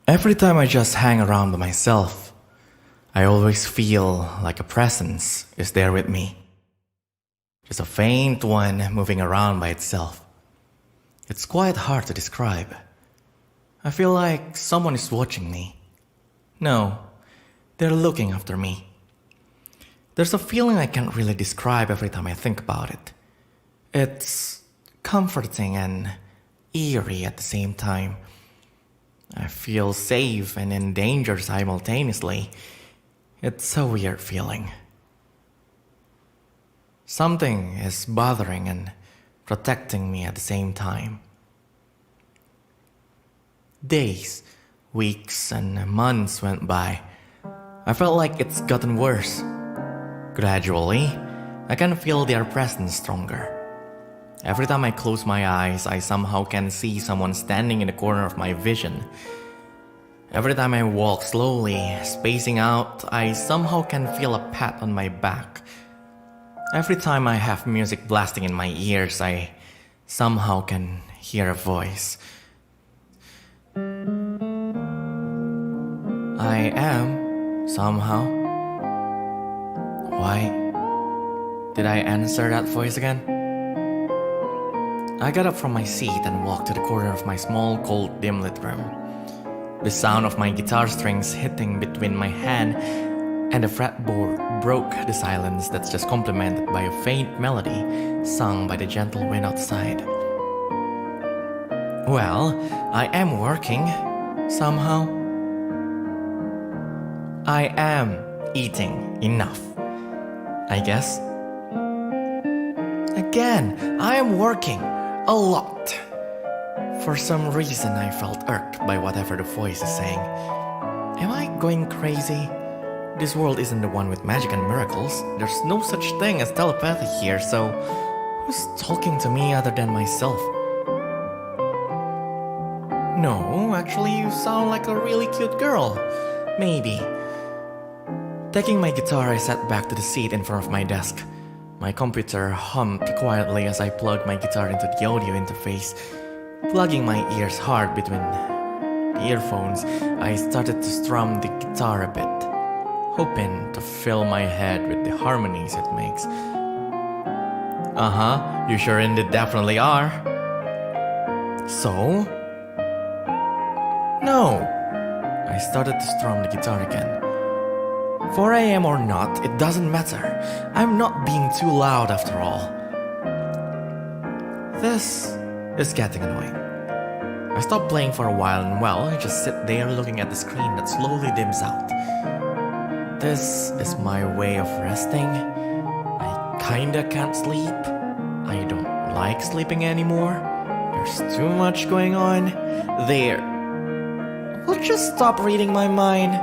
Every time I just hang around by myself, I always feel like a presence is there with me. Just a faint one moving around by itself. It's quite hard to describe. I feel like someone is watching me. No, they're looking after me. There's a feeling I can't really describe every time I think about it. It's comforting and eerie at the same time. I feel safe and in danger simultaneously. It's a weird feeling. Something is bothering and protecting me at the same time. Days, weeks, and months went by. I felt like it's gotten worse. Gradually, I can feel their presence stronger. Every time I close my eyes, I somehow can see someone standing in the corner of my vision. Every time I walk slowly, spacing out, I somehow can feel a pat on my back. Every time I have music blasting in my ears, I somehow can hear a voice. I am, somehow. Why did I answer that voice again? I got up from my seat and walked to the corner of my small, cold, dim-lit room. The sound of my guitar strings hitting between my hand and the fretboard broke the silence that's just complemented by a faint melody sung by the gentle wind outside. Well, I am working, somehow. I am eating enough, I guess. Again, I am working a lot. For some reason, I felt irked by whatever the voice is saying. Am I going crazy? This world isn't the one with magic and miracles. There's no such thing as telepathy here, so who's talking to me other than myself? No, actually, you sound like a really cute girl. Maybe. Taking my guitar, I sat back to the seat in front of my desk. My computer hummed quietly as I plugged my guitar into the audio interface. Plugging my ears hard between the earphones, I started to strum the guitar a bit, hoping to fill my head with the harmonies it makes. You sure indeed definitely are. So? No. I started to strum the guitar again. 4 a.m. or not, it doesn't matter. I'm not being too loud after all. This is getting annoying. I stopped playing for a while and I just sit there looking at the screen that slowly dims out. This is my way of resting. I kinda can't sleep. I don't like sleeping anymore. There's too much going on. There. Will just stop reading my mind.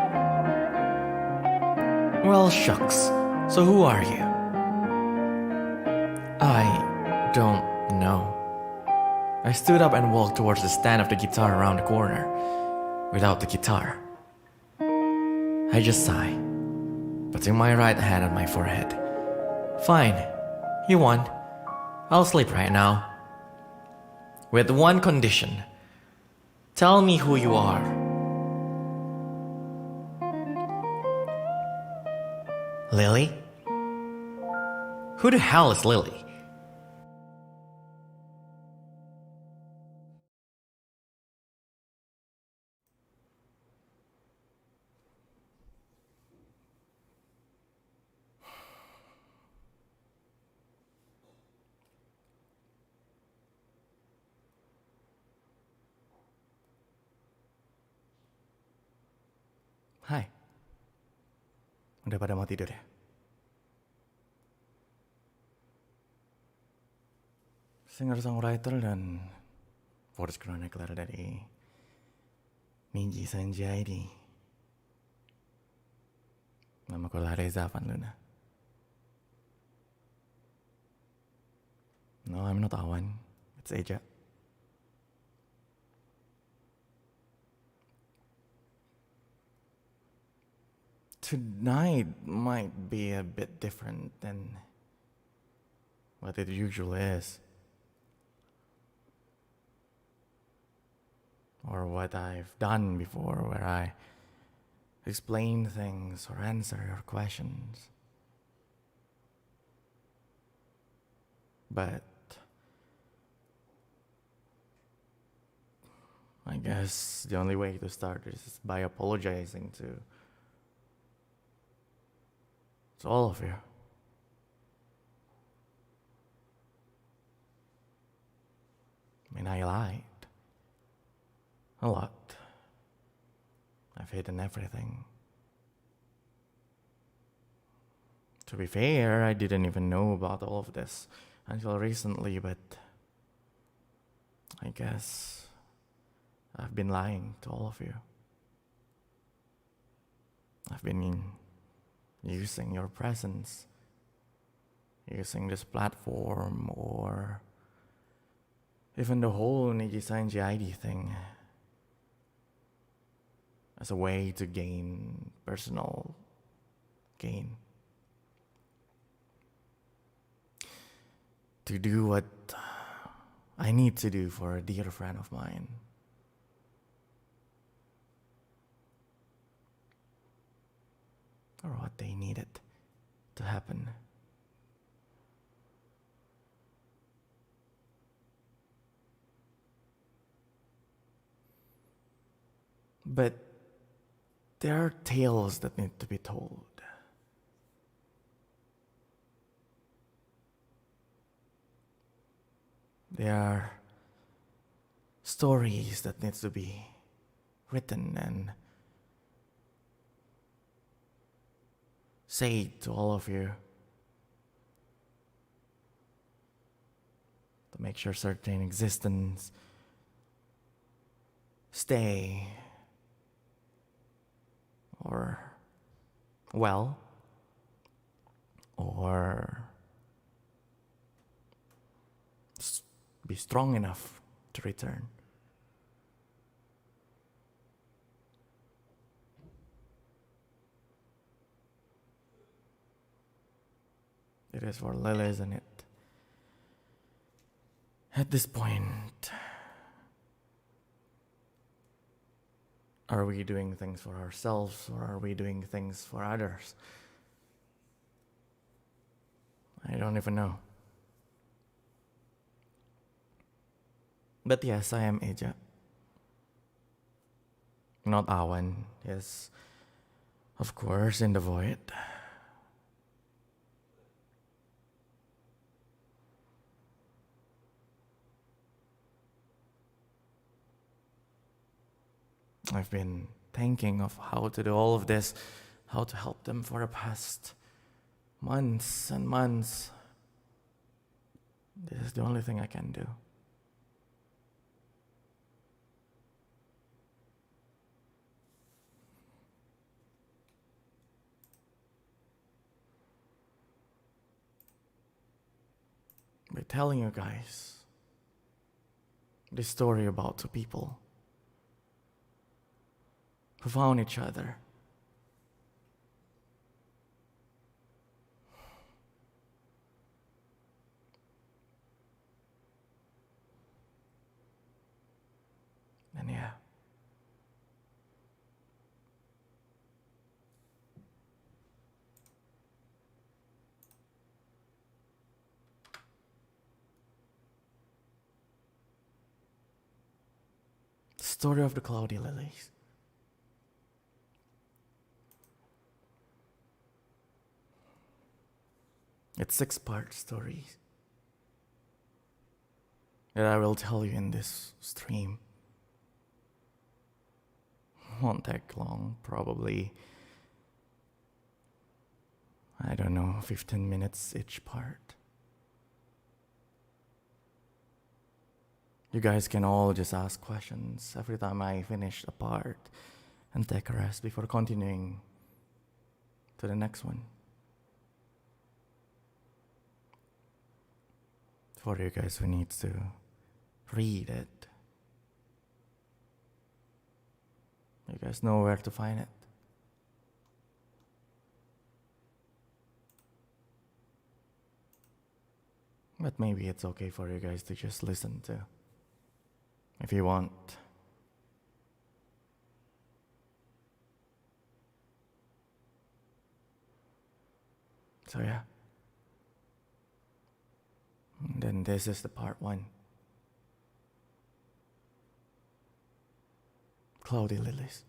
Well, shucks. So who are you? I don't know. I stood up and walked towards the stand of the guitar around the corner. Without the guitar. I just sigh, putting my right hand on my forehead. Fine, you won. I'll sleep right now. With one condition. Tell me who you are. Lily? Who the hell is Lily? Hai. Udah pada mau tidur ya? Singer-songwriter dan voice chronicler dari NIJISANJI. Namaku adalah Reza Avanluna. No, I'm not Awan. It's Eja. Tonight might be a bit different than what it usually is. or what I've done before where I explain things or answer your questions. But I guess the only way to start is by apologizing to all of you. I mean, I lied a lot. I've hidden everything. To be fair, I didn't even know about all of this until recently, but I guess I've been lying to all of you. I've been using your presence, using this platform, or even the whole NIJISANJI ID thing as a way to gain personal gain. To do what I need to do for a dear friend of mine. Or what they needed to happen. But there are tales that need to be told. There are stories that need to be written and said to all of you to make sure certain existence stay or well or be strong enough to return. It is for Lilies, isn't it? At this point, are we doing things for ourselves or are we doing things for others? I don't even know. But yes, I am Eja. Not Awan. Yes, of course, in the void. I've been thinking of how to do all of this, how to help them for the past months and months. This is the only thing I can do. By telling you guys this story about two people who found each other. And yeah. Story of the Cloudy Lilies. It's 6-part stories that I will tell you in this stream. Won't take long, probably, I don't know, 15 minutes each part. You guys can all just ask questions every time I finish a part and take a rest before continuing to the next one. For you guys who need to read it, you guys know where to find it. But maybe it's okay for you guys to just listen to, if you want. So yeah. And then this is the part 1. Cloudy lilies.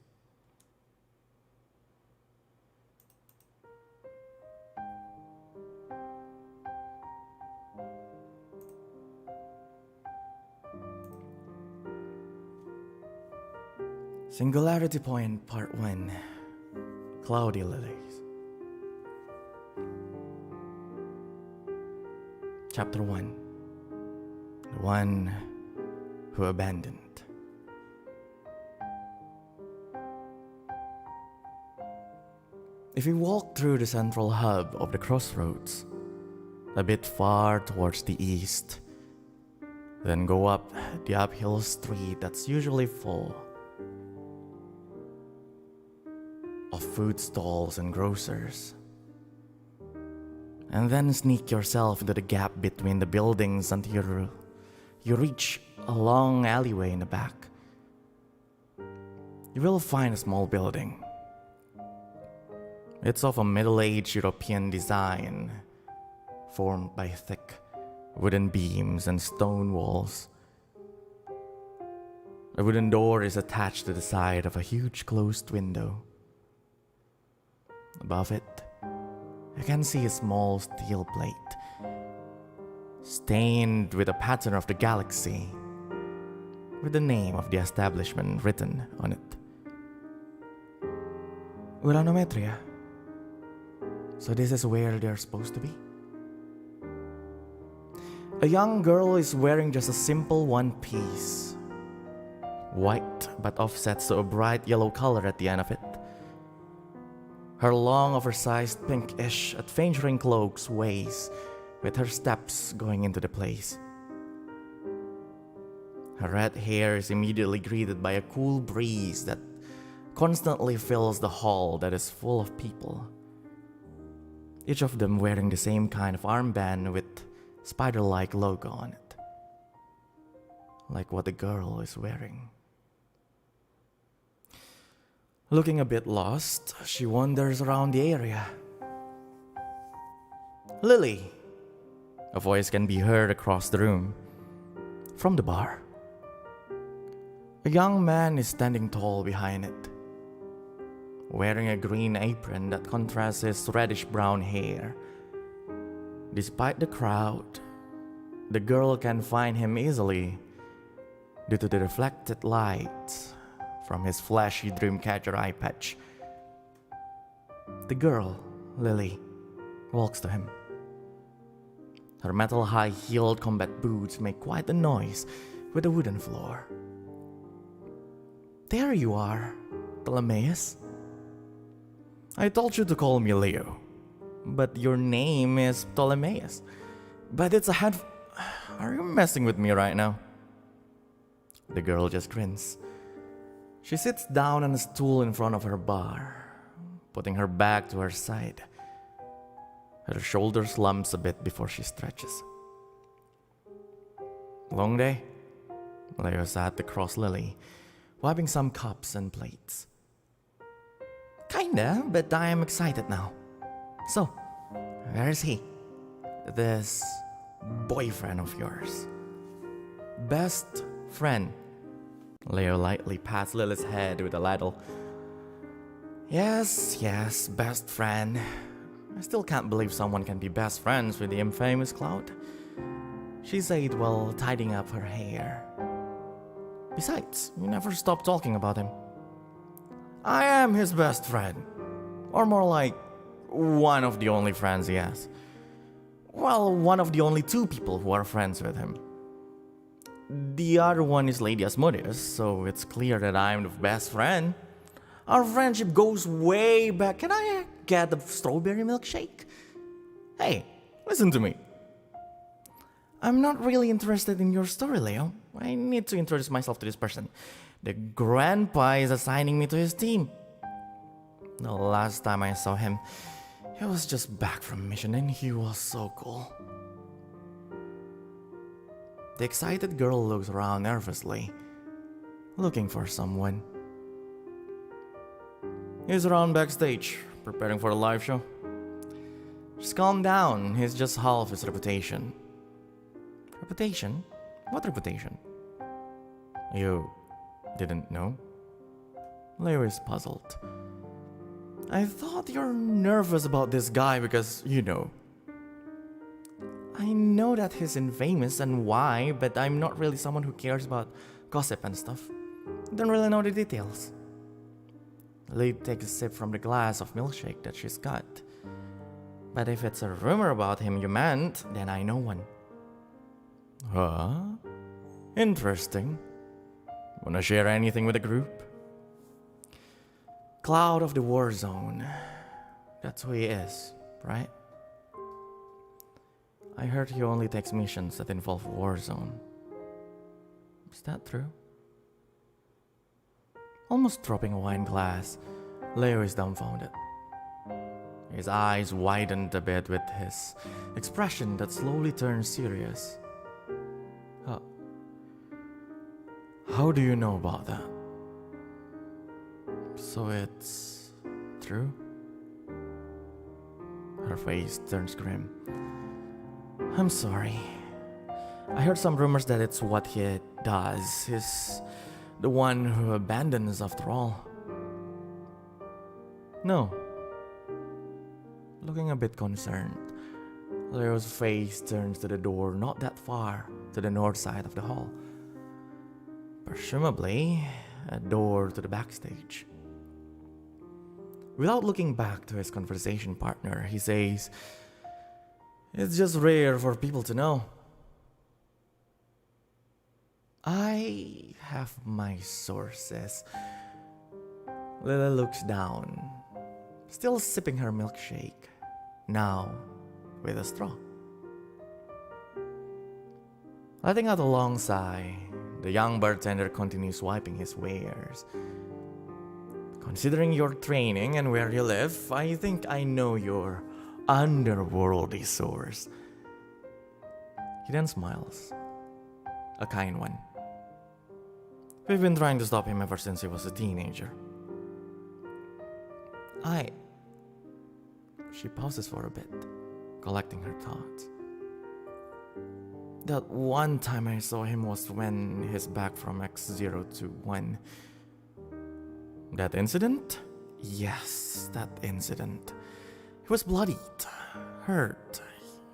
Singularity point part 1. Cloudy lilies. Chapter 1. The one who abandoned. If we walk through the central hub of the crossroads, a bit far towards the east, then go up the uphill street that's usually full of food stalls and grocers, and then sneak yourself into the gap between the buildings until you reach a long alleyway in the back, you will find a small building. It's of a middle-aged European design, formed by thick wooden beams and stone walls. A wooden door is attached to the side of a huge closed window. Above it, you can see a small steel plate, stained with a pattern of the galaxy, with the name of the establishment written on it. Uranometria. So this is where they're supposed to be. A young girl is wearing just a simple one piece, white but offsets to a bright yellow color at the end of it. Her long, oversized, pinkish, adventuring cloak sways with her steps going into the place. Her red hair is immediately greeted by a cool breeze that constantly fills the hall that is full of people, each of them wearing the same kind of armband with spider-like logo on it, like what the girl is wearing. Looking a bit lost, she wanders around the area. Lily! A voice can be heard across the room, from the bar. A young man is standing tall behind it, wearing a green apron that contrasts his reddish-brown hair. Despite the crowd, the girl can find him easily due to the reflected light from his flashy Dreamcatcher eye patch. The girl, Lily, walks to him. Her metal high-heeled combat boots make quite a noise with the wooden floor. There you are, Ptolemaeus. I told you to call me Leo, but your name is Ptolemaeus. But it's a head... Are you messing with me right now? The girl just grins. She sits down on a stool in front of her bar, putting her back to her side. Her shoulder slumps a bit before she stretches. Long day? Leo sat across Lily, wiping some cups and plates. Kinda, but I am excited now. So, where is he? This boyfriend of yours. Best friend. Leo lightly pats Lily's head with a ladle. Yes, best friend. I still can't believe someone can be best friends with the infamous Cloud, she said while tidying up her hair. Besides, you never stop talking about him. I am his best friend. Or more like, one of the only friends he has. Well, one of the only 2 people who are friends with him. The other one is Lady Asmodeus, so it's clear that I'm the best friend. Our friendship goes way back. Can I get the strawberry milkshake? Hey, listen to me. I'm not really interested in your story, Leo. I need to introduce myself to this person. The grandpa is assigning me to his team. The last time I saw him, he was just back from mission and he was so cool. The excited girl looks around nervously, looking for someone. He's around backstage, preparing for the live show. Just calm down, he's just half his reputation. Reputation? What reputation? You didn't know? Leo is puzzled. I thought you're nervous about this guy because, you know. I know that he's infamous and why, but I'm not really someone who cares about gossip and stuff. Don't really know the details. Lily takes a sip from the glass of milkshake that she's got. But if it's a rumor about him you meant, then I know one. Huh? Interesting. Wanna share anything with the group? Cloud of the war zone. That's who he is, right? I heard he only takes missions that involve war zone. Is that true? Almost dropping a wine glass, Leo is dumbfounded. His eyes widened a bit with his expression that slowly turned serious. How do you know about that? So it's true? Her face turns grim. I'm sorry. I heard some rumors that it's what he does. He's the one who abandons after all. No. Looking a bit concerned, Leo's face turns to the door not that far to the north side of the hall. Presumably, a door to the backstage. Without looking back to his conversation partner, he says, "It's just rare for people to know." I have my sources. Lily looks down, still sipping her milkshake, now with a straw. Letting out a long sigh, the young bartender continues wiping his wares. Considering your training and where you live, I think I know your underworldly source. He then smiles. A kind one. We've been trying to stop him ever since he was a teenager. She pauses for a bit, collecting her thoughts. That one time I saw him was when he's back from X021. That incident? Yes, that incident. He was bloodied, hurt.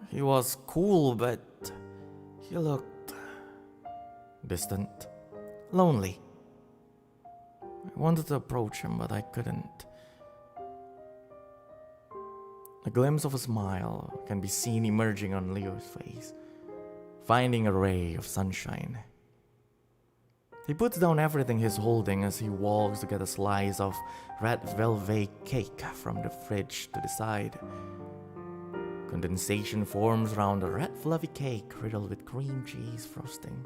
He was cool, but he looked distant, lonely. I wanted to approach him, but I couldn't. A glimpse of a smile can be seen emerging on Leo's face, finding a ray of sunshine. He puts down everything he's holding as he walks to get a slice of red velvet cake from the fridge to the side. Condensation forms around the red fluffy cake riddled with cream cheese frosting.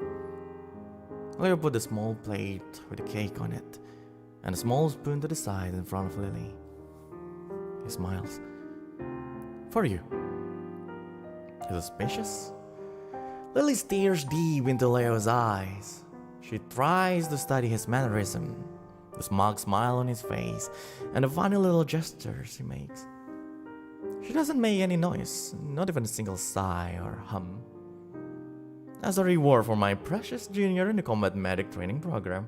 Leo put a small plate with the cake on it and a small spoon to the side in front of Lily. He smiles. For you. Is suspicious? Lily stares deep into Leo's eyes. She tries to study his mannerism, the smug smile on his face, and the funny little gestures he makes. She doesn't make any noise, not even a single sigh or hum. As a reward for my precious junior in the combat medic training program,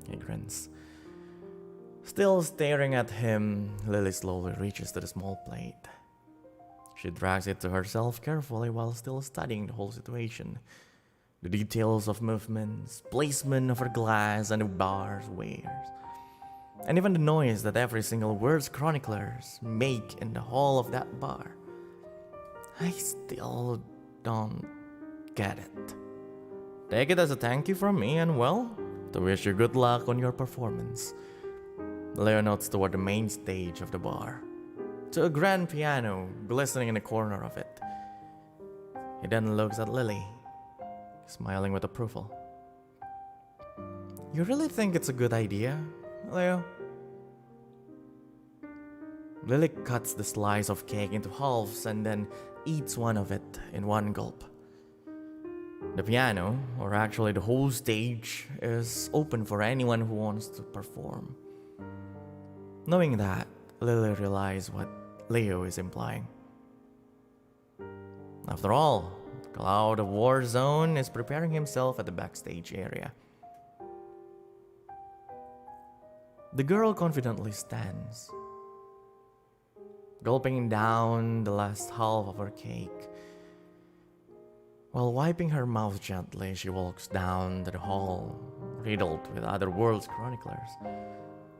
he grins. Still staring at him, Lily slowly reaches to the small plate. She drags it to herself carefully while still studying the whole situation. The details of movements, placement of her glass and the bar's wares. And even the noise that every single word's chroniclers make in the hall of that bar. I still don't get it. Take it as a thank you from me and, well, to wish you good luck on your performance. Leo nods toward the main stage of the bar, to a grand piano glistening in the corner of it. He then looks at Lily, smiling with approval. You really think it's a good idea, Leo? Lily cuts the slice of cake into halves and then eats one of it in one gulp. The piano, or actually the whole stage, is open for anyone who wants to perform. Knowing that, Lily realizes what Leo is implying. After all, Cloud of War Zone is preparing himself at the backstage area. The girl confidently stands, gulping down the last half of her cake. While wiping her mouth gently, she walks down to the hall, riddled with other world's chroniclers,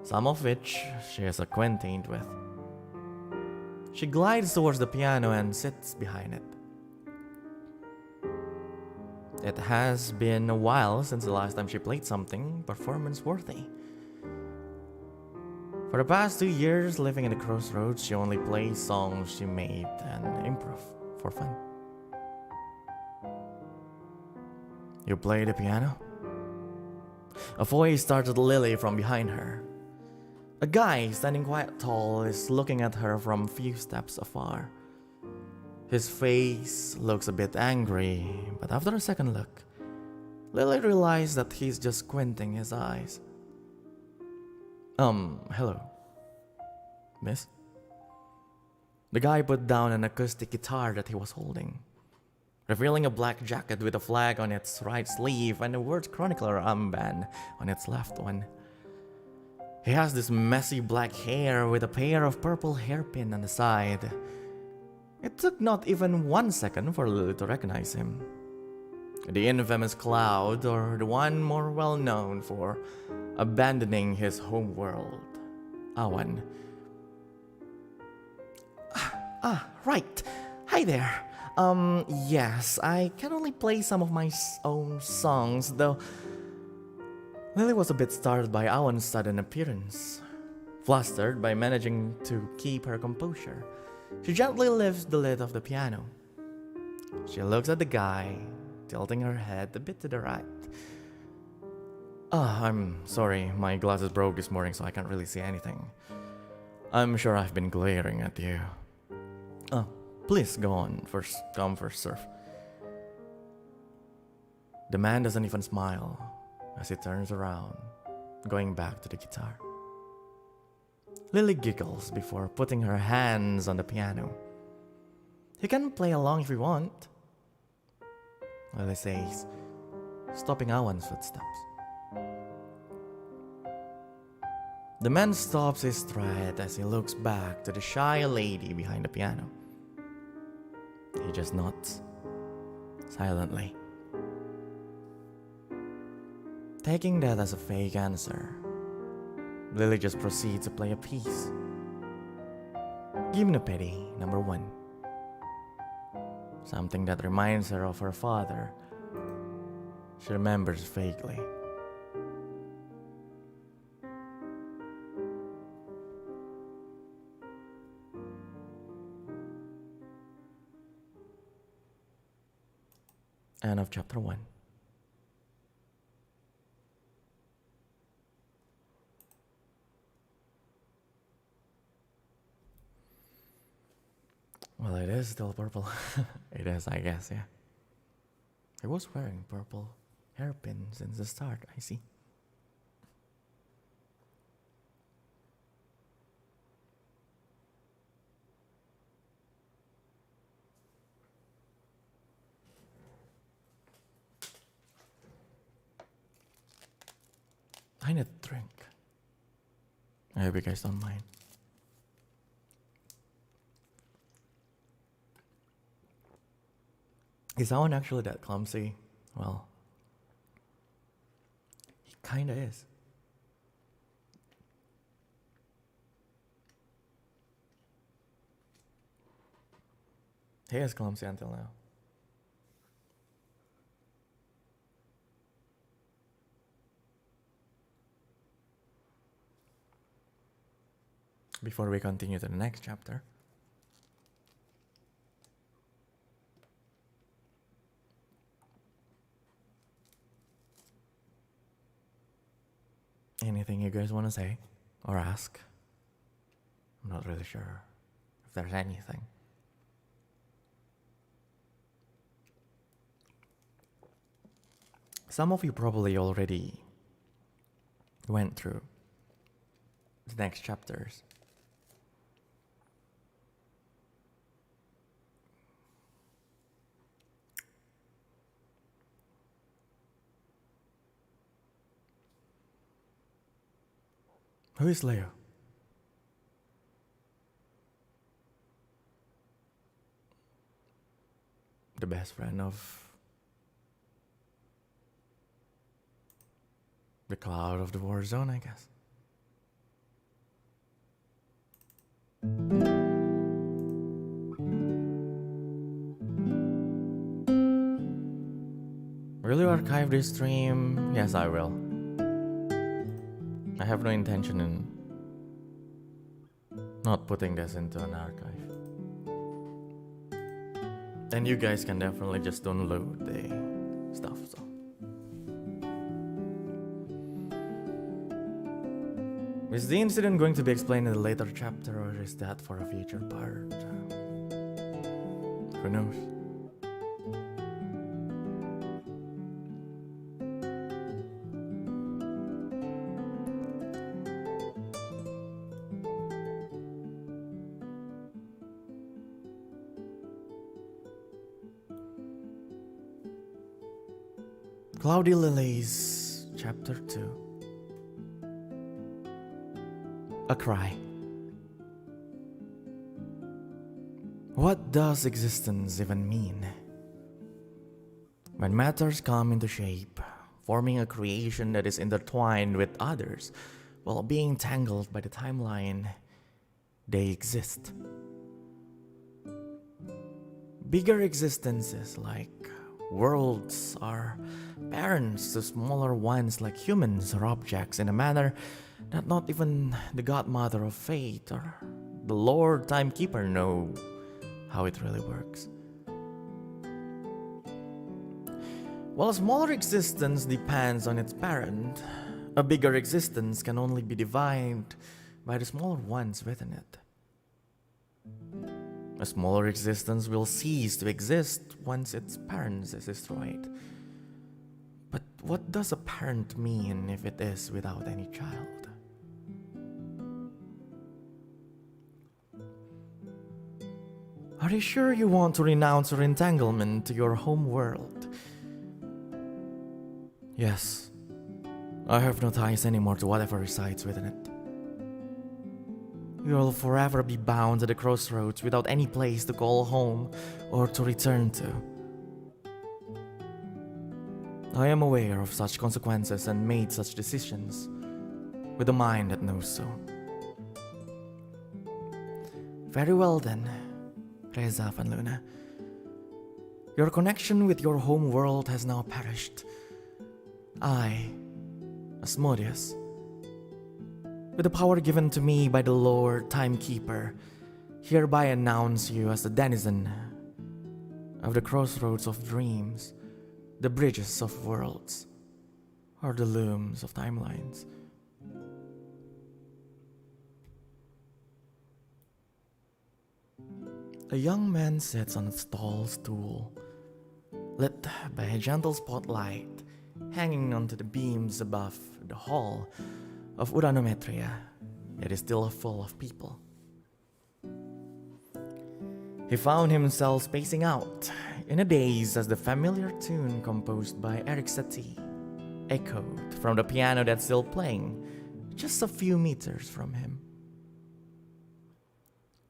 some of which she is acquainted with. She glides towards the piano and sits behind it. It has been a while since the last time she played something performance-worthy. For the past 2 years living in the crossroads, she only plays songs she made and improv for fun. You play the piano? A voice startled Lily from behind her. A guy standing quite tall is looking at her from a few steps afar. His face looks a bit angry, but after a second look, Lily realized that he's just squinting his eyes. Hello, miss? The guy put down an acoustic guitar that he was holding, revealing a black jacket with a flag on its right sleeve and the words Chronicler armband on its left one. He has this messy black hair with a pair of purple hairpin on the side. It took not even 1 second for Lily to recognize him. The infamous Cloud, or the one more well known for abandoning his home world, Awan. Right. Hi there. Yes, I can only play some of my own songs, though. Lily was a bit startled by Awan's sudden appearance. Flustered by managing to keep her composure, she gently lifts the lid of the piano. She looks at the guy, tilting her head a bit to the right. I'm sorry, my glasses broke this morning, so I can't really see anything. I'm sure I've been glaring at you. Please go on, first come, first serve. The man doesn't even smile as he turns around, going back to the guitar. Lily giggles before putting her hands on the piano. You can play along if you want, Lily says, stopping Awan's footsteps. The man stops his stride as he looks back to the shy lady behind the piano. He just nods, silently. Taking that as a fake answer, Lily just proceeds to play a piece. Gymnopedy number 1. Something that reminds her of her father. She remembers vaguely. End of chapter 1. Well, it is still purple. It is, I guess, yeah. I was wearing purple hairpin since the start, I see. I need a drink. I hope you guys don't mind. Is Awan actually that clumsy? Well, he kinda is. He is clumsy until now. Before we continue to the next chapter, anything you guys want to say or ask? I'm not really sure if there's anything. Some of you probably already went through the next chapters. Who is Leo? The best friend of the cloud of the war zone, I guess. Will you archive this stream? Yes, I will. I have no intention in not putting this into an archive. And you guys can definitely just download the stuff, so. Is the incident going to be explained in a later chapter, or is that for a future part? Who knows? Cloudy Lilies, Chapter 2. A cry. What does existence even mean? When matters come into shape, forming a creation that is intertwined with others, while being tangled by the timeline, they exist. Bigger existences like worlds are parents to smaller ones like humans or objects in a manner that not even the godmother of fate or the Lord Timekeeper know how it really works. While a smaller existence depends on its parent, a bigger existence can only be divined by the smaller ones within it. A smaller existence will cease to exist once its parent is destroyed. But what does a parent mean if it is without any child? Are you sure you want to renounce your entanglement to your home world? Yes, I have no ties anymore to whatever resides within it. You will forever be bound at the crossroads without any place to call home or to return to. I am aware of such consequences and made such decisions with a mind that knows so. Very well then, Reza Avanluna. Your connection with your home world has now perished. I, Asmodeus, with the power given to me by the Lord Timekeeper, hereby announce you as the denizen of the crossroads of dreams, the bridges of worlds, or the looms of timelines. A young man sits on a tall stool, lit by a gentle spotlight hanging onto the beams above the hall of Uranometria. It is still full of people. He found himself spacing out in a daze as the familiar tune composed by Eric Satie echoed from the piano that's still playing just a few meters from him.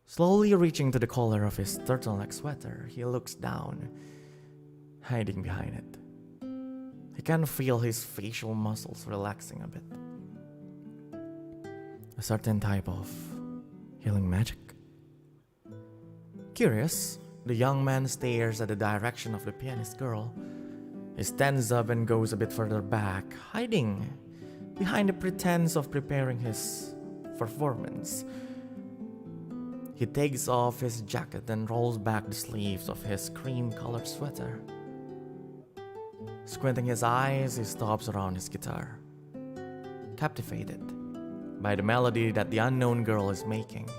Slowly reaching to the collar of his turtleneck sweater, he looks down, hiding behind it. He can feel his facial muscles relaxing a bit. A certain type of healing magic. Curious, the young man stares at the direction of the pianist girl. He stands up and goes a bit further back, hiding behind the pretense of preparing his performance. He takes off his jacket and rolls back the sleeves of his cream-colored sweater. Squinting his eyes, he stops around his guitar, captivated by the melody that the unknown girl is making.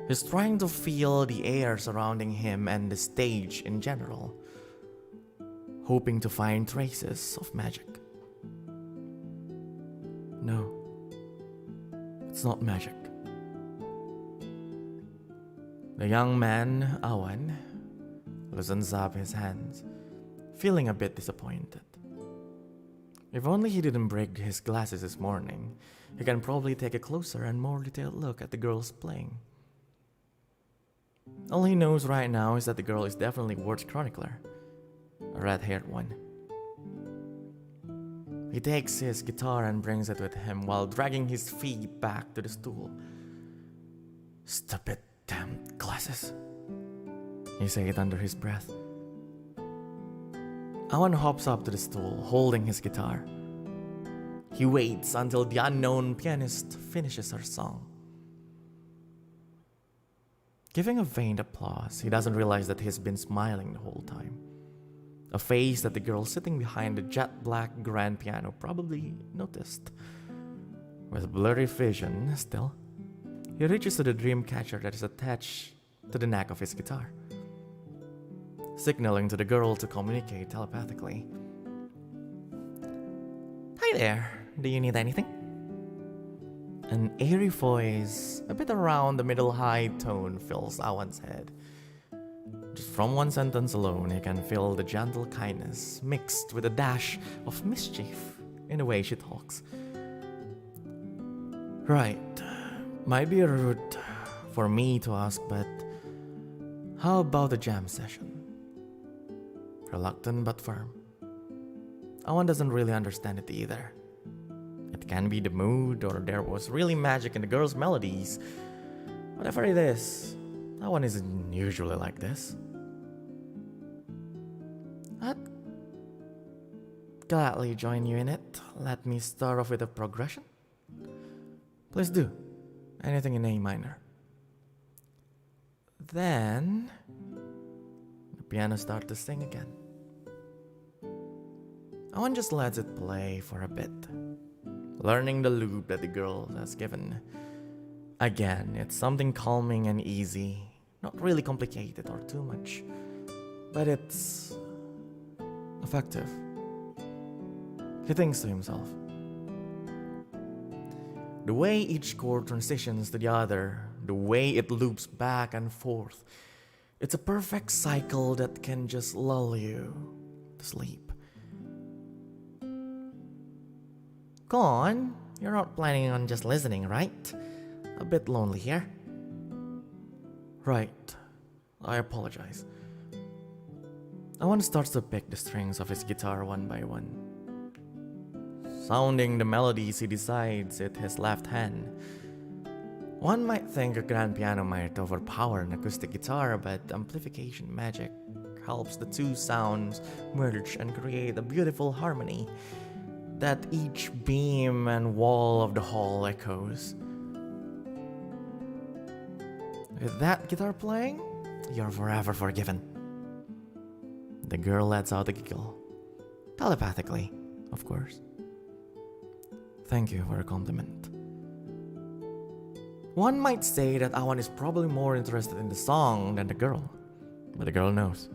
He's trying to feel the air surrounding him and the stage in general, hoping to find traces of magic. No, it's not magic. The young man, Awan, loosens up his hands, feeling a bit disappointed. If only he didn't break his glasses this morning, he can probably take a closer and more detailed look at the girls playing. All he knows right now is that the girl is definitely Ward's chronicler, a red-haired one. He takes his guitar and brings it with him while dragging his feet back to the stool. Stupid damn glasses, he said under his breath. Avan hops up to the stool, holding his guitar. He waits until the unknown pianist finishes her song. Giving a faint applause, he doesn't realize that he's been smiling the whole time. A face that the girl sitting behind the jet black grand piano probably noticed. With blurry vision still, he reaches to the dream catcher that is attached to the neck of his guitar, signaling to the girl to communicate telepathically. Hi there, do you need anything? An airy voice, a bit around the middle high tone, fills Awan's head. Just from one sentence alone, he can feel the gentle kindness mixed with a dash of mischief in the way she talks. Right, might be rude for me to ask, but how about the jam session? Reluctant but firm. Awan doesn't really understand it either. It can be the mood, or there was really magic in the girl's melodies. Whatever it is, Awan isn't usually like this. I'd gladly join you in it. Let me start off with a progression. Please do. Anything in A minor. Then the piano starts to sing again. Awan just lets it play for a bit, learning the loop that the girl has given. Again, it's something calming and easy, not really complicated or too much, but it's effective. He thinks to himself. The way each chord transitions to the other, the way it loops back and forth, it's a perfect cycle that can just lull you to sleep. Go on, you're not planning on just listening, right? A bit lonely here. Right, I apologize. Awan starts to pick the strings of his guitar one by one. Sounding the melodies, he decides it's his left hand. One might think a grand piano might overpower an acoustic guitar, but amplification magic helps the two sounds merge and create a beautiful harmony that each beam and wall of the hall echoes. With that guitar playing, you're forever forgiven. The girl lets out a giggle. Telepathically, of course. Thank you for a compliment. One might say that Awan is probably more interested in the song than the girl, but the girl knows.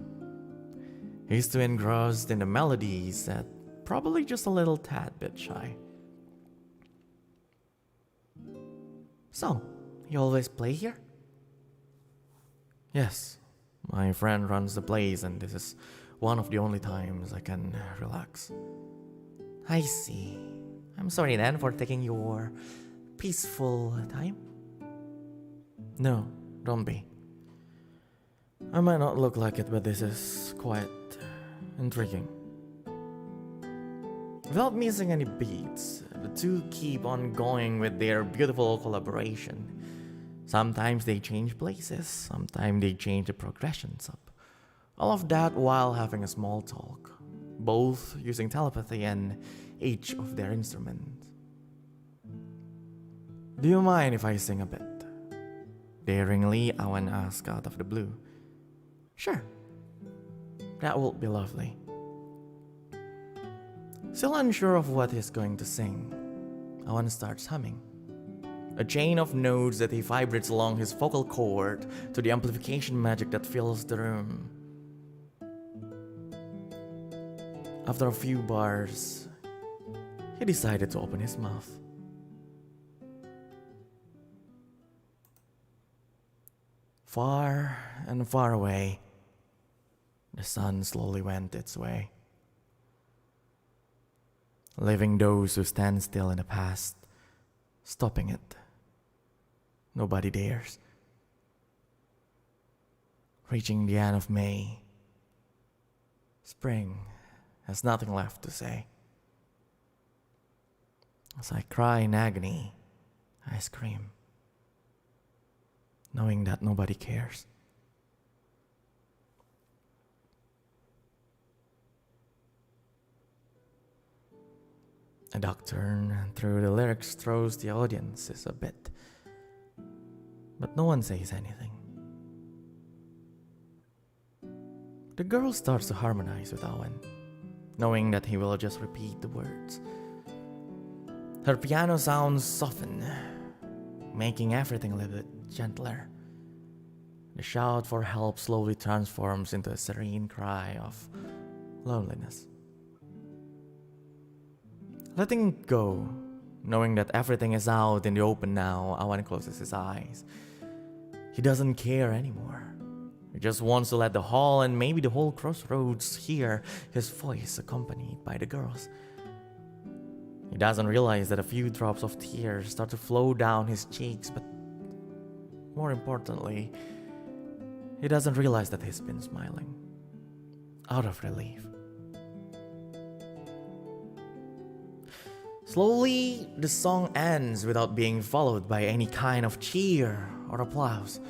He's too engrossed in the melodies that probably just a little tad bit shy. So, you always play here? Yes, my friend runs the place and this is one of the only times I can relax. I see. I'm sorry then for taking your peaceful time. No, don't be. I might not look like it, but this is quite intriguing. Without missing any beats, the two keep on going with their beautiful collaboration. Sometimes they change places, sometimes they change the progressions up. All of that while having a small talk, both using telepathy and each of their instruments. Do you mind if I sing a bit? Daringly, Awan asked out of the blue. Sure, that would be lovely. Still unsure of what he's going to sing, Awan starts humming. A chain of notes that he vibrates along his vocal cord to the amplification magic that fills the room. After a few bars, he decided to open his mouth. Far and far away, the sun slowly went its way. leaving those who stand still in the past, stopping it. Nobody dares. Reaching the end of May, spring has nothing left to say. As I cry in agony, I scream, knowing that nobody cares. A doctor through the lyrics throws the audiences a bit, but no one says anything. The girl starts to harmonize with Owen, knowing that he will just repeat the words. Her piano sounds soften, making everything a little bit gentler. The shout for help slowly transforms into a serene cry of loneliness. Letting it go, knowing that everything is out in the open now, Owen closes his eyes. He doesn't care anymore. He just wants to let the hall and maybe the whole crossroads hear his voice accompanied by the girls. He doesn't realize that a few drops of tears start to flow down his cheeks, but more importantly, he doesn't realize that he's been smiling out of relief. Slowly, the song ends without being followed by any kind of cheer or applause.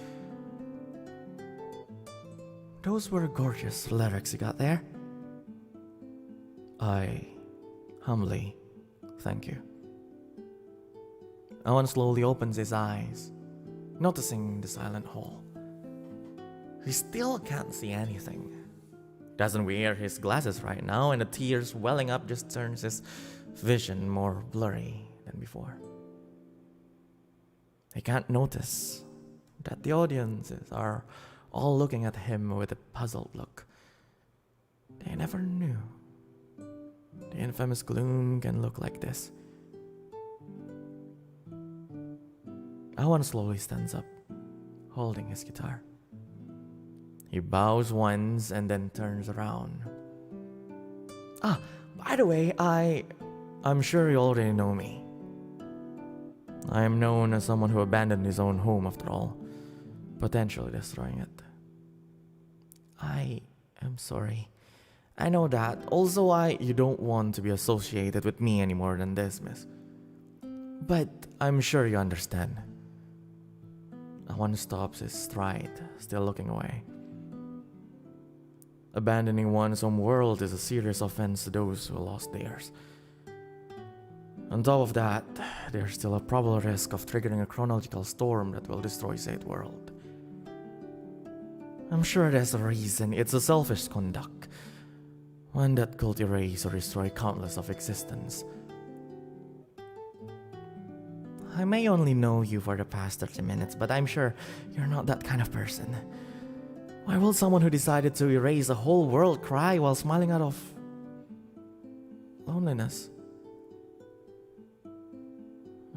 Those were gorgeous lyrics you got there. I humbly thank you. Owen slowly opens his eyes, noticing the silent hall. He still can't see anything. Doesn't wear his glasses right now, and the tears welling up just turns his vision more blurry than before. He can't notice that the audiences are all looking at him with a puzzled look. They never knew the infamous gloom can look like this. Owen slowly stands up, holding his guitar. He bows once and then turns around. By the way, I'm sure you already know me. I am known as someone who abandoned his own home after all, potentially destroying it. I am sorry. I know that. Also, you don't want to be associated with me any more than this, miss. But I'm sure you understand. Owen stops his stride, still looking away. Abandoning one's home world is a serious offense to those who lost theirs. On top of that, there's still a probable risk of triggering a chronological storm that will destroy said world. I'm sure there's a reason. It's a selfish conduct, one that could erase or destroy countless of existence. I may only know you for the past 30 minutes, but I'm sure you're not that kind of person. Why will someone who decided to erase a whole world cry while smiling out of loneliness?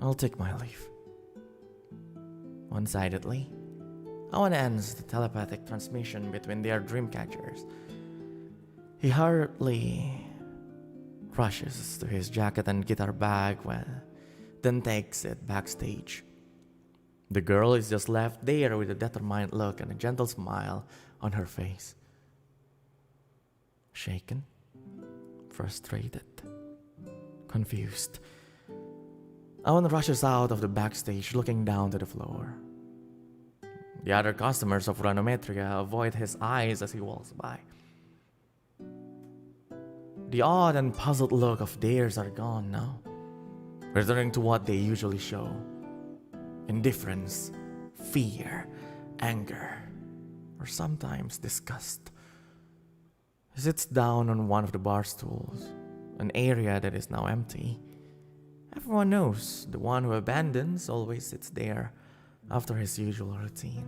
I'll take my leave. One-sidedly, Owen ends the telepathic transmission between their dream catchers. He hurriedly rushes to his jacket and guitar bag, then takes it backstage. The girl is just left there with a determined look and a gentle smile on her face. Shaken, frustrated, confused. Owen rushes out of the backstage, looking down to the floor. The other customers of Ranometria avoid his eyes as he walks by. The odd and puzzled look of theirs are gone now, returning to what they usually show: indifference, fear, anger, or sometimes disgust. He sits down on one of the bar stools, an area that is now empty. Everyone knows the one who abandons always sits there after his usual routine.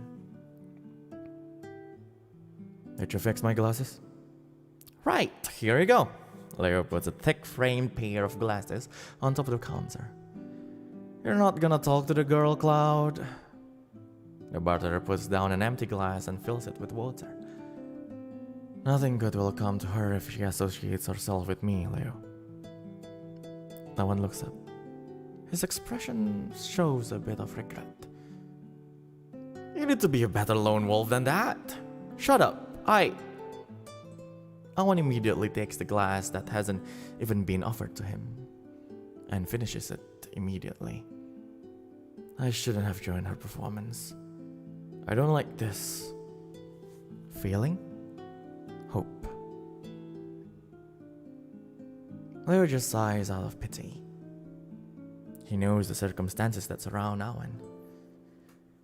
Did you fix my glasses? Right, here you go. Leo puts a thick-framed pair of glasses on top of the counter. You're not gonna talk to the girl, Cloud? The bartender puts down an empty glass and fills it with water. Nothing good will come to her if she associates herself with me, Leo. Awan looks up. His expression shows a bit of regret. You need to be a better lone wolf than that. Shut up. Awan immediately takes the glass that hasn't even been offered to him and finishes it immediately. I shouldn't have joined her performance. I don't like this. Feeling? Hope. Leo just sighs out of pity. He knows the circumstances that surround Awan.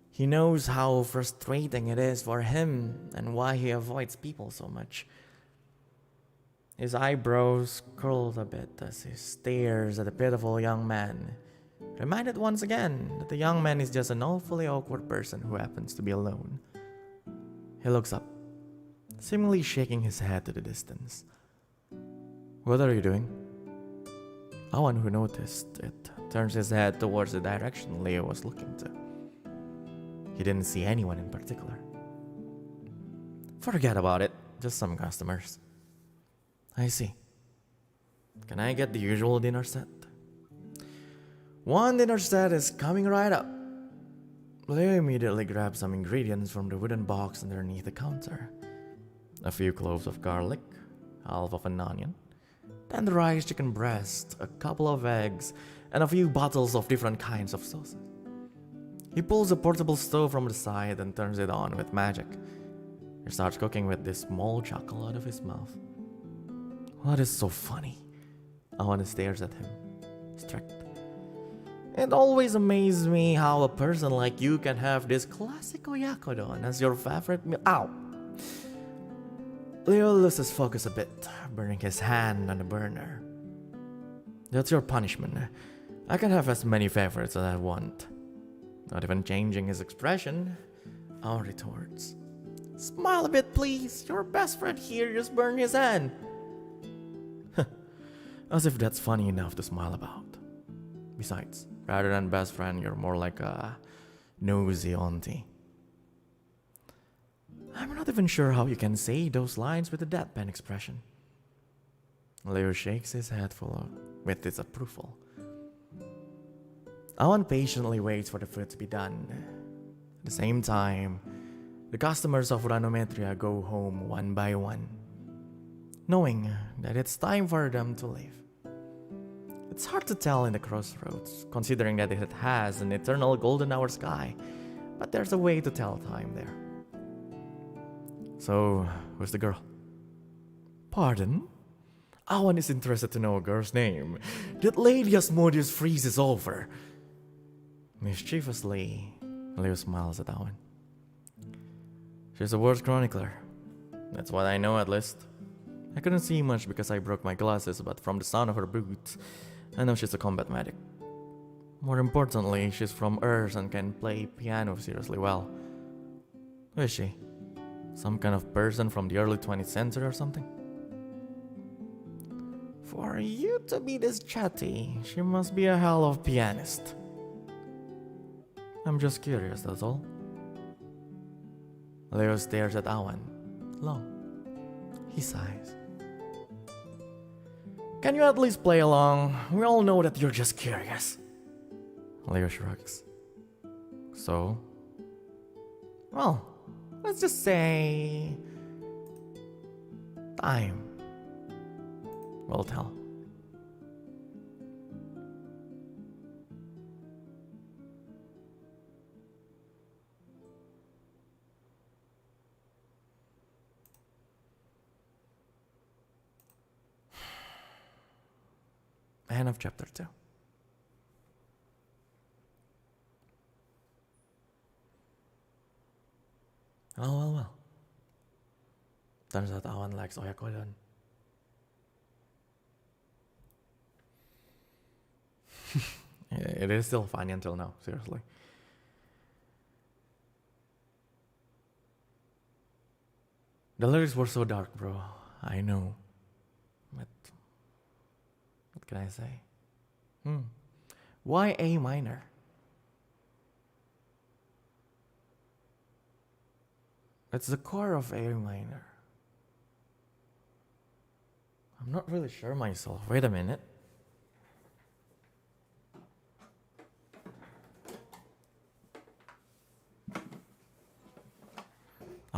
He knows how frustrating it is for him and why he avoids people so much. His eyebrows curled a bit as he stares at the pitiful young man, reminded once again that the young man is just an awfully awkward person who happens to be alone. He looks up, seemingly shaking his head to the distance. What are you doing? Awan, who noticed it, turns his head towards the direction Leo was looking to. He didn't see anyone in particular. Forget about it, just some customers. I see. Can I get the usual dinner set? One dinner set is coming right up. Leo immediately grabs some ingredients from the wooden box underneath the counter. A few cloves of garlic, half of an onion, tenderized chicken breast, a couple of eggs, and a few bottles of different kinds of sauces. He pulls a portable stove from the side and turns it on with magic. He starts cooking with this small chuckle out of his mouth. What is so funny? Awan stares at him, strict. It always amazes me how a person like you can have this classic oyakodon as your favorite meal. Ow! Leo loses focus a bit, burning his hand on the burner. That's your punishment. I can have as many favorites as I want. Not even changing his expression, Awan retorts. Smile a bit, please. Your best friend here just burned his hand. As if that's funny enough to smile about. Besides, rather than best friend, you're more like a nosy auntie. I'm not even sure how you can say those lines with a deadpan expression. Leo shakes his head with disapproval. Awan patiently waits for the food to be done. At the same time, the customers of Ranometria go home one by one, knowing that it's time for them to leave. It's hard to tell in the crossroads, considering that it has an eternal golden hour sky, but there's a way to tell time there. So, who's the girl? Pardon? Awan is interested to know a girl's name. That lady Asmodeus freezes over. Mischievously, Leo smiles at Awan. She's a worst chronicler. That's what I know, at least. I couldn't see much because I broke my glasses, but from the sound of her boots, I know she's a combat medic. More importantly, she's from Earth and can play piano seriously well. Who is she? Some kind of person from the early 20th century or something? For you to be this chatty, she must be a hell of a pianist. I'm just curious, that's all. Leo stares at Awan. Long. He sighs. Can you at least play along? We all know that you're just curious. Leo shrugs. So? Well, let's just say... time will tell. End of chapter 2. Well. Turns out Awan likes oyakodon. It is still funny until now, seriously. The lyrics were so dark, bro. I know. But what can I say? Why A minor? It's the core of A minor. I'm not really sure myself. Wait a minute.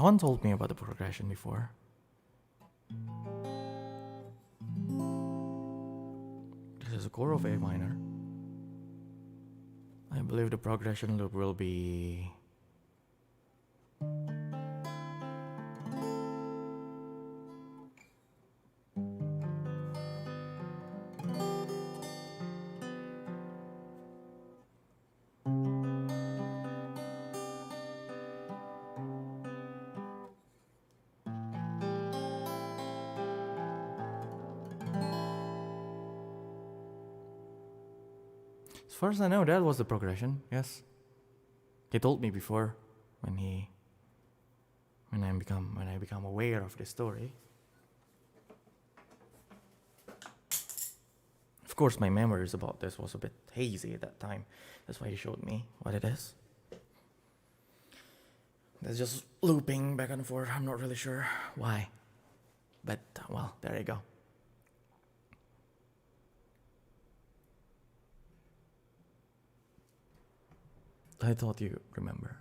one told me about the progression before. This is a chord of A minor. I believe the progression loop will be as far as I know, that was the progression. Yes, he told me before when I become aware of the story. Of course, my memories about this was a bit hazy at that time. That's why he showed me what it is. It's just looping back and forth. I'm not really sure why, but well, there you go. I thought you remember.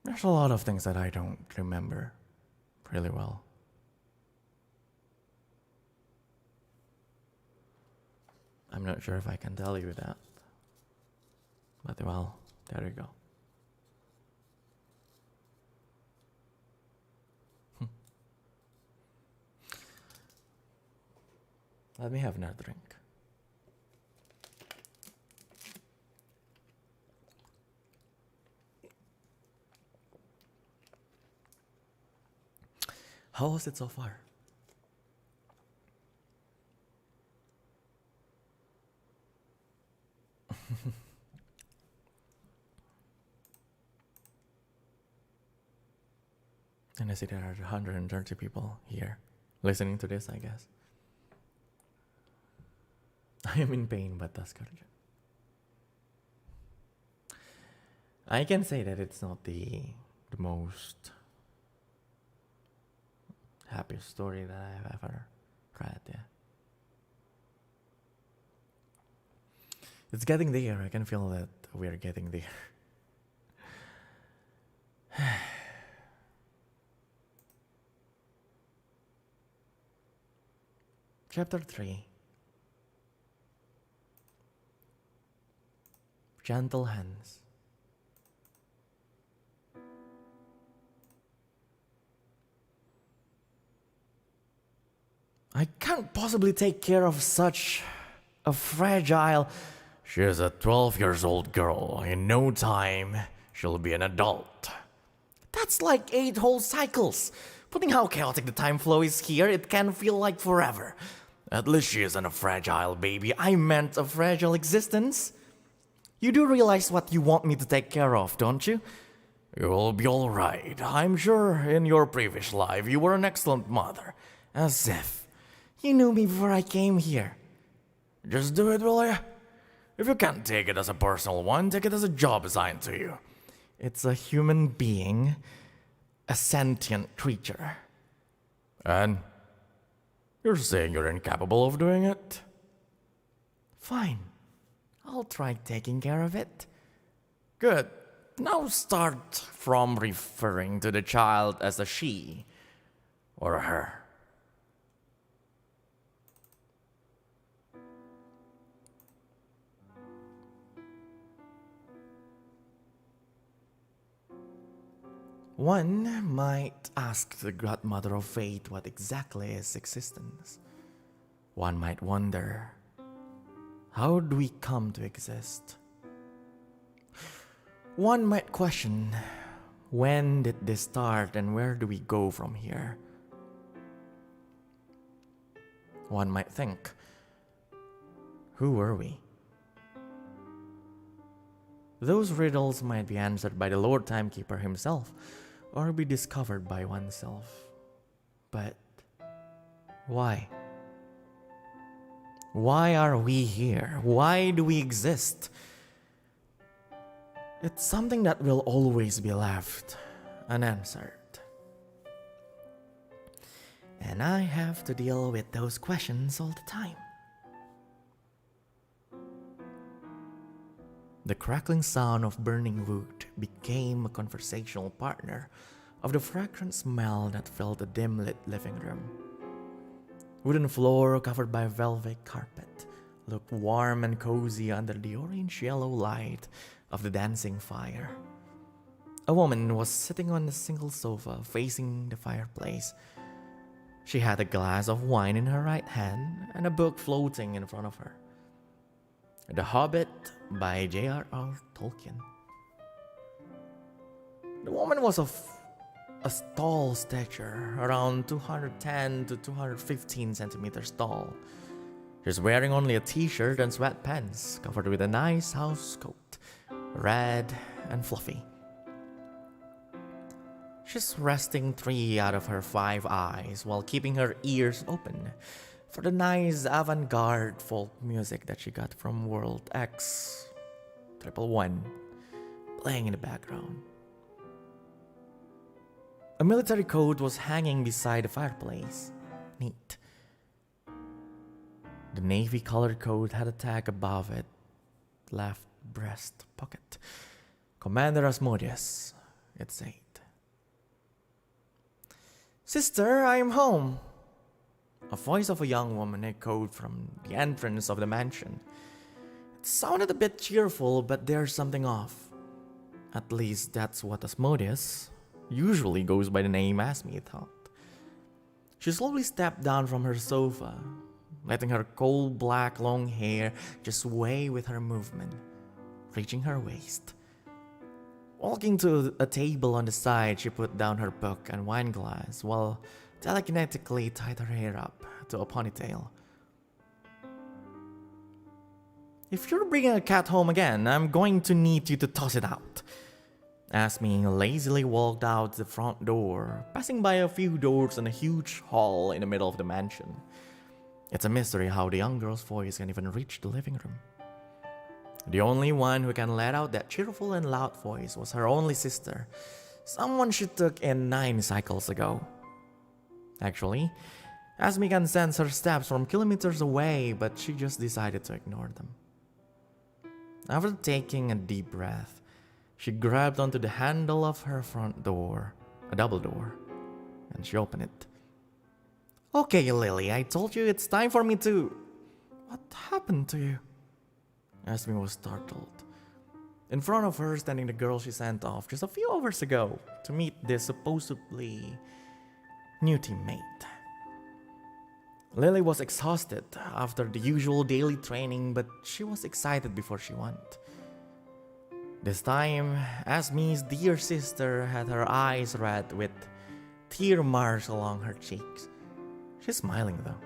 There's a lot of things that I don't remember really well. I'm not sure if I can tell you that. But well, there you go. Let me have another drink. How was it so far? And I see there are 130 people here listening to this, I guess. I am in pain, but that's good. I can say that it's not the most happiest story that I've ever read, yeah. It's getting there. I can feel that we're getting there. Chapter 3. Gentle Hands. I can't possibly take care of such a fragile... She's a 12-year-old girl. In no time, she'll be an adult. That's like 8 whole cycles. Putting how chaotic the time flow is here, it can feel like forever. At least she isn't a fragile baby. I meant a fragile existence. You do realize what you want me to take care of, don't you? You'll be all right. I'm sure in your previous life you were an excellent mother. As if you knew me before I came here. Just do it, will you? If you can't take it as a personal one, take it as a job assigned to you. It's a human being, a sentient creature. And you're saying you're incapable of doing it? Fine. I'll try taking care of it. Good. Now start from referring to the child as a she or a her. One might ask the godmother of fate what exactly is existence. One might wonder, how do we come to exist? One might question, when did this start and where do we go from here? One might think, who were we? Those riddles might be answered by the Lord Timekeeper himself, or be discovered by oneself. But why? Why are we here? Why do we exist? It's something that will always be left unanswered. And I have to deal with those questions all the time. The crackling sound of burning wood became a conversational partner of the fragrant smell that filled the dim-lit living room. Wooden floor covered by velvet carpet looked warm and cozy under the orange-yellow light of the dancing fire. A woman was sitting on a single sofa facing the fireplace. She had a glass of wine in her right hand and a book floating in front of her. The Hobbit by J.R.R. Tolkien. The woman was of a tall stature, around 210 to 215 centimeters tall. She's wearing only a t-shirt and sweatpants, covered with a nice house coat, red and fluffy. She's resting 3 out of her 5 eyes while keeping her ears open for the nice avant-garde folk music that she got from World X 111 playing in the background. A military coat was hanging beside the fireplace. Neat. The navy-colored coat had a tag above it, left breast pocket. Commander Asmodeus, it said. "Sister, I am home." A voice of a young woman echoed from the entrance of the mansion. It sounded a bit cheerful, but there's something off. At least that's what Asmodeus usually goes by the name Asmi thought. She slowly stepped down from her sofa, letting her coal black long hair just sway with her movement, reaching her waist. Walking to a table on the side, she put down her book and wine glass while telekinetically tied her hair up to a ponytail. "If you're bringing a cat home again, I'm going to need you to toss it out." Asmi lazily walked out the front door, passing by a few doors and a huge hall in the middle of the mansion. It's a mystery how the young girl's voice can even reach the living room. The only one who can let out that cheerful and loud voice was her only sister, someone she took in 9 cycles ago. Actually, Asmi can sense her steps from kilometers away, but she just decided to ignore them. After taking a deep breath, she grabbed onto the handle of her front door, a double door, and she opened it. "Okay, Lily, I told you it's time for me to..." "What happened to you?" Asmi was startled. In front of her, standing the girl she sent off just a few hours ago to meet this supposedly new teammate. Lily was exhausted after the usual daily training, but she was excited before she went. This time, Asmi's dear sister had her eyes red with tear marks along her cheeks. She's smiling though.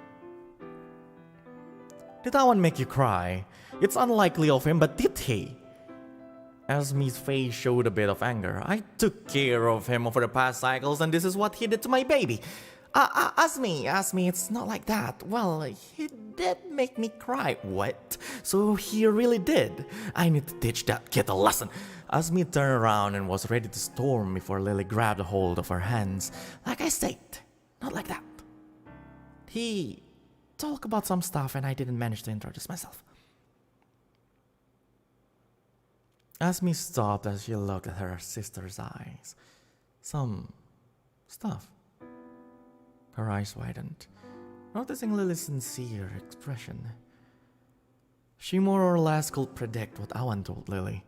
"Did that one make you cry? It's unlikely of him, but did he?" Asmi's face showed a bit of anger. "I took care of him over the past cycles, and this is what he did to my baby. Asmi, it's not like that. Well, he did make me cry." "What? So he really did? I need to teach that kid a lesson." Asmi turned around and was ready to storm before Lily grabbed a hold of her hands. "Like I said, not like that. He talked about some stuff and I didn't manage to introduce myself." Asmi stopped as she looked at her sister's eyes. "Some stuff." Her eyes widened, noticing Lily's sincere expression. She more or less could predict what Awan told Lily.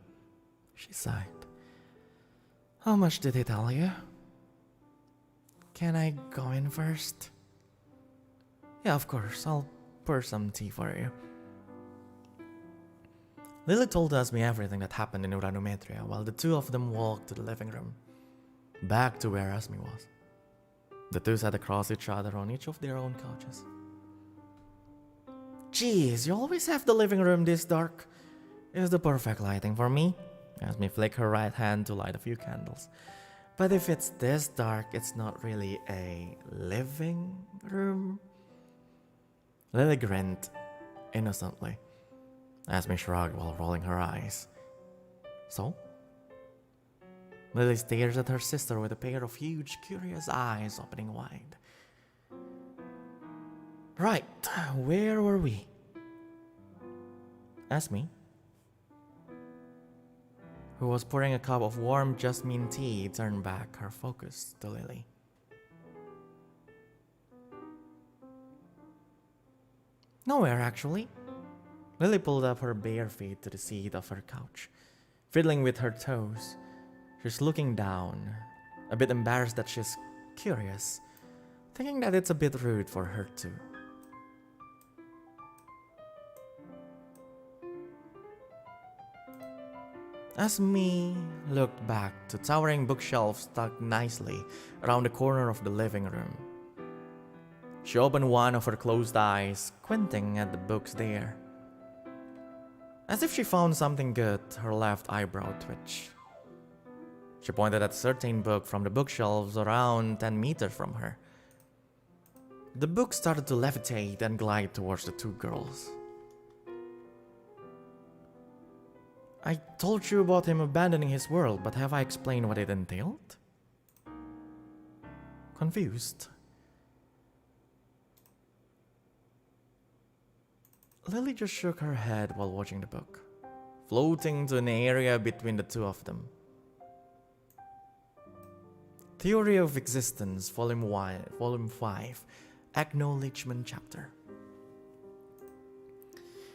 She sighed. "How much did he tell you?" "Can I go in first?" "Yeah, of course. I'll pour some tea for you." Lily told Asmi everything that happened in Uranometria while the two of them walked to the living room, back to where Asmi was. The two sat across each other on each of their own couches. "Geez, you always have the living room this dark. It's the perfect lighting for me." Asmi flicked her right hand to light a few candles. "But if it's this dark, it's not really a living room." Lily grinned innocently. Asmi shrugged while rolling her eyes. "So?" Lily stares at her sister with a pair of huge, curious eyes opening wide. "Right, where were we?" "Asmi, who was pouring a cup of warm jasmine tea, turned back her focus to Lily. Nowhere, actually. Lily pulled up her bare feet to the seat of her couch, fiddling with her toes. She's looking down, a bit embarrassed that she's curious, thinking that it's a bit rude for her too. Asmi looked back to towering bookshelves tucked nicely around the corner of the living room. She opened one of her closed eyes, squinting at the books there. As if she found something good, her left eyebrow twitched. She pointed at a certain book from the bookshelves around 10 meters from her. The book started to levitate and glide towards the two girls. I told you about him abandoning his world, but have I explained what it entailed? Confused. Lily just shook her head while watching the book, floating to an area between the two of them. Theory of Existence, Volume 5, Acknowledgement Chapter.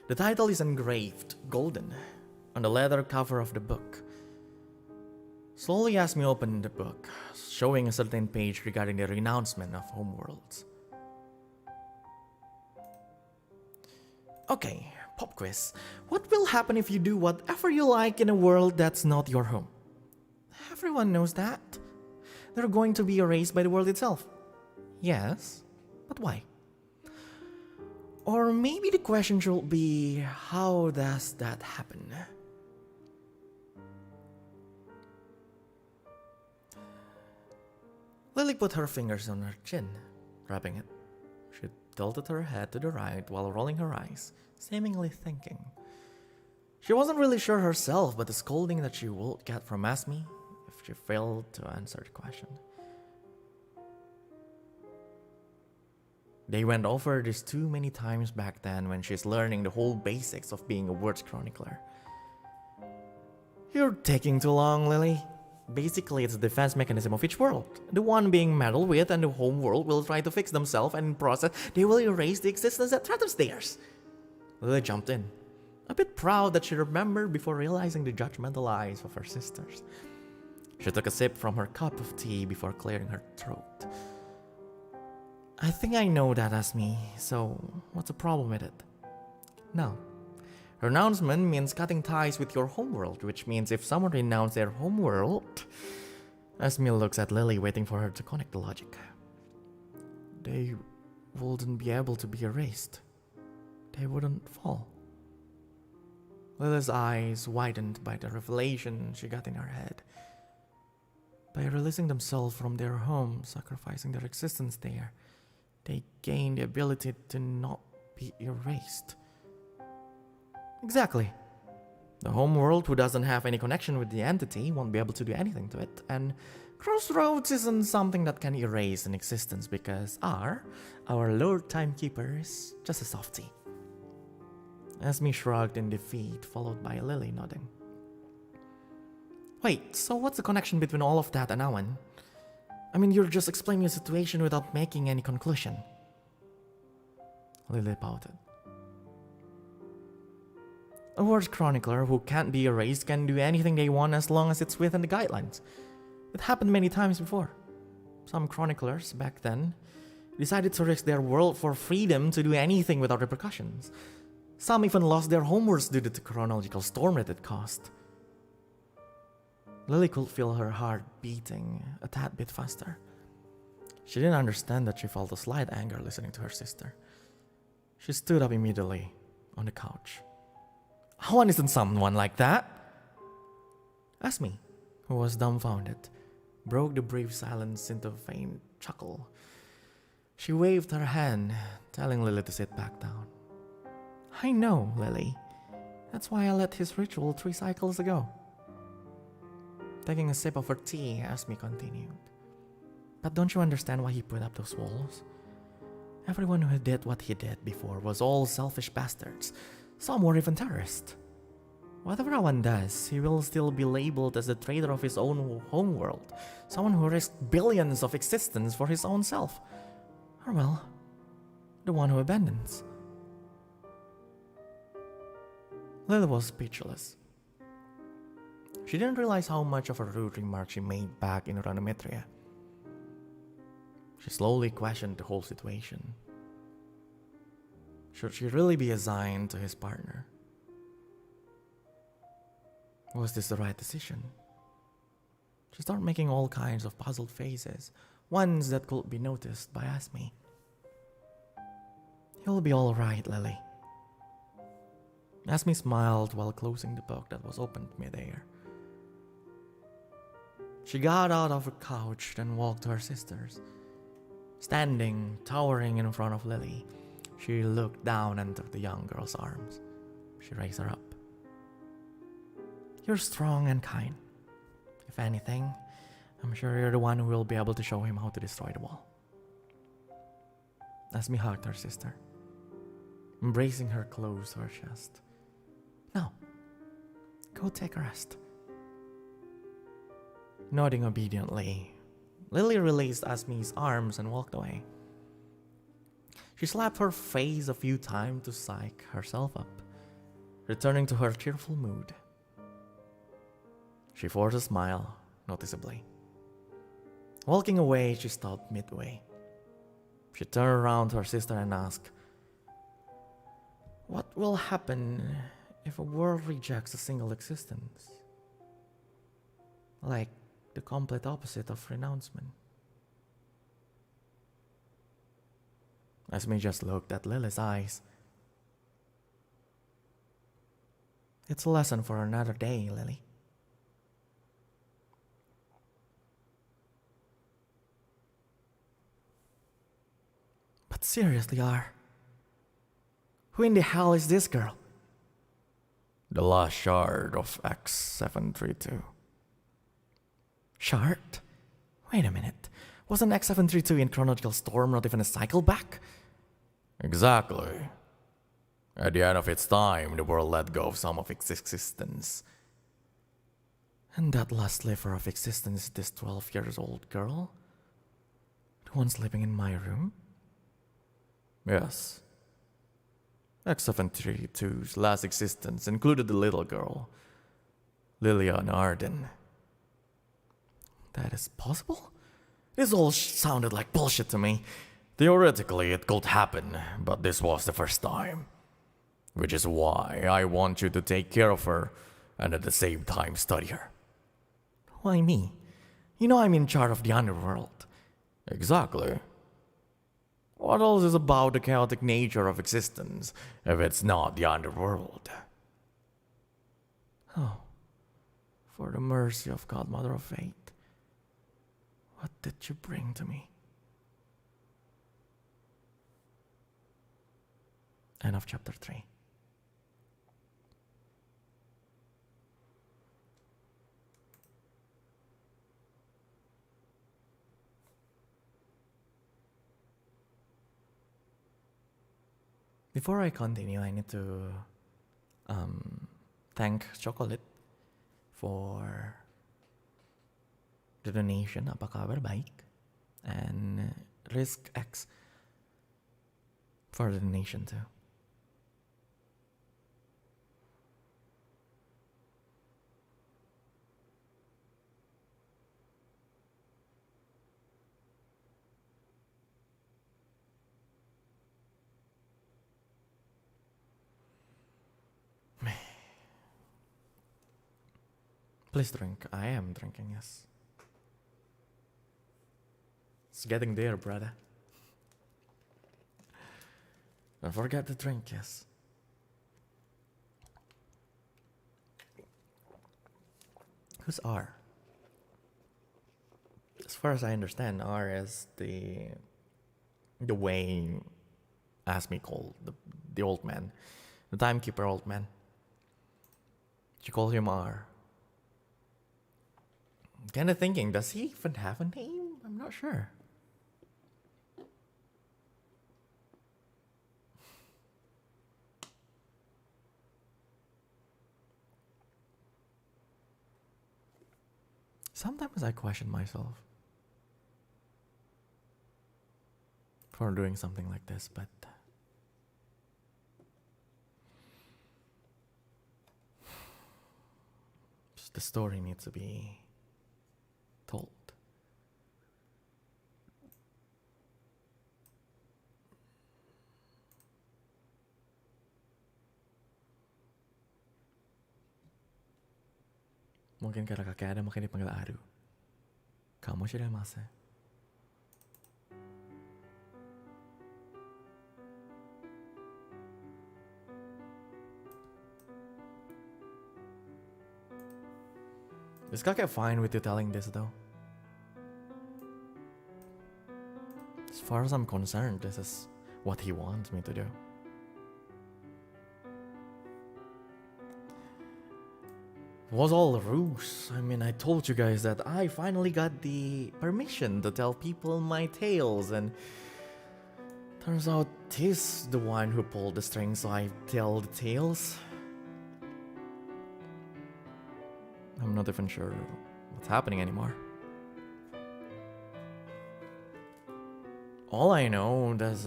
The title is engraved, golden, on the leather cover of the book. Slowly Asmi opened the book, showing a certain page regarding the renouncement of homeworlds. Okay, pop quiz. What will happen if you do whatever you like in a world that's not your home? Everyone knows that. They're going to be erased by the world itself. Yes, but why? Or maybe the question should be, how does that happen? Lily put her fingers on her chin, rubbing it. She tilted her head to the right while rolling her eyes, seemingly thinking. She wasn't really sure herself, but the scolding that she would get from Asmi if she failed to answer the question. They went over this too many times back then when she's learning the whole basics of being a words chronicler. You're taking too long, Lily. Basically, it's the defense mechanism of each world. The one being meddled with and the home world will try to fix themselves, and in process, they will erase the existence that threatens theirs. Lily jumped in, a bit proud that she remembered before realizing the judgmental eyes of her sisters. She took a sip from her cup of tea before clearing her throat. I think I know that, Asmi, so what's the problem with it? No. Renouncement means cutting ties with your homeworld, which means if someone renounces their homeworld... Asmi looks at Lily, waiting for her to connect the logic. They wouldn't be able to be erased. They wouldn't fall. Lily's eyes widened by the revelation she got in her head. By releasing themselves from their home, sacrificing their existence there, they gain the ability to not be erased. Exactly. The homeworld, who doesn't have any connection with the entity, won't be able to do anything to it, and Crossroads isn't something that can erase an existence because our Lord Timekeeper is just a softie. Asmi shrugged in defeat, followed by Lily nodding. Wait, so what's the connection between all of that and Awan? I mean, you're just explaining a situation without making any conclusion. Lily pouted. A words chronicler who can't be erased can do anything they want as long as it's within the guidelines. It happened many times before. Some chroniclers, back then, decided to risk their world for freedom to do anything without repercussions. Some even lost their homeworlds due to the chronological storm that it caused. Lily could feel her heart beating a tad bit faster. She didn't understand that she felt a slight anger listening to her sister. She stood up immediately on the couch. Awan isn't someone like that. Asmi, who was dumbfounded, broke the brief silence into a faint chuckle. She waved her hand, telling Lily to sit back down. I know, Lily. That's why I led his ritual 3 cycles ago. Taking a sip of her tea, Asmi continued. But don't you understand why he put up those walls? Everyone who did what he did before was all selfish bastards. Some were even terrorists. Whatever Avan does, he will still be labeled as the traitor of his own homeworld, someone who risked billions of existence for his own self. Or well, the one who abandons. Lily was speechless. She didn't realize how much of a rude remark she made back in Ranometria. She slowly questioned the whole situation. Should she really be assigned to his partner? Was this the right decision? She started making all kinds of puzzled faces, ones that could be noticed by Asmi. You'll be all right, Lily. Asmi smiled while closing the book that was opened midair. She got out of her couch and walked to her sisters. Standing, towering in front of Lily, she looked down and took the young girl's arms. She raised her up. You're strong and kind. If anything, I'm sure you're the one who will be able to show him how to destroy the wall. Asmi hugged her sister, embracing her close to her chest. Now, go take a rest. Nodding obediently, Lily released Asmi's arms and walked away. She slapped her face a few times to psych herself up, returning to her cheerful mood. She forced a smile, noticeably. Walking away, she stopped midway. She turned around to her sister and asked, what will happen if a world rejects a single existence? Like the complete opposite of renouncement. Asmi just looked at Lily's eyes. It's a lesson for another day, Lily. But seriously, R, who in the hell is this girl? The last shard of X732. Shard? Wait a minute. Wasn't X732 in chronological storm not even a cycle back? Exactly. At the end of its time, the world let go of some of its existence. And that last sliver of existence is this 12 years old girl? The one sleeping in my room? Yes. X732's last existence included the little girl, Lilian Arden. That is possible? This all sounded like bullshit to me. Theoretically, it could happen, but this was the first time. Which is why I want you to take care of her and at the same time study her. Why me? You know I'm in charge of the underworld. Exactly. What else is about the chaotic nature of existence if it's not the underworld? Oh, for the mercy of Godmother of Fate. What did you bring to me? End of chapter 3. Before I continue, I need to thank Chocolate for the donation. Apa kabar? Baik. And Risk X for the donation too. Please drink. I am drinking, yes. It's getting there, brother. Don't forget to drink, yes. Who's R? As far as I understand, R is the way Asmi called the old man, the timekeeper old man. She called him R. Kind of thinking, does he even have a name? I'm not sure. Sometimes I question myself for doing something like this, but the story needs to be told. Mungkin karena kakek ada makin dipanggil Aru. Kamu shiramase. Is kakek fine with you telling this though? As far as I'm concerned, this is what he wants me to do. It was all a ruse. I mean, I told you guys that I finally got the permission to tell people my tales, and turns out he's the one who pulled the strings, so I tell the tales. I'm not even sure what's happening anymore. All I know is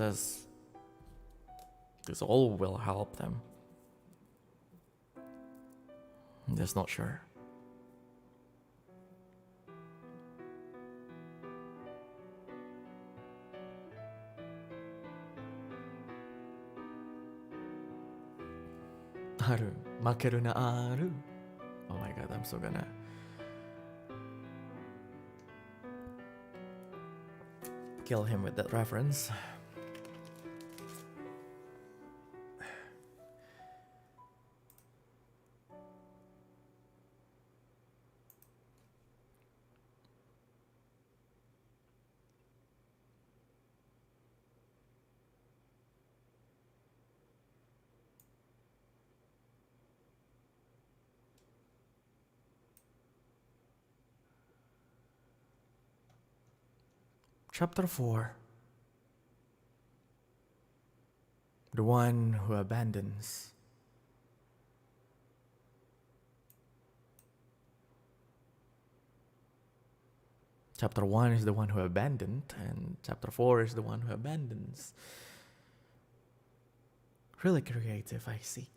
this all will help them. I'm just not sure. Aru, makeru na aru. Oh my god, I'm so gonna kill him with that reference. Chapter 4. The one who abandons. Chapter 1 is the one who abandoned, and Chapter 4 is the one who abandons. Really creative, I see.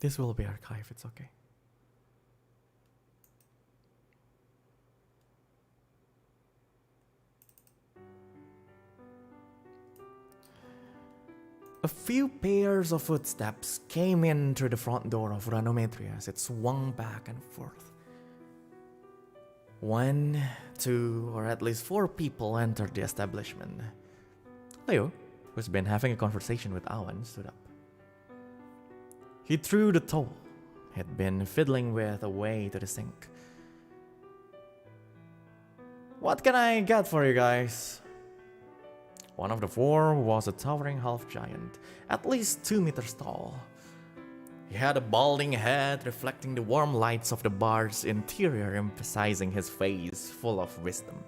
This will be archived, it's okay. A few pairs of footsteps came in through the front door of Ranometria as it swung back and forth. 1, 2, or at least 4 people entered the establishment. Leo, who's been having a conversation with Awan, stood up. He threw the towel he'd been fiddling with away to the sink. What can I get for you guys? One of the 4 was a towering half-giant, at least 2 meters tall. He had a balding head reflecting the warm lights of the bar's interior, emphasizing his face full of wisdom.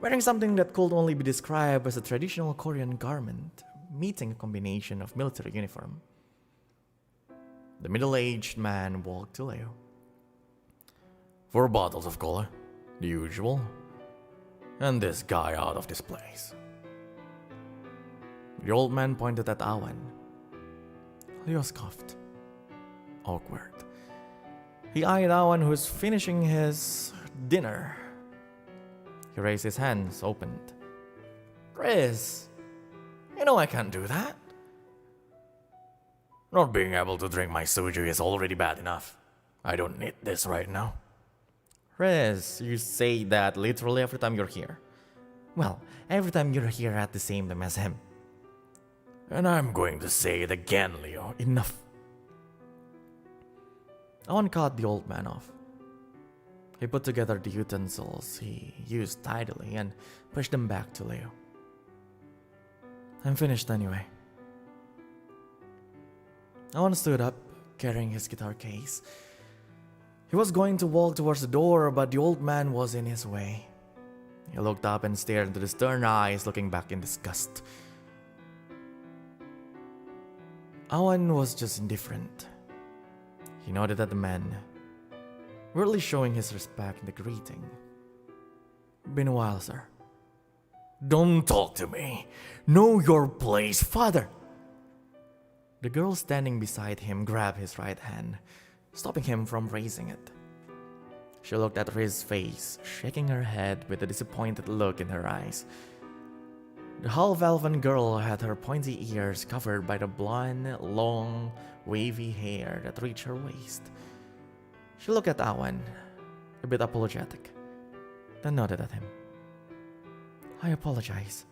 Wearing something that could only be described as a traditional Korean garment, meeting a combination of military uniform. The middle-aged man walked to Leo. 4 bottles of cola, the usual, and this guy out of this place. The old man pointed at Awan. Leo scoffed. Awkward. He eyed Awan, who was finishing his dinner. He raised his hands, opened. Rez, you know I can't do that. Not being able to drink my soju is already bad enough. I don't need this right now. Rez, you say that literally every time you're here. Well, every time you're here at the same time as him. And I'm going to say it again, Leo. Enough. Awan cut the old man off. He put together the utensils he used tidily and pushed them back to Leo. I'm finished anyway. Awan stood up, carrying his guitar case. He was going to walk towards the door, but the old man was in his way. He looked up and stared into the stern eyes, looking back in disgust. Awan was just indifferent. He nodded at the men, weirdly showing his respect in the greeting. Been a while, sir. Don't talk to me. Know your place, father. The girl standing beside him grabbed his right hand, stopping him from raising it. She looked at his face, shaking her head with a disappointed look in her eyes. The half-elven girl had her pointy ears covered by the blonde, long, wavy hair that reached her waist. She looked at Awan, a bit apologetic, then nodded at him. I apologize.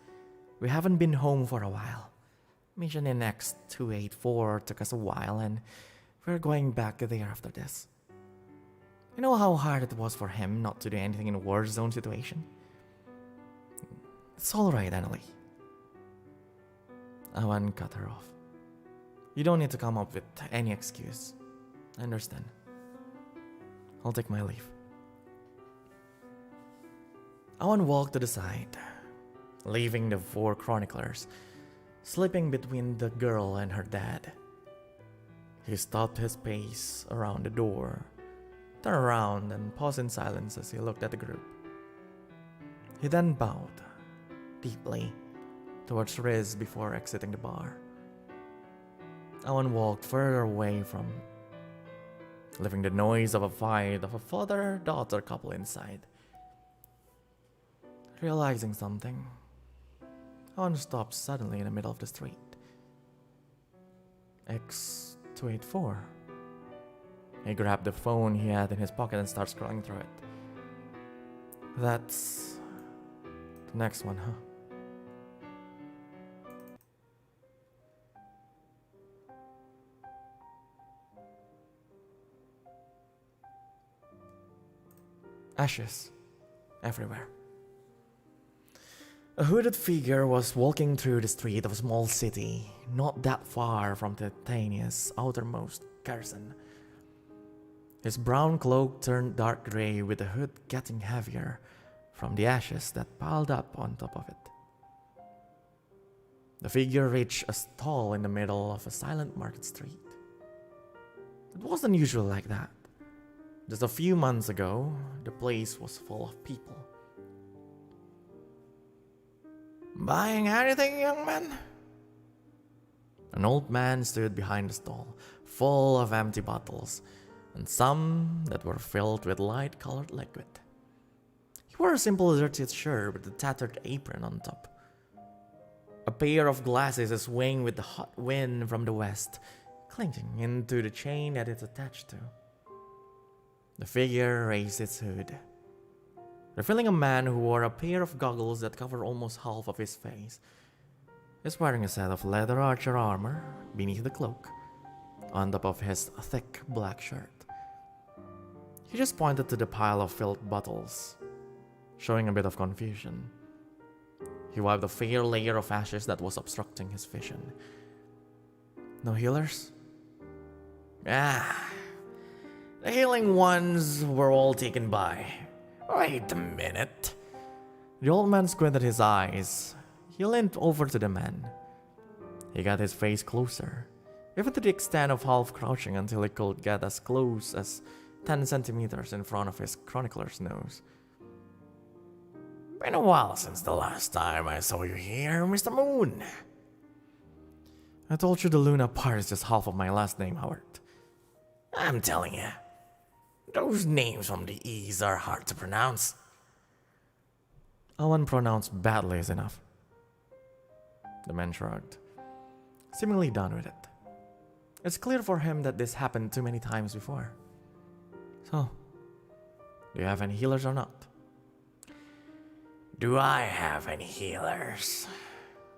We haven't been home for a while. Mission in X284 took us a while, and we're going back there after this. You know how hard it was for him not to do anything in a war zone situation? It's alright, Annalie. Awan cut her off. You don't need to come up with any excuse. I understand. I'll take my leave. Awan walked to the side, leaving the four chroniclers, slipping between the girl and her dad. He stopped his pace around the door, turned around and paused in silence as he looked at the group. He then bowed, deeply, towards Rez before exiting the bar. Awan walked further away from, leaving the noise of a fight of a father-daughter couple inside. Realizing something, Awan stopped suddenly in the middle of the street. X284. He grabbed the phone he had in his pocket and started scrolling through it. That's the next one, huh? Ashes everywhere. A hooded figure was walking through the street of a small city, not that far from Titania's outermost garrison. His brown cloak turned dark gray, with the hood getting heavier from the ashes that piled up on top of it. The figure reached a stall in the middle of a silent market street. It wasn't usual like that. Just a few months ago, the place was full of people. Buying anything, young man? An old man stood behind the stall, full of empty bottles, and some that were filled with light-colored liquid. He wore a simple dirty shirt with a tattered apron on top. A pair of glasses swaying with the hot wind from the west, clinking into the chain that it's attached to. The figure raised its hood, revealing a man who wore a pair of goggles that covered almost half of his face. He's wearing a set of leather archer armor beneath the cloak, on top of his thick black shirt. He just pointed to the pile of filled bottles, showing a bit of confusion. He wiped a fair layer of ashes that was obstructing his vision. No healers? The healing ones were all taken by. Wait a minute. The old man squinted his eyes. He leaned over to the man. He got his face closer, even to the extent of half crouching until he could get as close as 10 centimeters in front of his chronicler's nose. Been a while since the last time I saw you here, Mr. Moon. I told you the Luna part is just half of my last name, Howard. I'm telling you, those names from the East are hard to pronounce. Awan pronounced badly is enough. The man shrugged, seemingly done with it. It's clear for him that this happened too many times before. So, do you have any healers or not? Do I have any healers?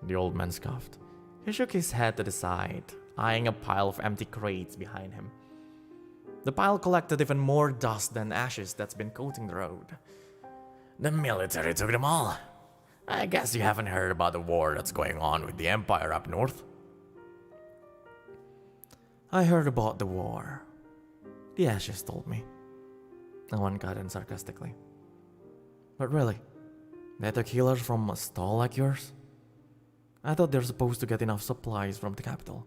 The old man scoffed. He shook his head to the side, eyeing a pile of empty crates behind him. The pile collected even more dust than ashes that's been coating the road. The military took them all. I guess you haven't heard about the war that's going on with the Empire up north. I heard about the war. The ashes told me. No one got in sarcastically. But really, they took healers from a stall like yours? I thought they're supposed to get enough supplies from the capital.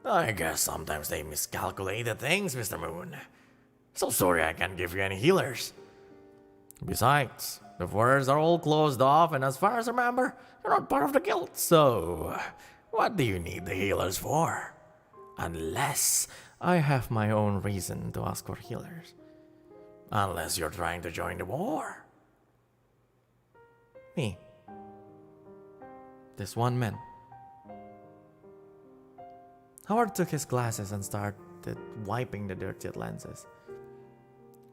I guess sometimes they miscalculate the things, Mr. Moon. So sorry I can't give you any healers. Besides, the forests are all closed off, and as far as I remember, you're not part of the guild, so what do you need the healers for? Unless I have my own reason to ask for healers. Unless you're trying to join the war. Me. This one man. Howard took his glasses and started wiping the dirty lenses.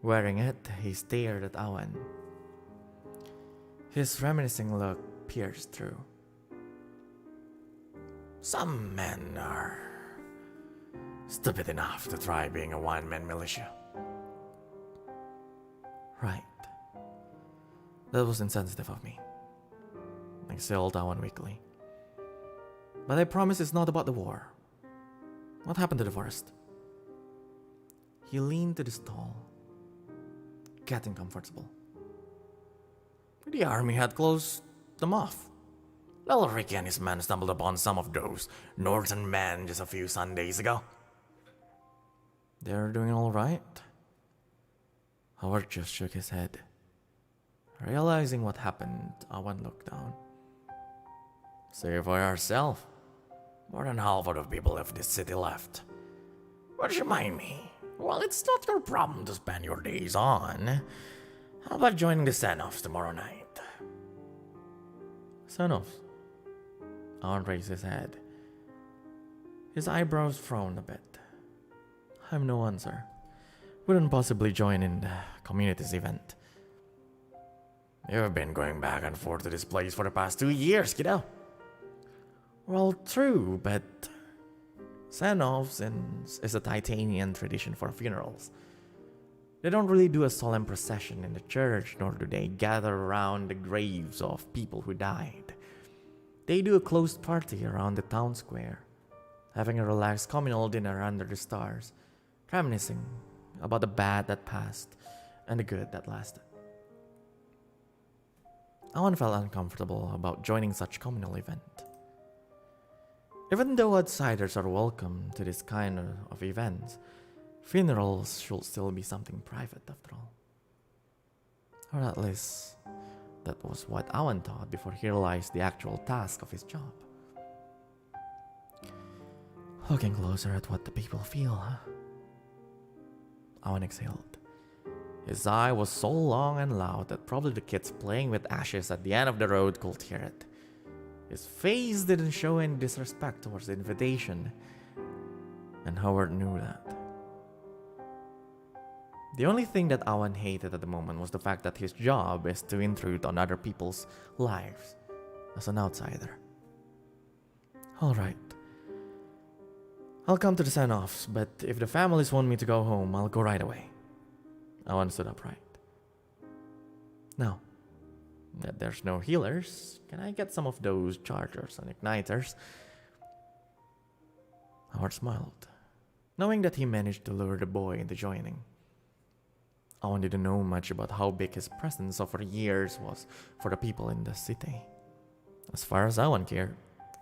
Wearing it, he stared at Awan. His reminiscing look pierced through. Some men are stupid enough to try being a one-man militia. Right. That was insensitive of me. I sailed Awan weakly. But I promise it's not about the war. What happened to the forest? He leaned to the stall, getting comfortable. The army had closed them off. Little Ricky and his men stumbled upon some of those northern men just a few Sundays ago. They're doing all right? Howard just shook his head. Realizing what happened, Awan looked down. Say for yourself. More than half of the people of this city left. But remind me, well, it's not your problem to spend your days on. How about joining the Send-Offs tomorrow night? Send-Offs? Awan raised his head. His eyebrows frowned a bit. I've no answer. Wouldn't possibly join in the community's event. You've been going back and forth to this place for the past 2 years, kiddo. Well, true, but Send-Offs is a Titanian tradition for funerals. They don't really do a solemn procession in the church, nor do they gather around the graves of people who died. They do a closed party around the town square, having a relaxed communal dinner under the stars, reminiscing about the bad that passed and the good that lasted. Awan felt uncomfortable about joining such communal event. Even though outsiders are welcome to this kind of events, funerals should still be something private after all. Or at least, that was what Awan thought before he realized the actual task of his job. Looking closer at what the people feel, huh? Awan exhaled. His eye was so long and loud that probably the kids playing with ashes at the end of the road could hear it. His face didn't show any disrespect towards the invitation, and Howard knew that. The only thing that Awan hated at the moment was the fact that his job is to intrude on other people's lives as an outsider. Alright. I'll come to the Send-Offs, but if the families want me to go home, I'll go right away. Awan stood upright. Now, that there's no healers, can I get some of those chargers and igniters? Howard smiled, knowing that he managed to lure the boy into joining. Awan didn't know much about how big his presence over years was for the people in the city. As far as Awan cared,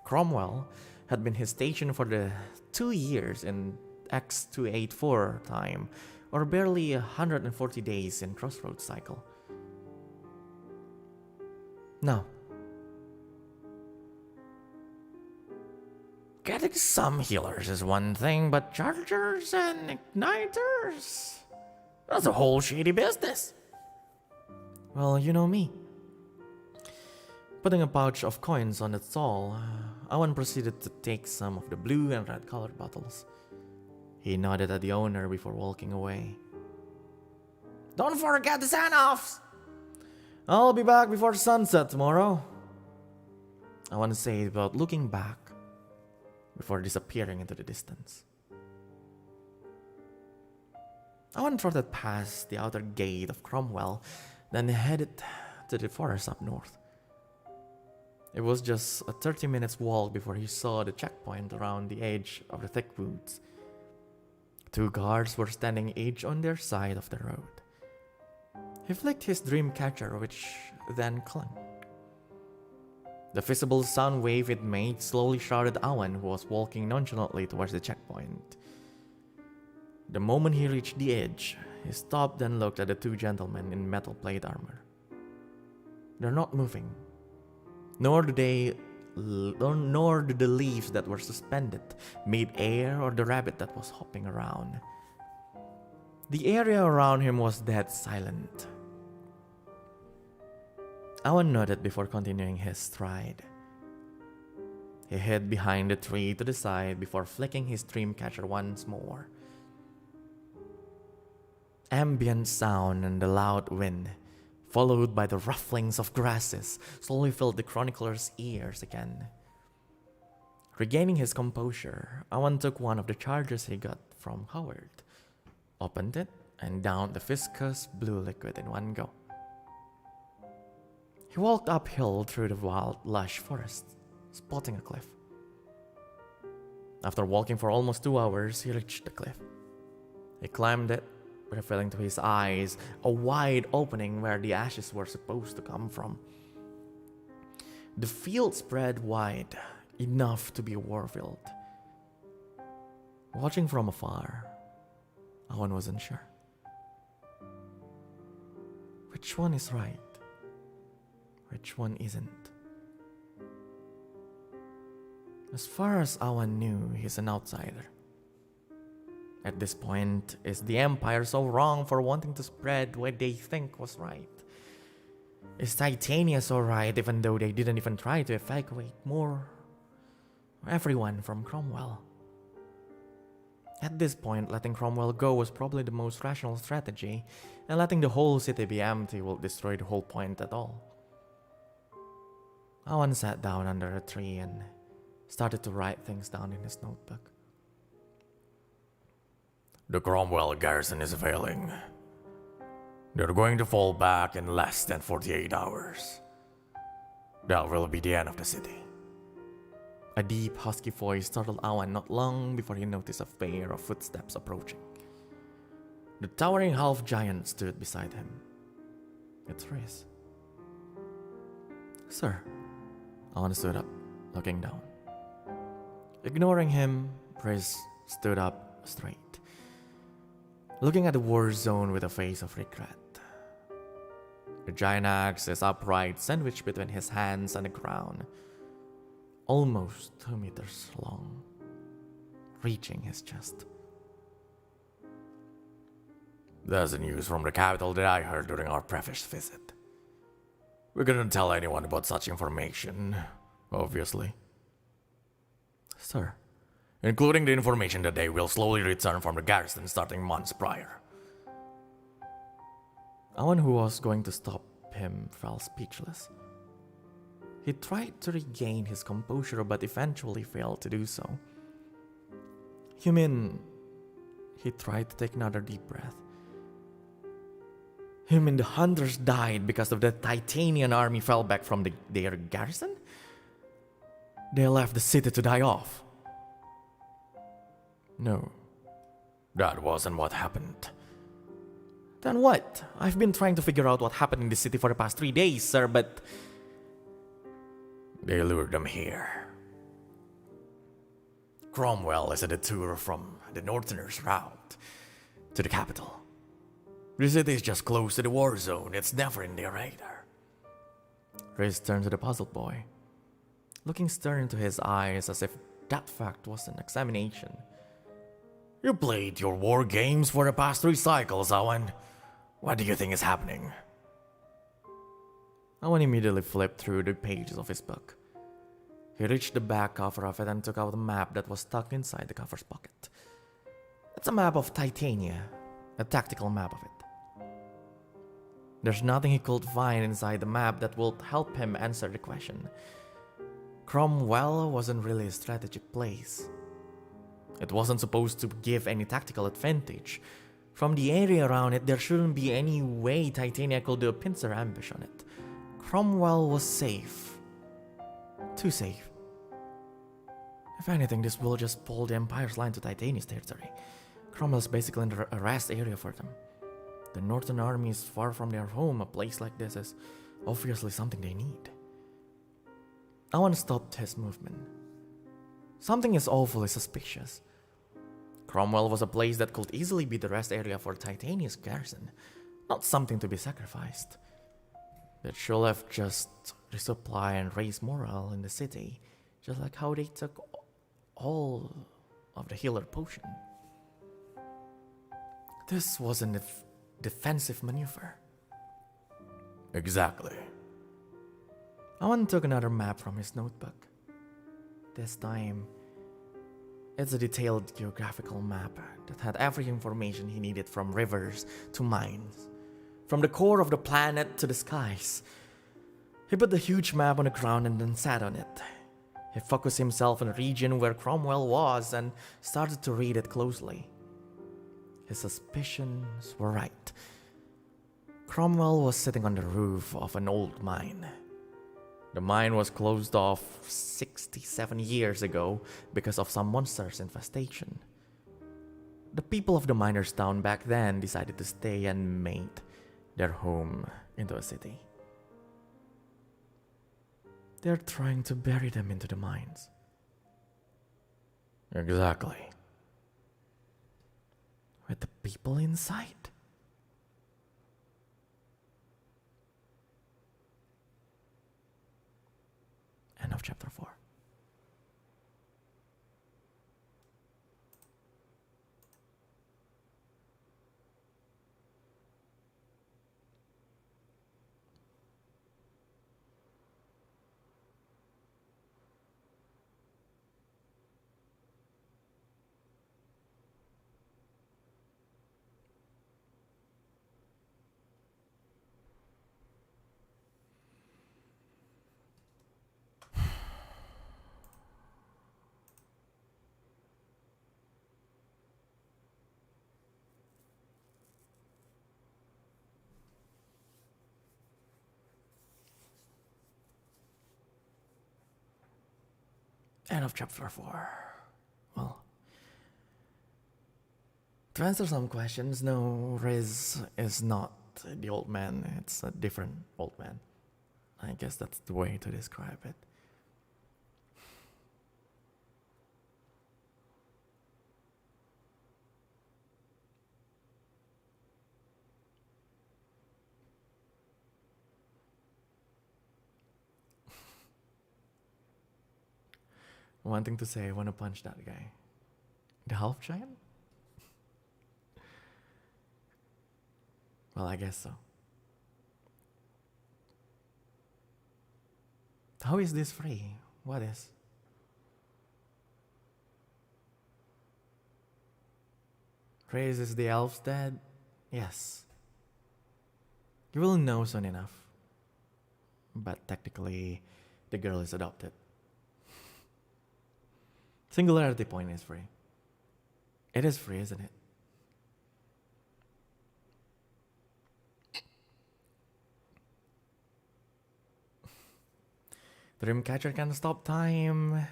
Cromwell had been his station for the 2 years in X284 time, or barely 140 days in Crossroads cycle. Now, getting some healers is one thing, but chargers and igniters? That's a whole shady business. Well, you know me. Putting a pouch of coins on its stall, Awan proceeded to take some of the blue and red colored bottles. He nodded at the owner before walking away. Don't forget the Send-Offs! I'll be back before sunset tomorrow. Awan said without looking back before disappearing into the distance. Awan trotted past the outer gate of Cromwell, then headed to the forest up north. It was just a 30 minutes walk before he saw the checkpoint around the edge of the thick woods. 2 guards were standing each on their side of the road. He flicked his dream catcher, which then clung. The visible sound wave it made slowly shrouded Awan, who was walking nonchalantly towards the checkpoint. The moment he reached the edge, he stopped and looked at the two gentlemen in metal plate armor. They're not moving, nor do the leaves that were suspended mid-air or the rabbit that was hopping around. The area around him was dead silent. Awan nodded before continuing his stride. He hid behind the tree to the side before flicking his dream catcher once more. Ambient sound and the loud wind, followed by the rufflings of grasses, slowly filled the chronicler's ears again. Regaining his composure, Awan took one of the charges he got from Howard, opened it, and downed the viscous blue liquid in one go. He walked uphill through the wild, lush forest, spotting a cliff. After walking for almost 2 hours, he reached the cliff. He climbed it, revealing to his eyes a wide opening where the ashes were supposed to come from. The field spread wide, enough to be a warfield. Watching from afar, Awan wasn't sure. Which one is right? Which one isn't? As far as Awan knew, he's an outsider. At this point, is the Empire so wrong for wanting to spread what they think was right? Is Titania so right even though they didn't even try to evacuate everyone from Cromwell? At this point, letting Cromwell go was probably the most rational strategy, and letting the whole city be empty will destroy the whole point at all. Awan sat down under a tree and started to write things down in his notebook. The Cromwell garrison is failing. They're going to fall back in less than 48 hours. That will be the end of the city. A deep, husky voice startled Awan not long before he noticed a pair of footsteps approaching. The towering half-giant stood beside him. It's Reza. Sir. Awan stood up, looking down. Ignoring him, Reza stood up straight, looking at the war zone with a face of regret. The giant axe is upright, sandwiched between his hands and the ground, almost 2 meters long, reaching his chest. That's the news from the capital that I heard during our previous visit. We couldn't tell anyone about such information, obviously. Sir. Including the information that they will slowly return from the garrison starting months prior. Awan, who was going to stop him, fell speechless. He tried to regain his composure but eventually failed to do so. You mean... He tried to take another deep breath. You mean the hunters died because of the Titanian army fell back from their garrison? They left the city to die off. No. That wasn't what happened. Then what? I've been trying to figure out what happened in the city for the past 3 days, sir, but... They lured them here. Cromwell is a detour from the Northerners' route to the capital. The city is just close to the war zone. It's never in their radar. Reza turned to the puzzled boy, looking stern into his eyes as if that fact was an examination. You played your war games for the past 3 cycles, Awan. What do you think is happening? Awan immediately flipped through the pages of his book. He reached the back cover of it and took out a map that was tucked inside the cover's pocket. It's a map of Titania, a tactical map of it. There's nothing he could find inside the map that would help him answer the question. Cromwell wasn't really a strategic place. It wasn't supposed to give any tactical advantage. From the area around it, there shouldn't be any way Titania could do a pincer ambush on it. Cromwell was safe. Too safe. If anything, this will just pull the Empire's line to Titania's territory. Cromwell's basically in a rest area for them. The Northern Army is far from their home. A place like this is obviously something they need. Avan stopped his movement. Something is awfully suspicious. Cromwell was a place that could easily be the rest area for Titania's garrison, not something to be sacrificed. That should have just resupply and raise morale in the city, just like how they took all of the healer potion. This wasn't a defensive maneuver. Exactly. Avan took another map from his notebook. This time, it's a detailed geographical map that had every information he needed, from rivers to mines, from the core of the planet to the skies. He put the huge map on the ground and then sat on it. He focused himself on the region where Cromwell was and started to read it closely. His suspicions were right. Cromwell was sitting on the roof of an old mine. The mine was closed off 67 years ago because of some monsters' infestation. The people of the miners' town back then decided to stay and made their home into a city. They're trying to bury them into the mines. Exactly. With the people inside. End of chapter 4. End of chapter 4. Well, to answer some questions, no, Riz is not the old man. It's a different old man. I guess that's the way to describe it. One thing to say, I want to punch that guy. The half giant? Well, I guess so. How is this free? What is? Reza is the elf's dad? Yes. You will know soon enough. But technically, the girl is adopted. Singularity point is free. It is free, isn't it? Dreamcatcher can stop time.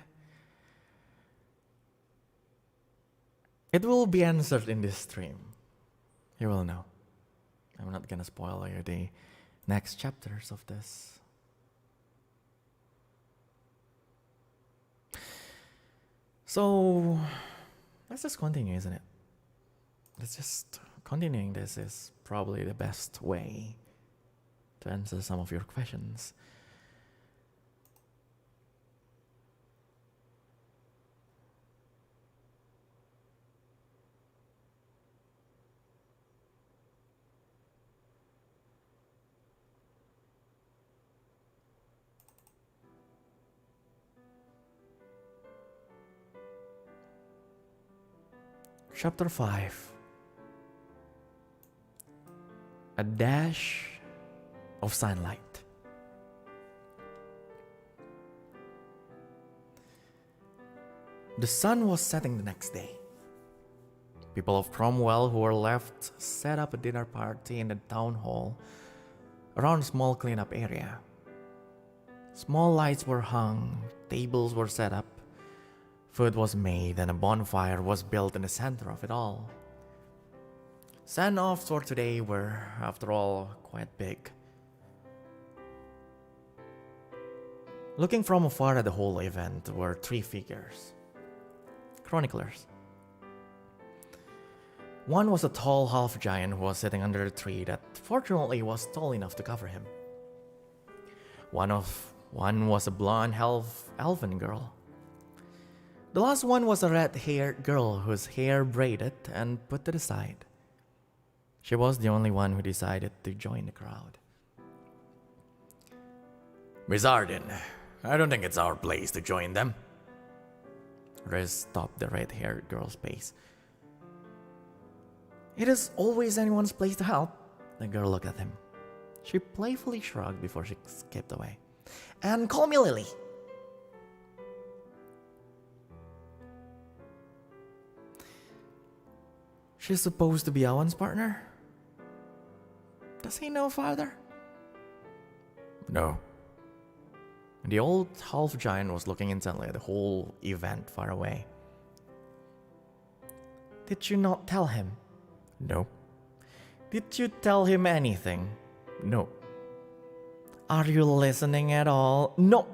It will be answered in this stream. You will know. I'm not gonna spoil you the next chapters of this. So, let's just continue, isn't it? Let's just continuing this is probably the best way to answer some of your questions. Chapter 5. A dash of sunlight. The sun was setting the next day. People of Cromwell who were left set up a dinner party in the town hall around a small cleanup area. Small lights were hung, tables were set up, food was made, and a bonfire was built in the center of it all. Send-offs for today were, after all, quite big. Looking from afar at the whole event were three figures. Chroniclers. One was a tall half-giant who was sitting under a tree that fortunately was tall enough to cover him. One was a blonde elven girl. The last one was a red-haired girl whose hair braided and put to the side. She was the only one who decided to join the crowd. Miss Arden, I don't think it's our place to join them. Rez stopped the red-haired girl's pace. It is always anyone's place to help. The girl looked at him. She playfully shrugged before she skipped away. And call me Lily. She's supposed to be Awan's partner? Does he know father? No. The old half-giant was looking intently at the whole event far away. Did you not tell him? No. Did you tell him anything? No. Are you listening at all? No.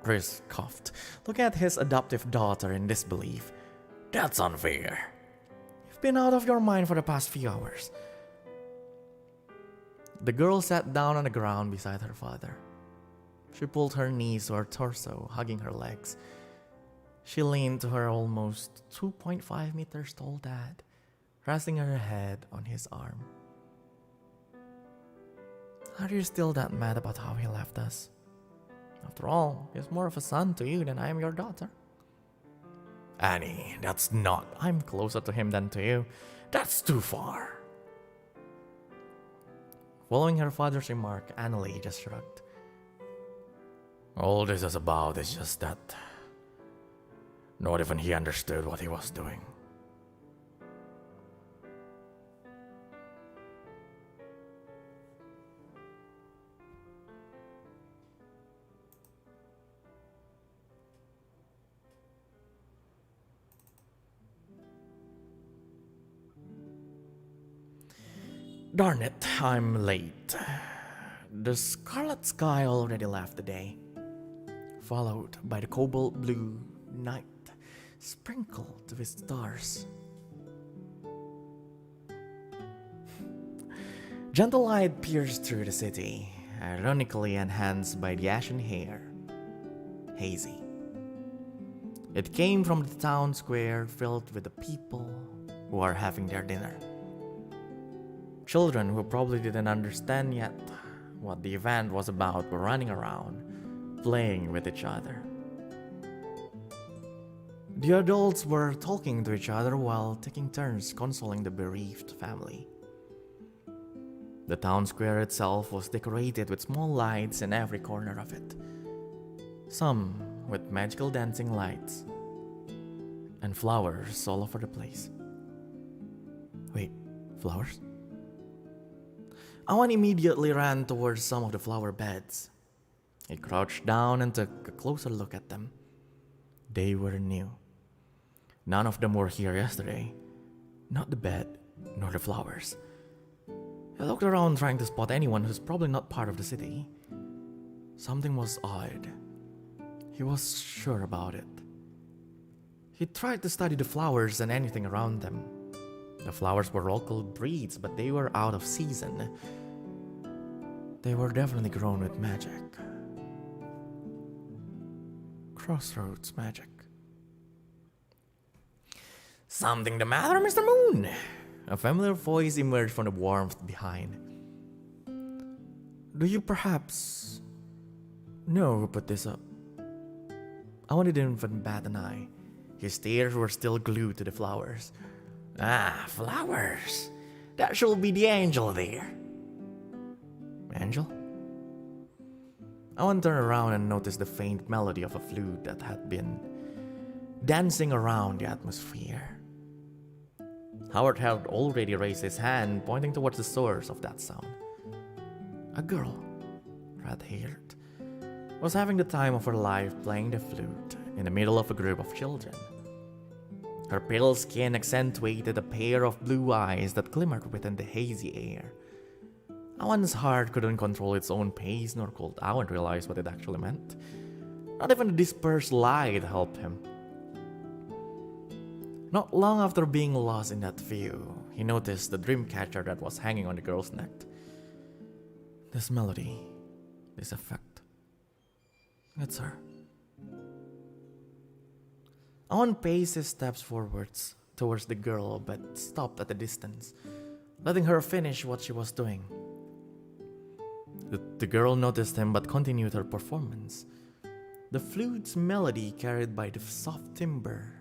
Riz coughed, looking at his adoptive daughter in disbelief. That's unfair. You've been out of your mind for the past few hours. The girl sat down on the ground beside her father. She pulled her knees to her torso, hugging her legs. She leaned to her almost 2.5 meters tall dad, resting her head on his arm. Are you still that mad about how he left us? After all, he's more of a son to you than I am your daughter. Annie, that's not. I'm closer to him than to you. That's too far. Following her father's remark, Annalie just shrugged. All this is about is just that not even he understood what he was doing. Darn it, I'm late. The scarlet sky already left the day, followed by the cobalt blue night, sprinkled with stars. Gentle light pierced through the city, ironically enhanced by the ashen hair, hazy. It came from the town square filled with the people who are having their dinner. Children who probably didn't understand yet what the event was about were running around, playing with each other. The adults were talking to each other while taking turns consoling the bereaved family. The town square itself was decorated with small lights in every corner of it, some with magical dancing lights, and flowers all over the place. Wait, flowers? Awan immediately ran towards some of the flower beds. He crouched down and took a closer look at them. They were new. None of them were here yesterday. Not the bed, nor the flowers. He looked around trying to spot anyone who's probably not part of the city. Something was odd. He was sure about it. He tried to study the flowers and anything around them. The flowers were local breeds, but they were out of season. They were definitely grown with magic. Crossroads magic. Something the matter, Mr. Moon? A familiar voice emerged from the warmth behind. Do you perhaps know who put this up? Awan didn't even bat an eye. His stares were still glued to the flowers. Ah, flowers. That should be the angel there. Angel? Awan turned around and noticed the faint melody of a flute that had been dancing around the atmosphere. Howard had already raised his hand, pointing towards the source of that sound. A girl, red-haired, was having the time of her life playing the flute in the middle of a group of children. Her pale skin accentuated a pair of blue eyes that glimmered within the hazy air. Awan's heart couldn't control its own pace, nor could Awan realize what it actually meant. Not even the dispersed light helped him. Not long after being lost in that view, he noticed the dream catcher that was hanging on the girl's neck. This melody, this effect. It's her. Awan paced his steps forwards towards the girl but stopped at a distance, letting her finish what she was doing. The girl noticed him but continued her performance. The flute's melody carried by the soft timbre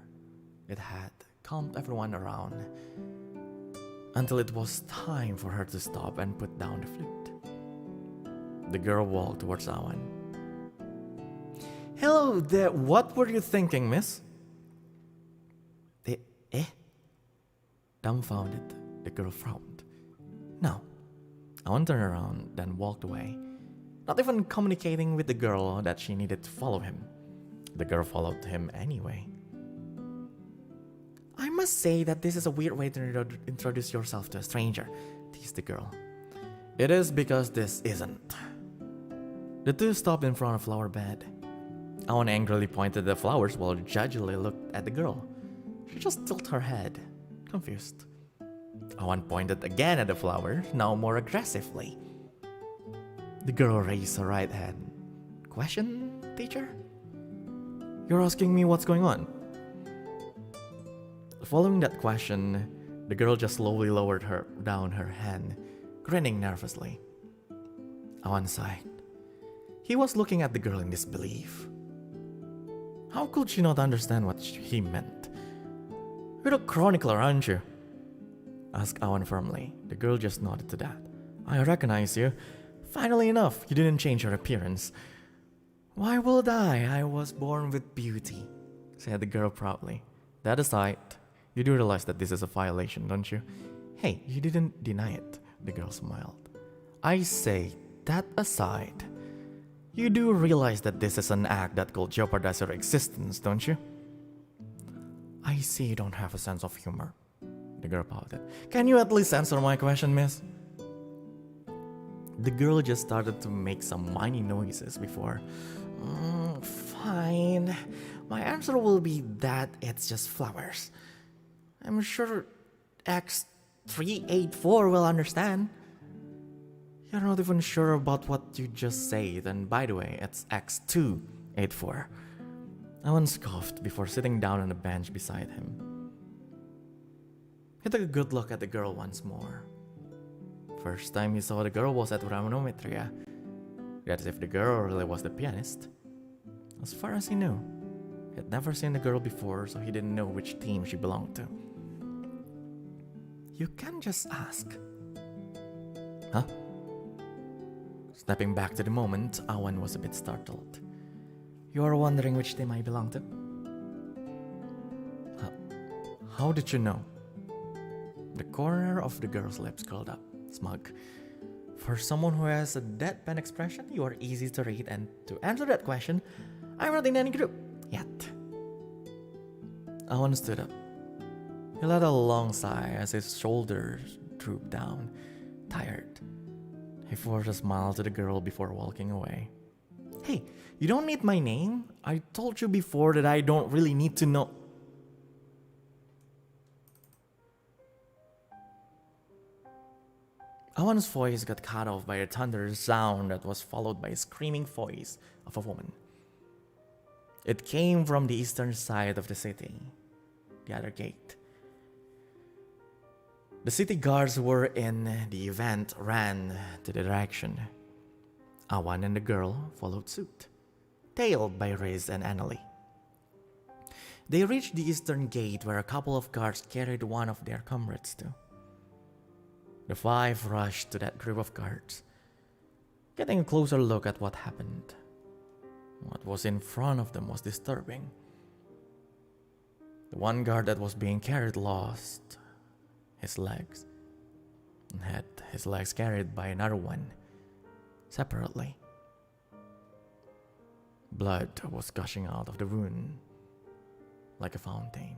it had calmed everyone around until it was time for her to stop and put down the flute. The girl walked towards Awan. Hello there, what were you thinking, miss? Dumbfounded, the girl frowned. No. Awan turned around, then walked away, not even communicating with the girl that she needed to follow him. The girl followed him anyway. I must say that this is a weird way to introduce yourself to a stranger, teased the girl. It is because this isn't. The two stopped in front of a flower bed. Awan angrily pointed at the flowers while judgingly looked at the girl. She just tilted her head, confused. Awan pointed again at the flower, now more aggressively. The girl raised her right hand. Question, teacher? You're asking me what's going on? Following that question, the girl just slowly lowered down her hand, grinning nervously. Awan sighed. He was looking at the girl in disbelief. How could she not understand what he meant? You're a chronicler, aren't you? Asked Awan firmly. The girl just nodded to that. I recognize you. Finally enough, you didn't change your appearance. Why would I? I was born with beauty, said the girl proudly. That aside, you do realize that this is a violation, don't you? Hey, you didn't deny it, the girl smiled. I say, that aside, you do realize that this is an act that could jeopardize your existence, don't you? I see you don't have a sense of humor, the girl pouted. Can you at least answer my question, miss? The girl just started to make some whiny noises before. Fine. My answer will be that it's just flowers. I'm sure X384 will understand. You're not even sure about what you just said, and by the way, it's X284. Awan scoffed before sitting down on a bench beside him. He took a good look at the girl once more. First time he saw the girl was at Ramanometria. That's if the girl really was the pianist. As far as he knew, he had never seen the girl before, so he didn't know which team she belonged to. You can just ask. Huh? Stepping back to the moment, Awan was a bit startled. You are wondering which team I belong to? How did you know? The corner of the girl's lips curled up, smug. For someone who has a deadpan expression, you are easy to read, and to answer that question, I'm not in any group, yet. Awan stood up. He let out a long sigh as his shoulders drooped down, tired. He forced a smile to the girl before walking away. Hey, you don't need my name? I told you before that I don't really need to know. Awan's voice got cut off by a thunderous sound that was followed by a screaming voice of a woman. It came from the eastern side of the city, the other gate. The city guards who were in the event ran to the direction. Awan and the girl followed suit, tailed by Reza and Annalie. They reached the eastern gate where a couple of guards carried one of their comrades to. The five rushed to that group of guards, getting a closer look at what happened. What was in front of them was disturbing. The one guard that was being carried lost his legs and had his legs carried by another one, separately. Blood was gushing out of the wound like a fountain.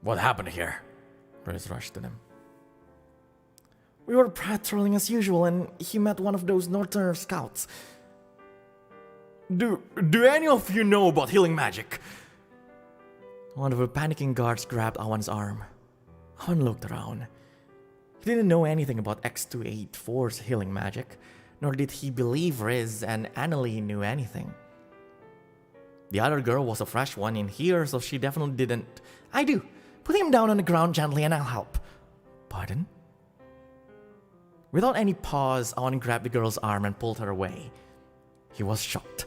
What happened here? Reza rushed to them. We were patrolling as usual and he met one of those Northern scouts. Do any of you know about healing magic? One of the panicking guards grabbed Awan's arm. Awan looked around. He didn't know anything about X284's healing magic, nor did he believe Riz and Annalie knew anything. The other girl was a fresh one in here, so she definitely didn't. I do. Put him down on the ground gently and I'll help. Pardon? Without any pause, Awan grabbed the girl's arm and pulled her away. He was shocked.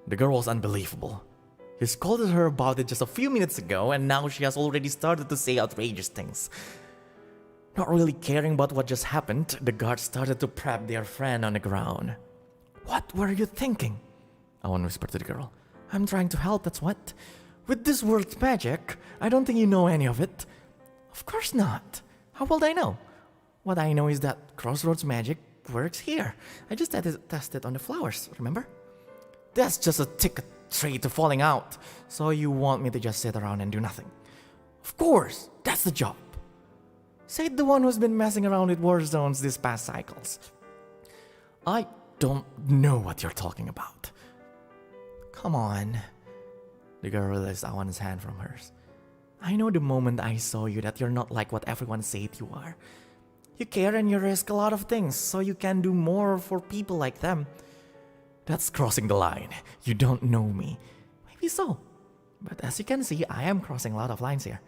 The girl was unbelievable. He scolded her about it just a few minutes ago, and now she has already started to say outrageous things. Not really caring about what just happened, the guards started to prep their friend on the ground. What were you thinking? Awan whispered to the girl. I'm trying to help, that's what. With this world's magic, I don't think you know any of it. Of course not. How will I know? What I know is that Crossroads magic works here. I just tested on the flowers, remember? That's just a ticket straight to falling out. So you want me to just sit around and do nothing? Of course, that's the job. Say the one who's been messing around with war zones these past cycles. I don't know what you're talking about. Come on. The girl released Awan's hand from hers. I know the moment I saw you that you're not like what everyone said you are. You care and you risk a lot of things, so you can do more for people like them. That's crossing the line. You don't know me. Maybe so. But as you can see, I am crossing a lot of lines here.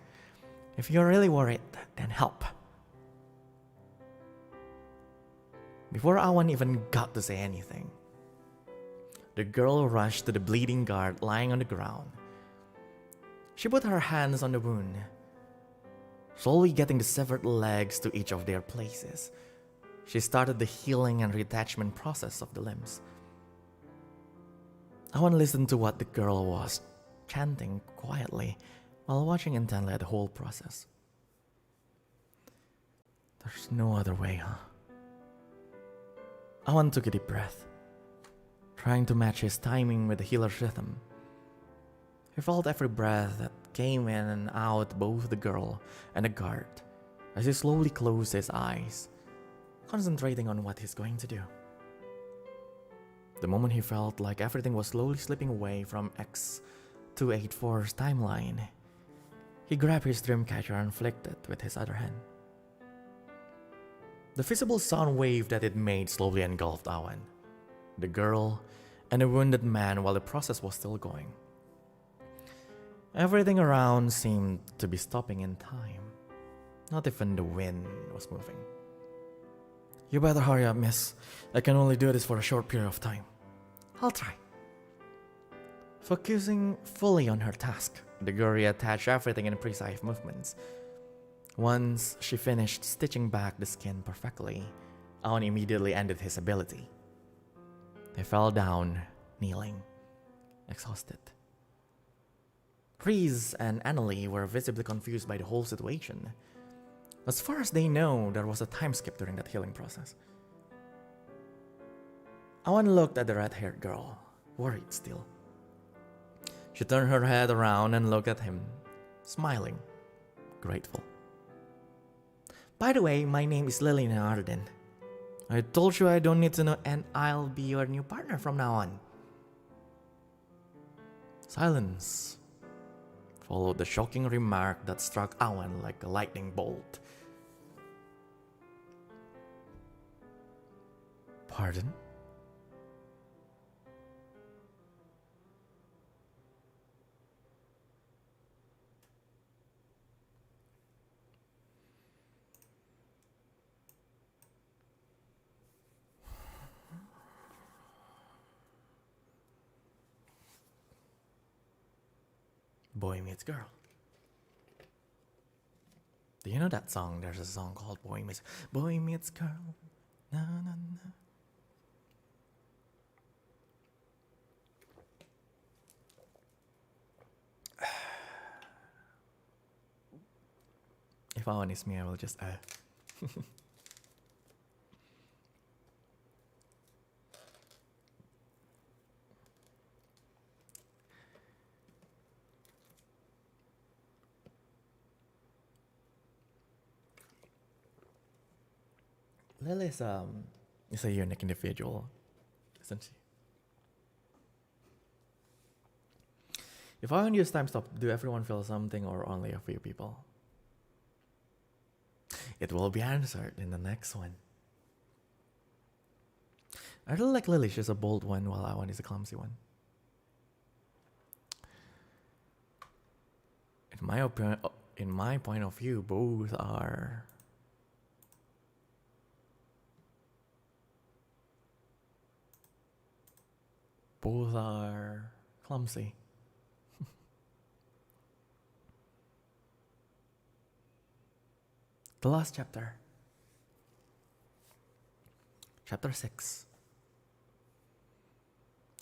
If you're really worried, then help. Before Awan even got to say anything, the girl rushed to the bleeding guard lying on the ground. She put her hands on the wound, slowly getting the severed legs to each of their places. She started the healing and reattachment process of the limbs. Awan listened to what the girl was chanting quietly while watching intently at the whole process. There's no other way, huh? Awan took a deep breath, trying to match his timing with the healer's rhythm. He felt every breath that came in and out both the girl and the guard as he slowly closed his eyes, concentrating on what he's going to do. The moment he felt like everything was slowly slipping away from X284's timeline, he grabbed his dreamcatcher and flicked it with his other hand. The visible sound wave that it made slowly engulfed Awan, the girl, and the wounded man while the process was still going. Everything around seemed to be stopping in time. Not even the wind was moving. You better hurry up, miss. I can only do this for a short period of time. I'll try. Focusing fully on her task, the girl reattached everything in precise movements. Once she finished stitching back the skin perfectly, Awan immediately ended his ability. They fell down, kneeling, exhausted. Reza and Annalie were visibly confused by the whole situation. As far as they know, there was a time skip during that healing process. Awan looked at the red-haired girl, worried still. She turned her head around and looked at him, smiling, grateful. By the way, my name is Lily Arden. I told you I don't need to know, and I'll be your new partner from now on. Silence followed the shocking remark that struck Awan like a lightning bolt. Pardon? Boy Meets Girl. Do you know that song? There's a song called Boy Meets Girl. Na, na, na. If Awan is me, I will just Lily is a unique individual, isn't she? If I want to use time stop, do everyone feel something or only a few people? It will be answered in the next one. I really like Lily. She's a bold one, while Awan is a clumsy one. In my point of view, both are clumsy. The last chapter. Chapter 6.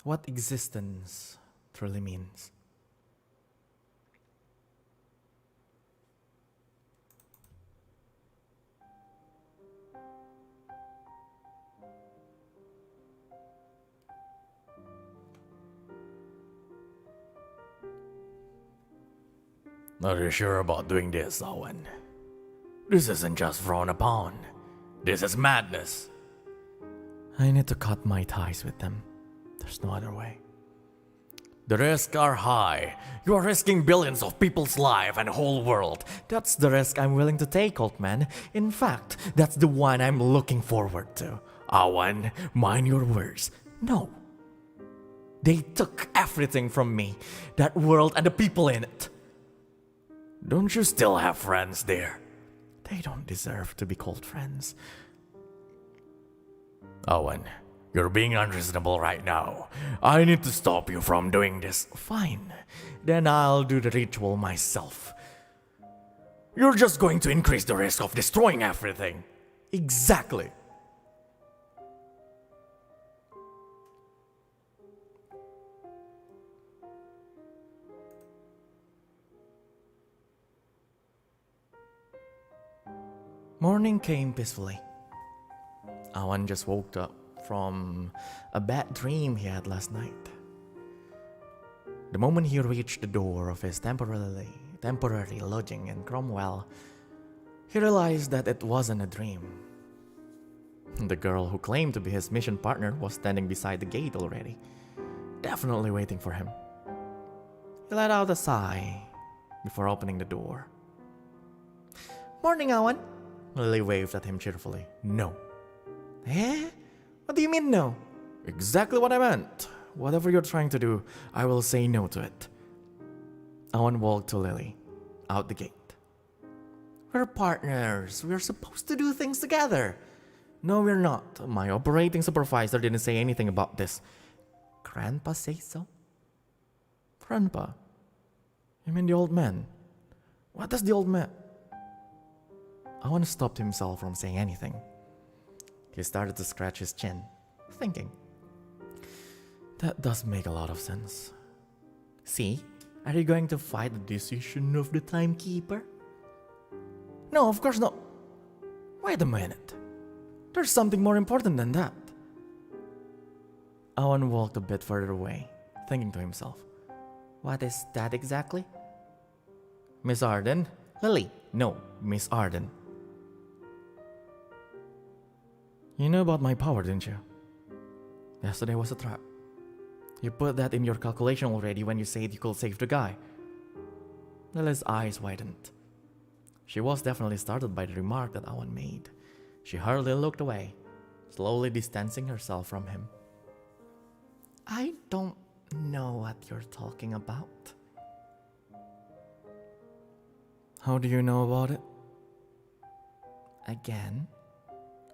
What existence truly means. Not really sure about doing this, Owen. This isn't just frowned upon. This is madness. I need to cut my ties with them. There's no other way. The risks are high. You are risking billions of people's lives and whole world. That's the risk I'm willing to take, old man. In fact, that's the one I'm looking forward to. Owen, mind your words. No. They took everything from me. That world and the people in it. Don't you still have friends there? They don't deserve to be called friends. Owen, you're being unreasonable right now. I need to stop you from doing this. Fine. Then I'll do the ritual myself. You're just going to increase the risk of destroying everything. Exactly. Morning came peacefully. Awan just woke up from a bad dream he had last night. The moment he reached the door of his temporary lodging in Cromwell, he realized that it wasn't a dream. The girl who claimed to be his mission partner was standing beside the gate already, definitely waiting for him. He let out a sigh before opening the door. Morning, Awan. Lily waved at him cheerfully. No. Eh? What do you mean no? Exactly what I meant. Whatever you're trying to do, I will say no to it. Awan walked to Lily, out the gate. We're partners. We're supposed to do things together. No, we're not. My operating supervisor didn't say anything about this. Grandpa say so? Grandpa? You mean the old man? What does the old man... Awan stopped himself from saying anything. He started to scratch his chin, thinking. That does make a lot of sense. See, are you going to fight the decision of the timekeeper? No, of course not. Wait a minute. There's something more important than that. Awan walked a bit further away, thinking to himself. What is that exactly? Miss Arden? Lily? No, Miss Arden. You know about my power, didn't you? Yesterday was a trap. You put that in your calculation already when you said you could save the guy. Lily's eyes widened. She was definitely startled by the remark that Awan made. She hurriedly looked away, slowly distancing herself from him. I don't know what you're talking about. How do you know about it? Again,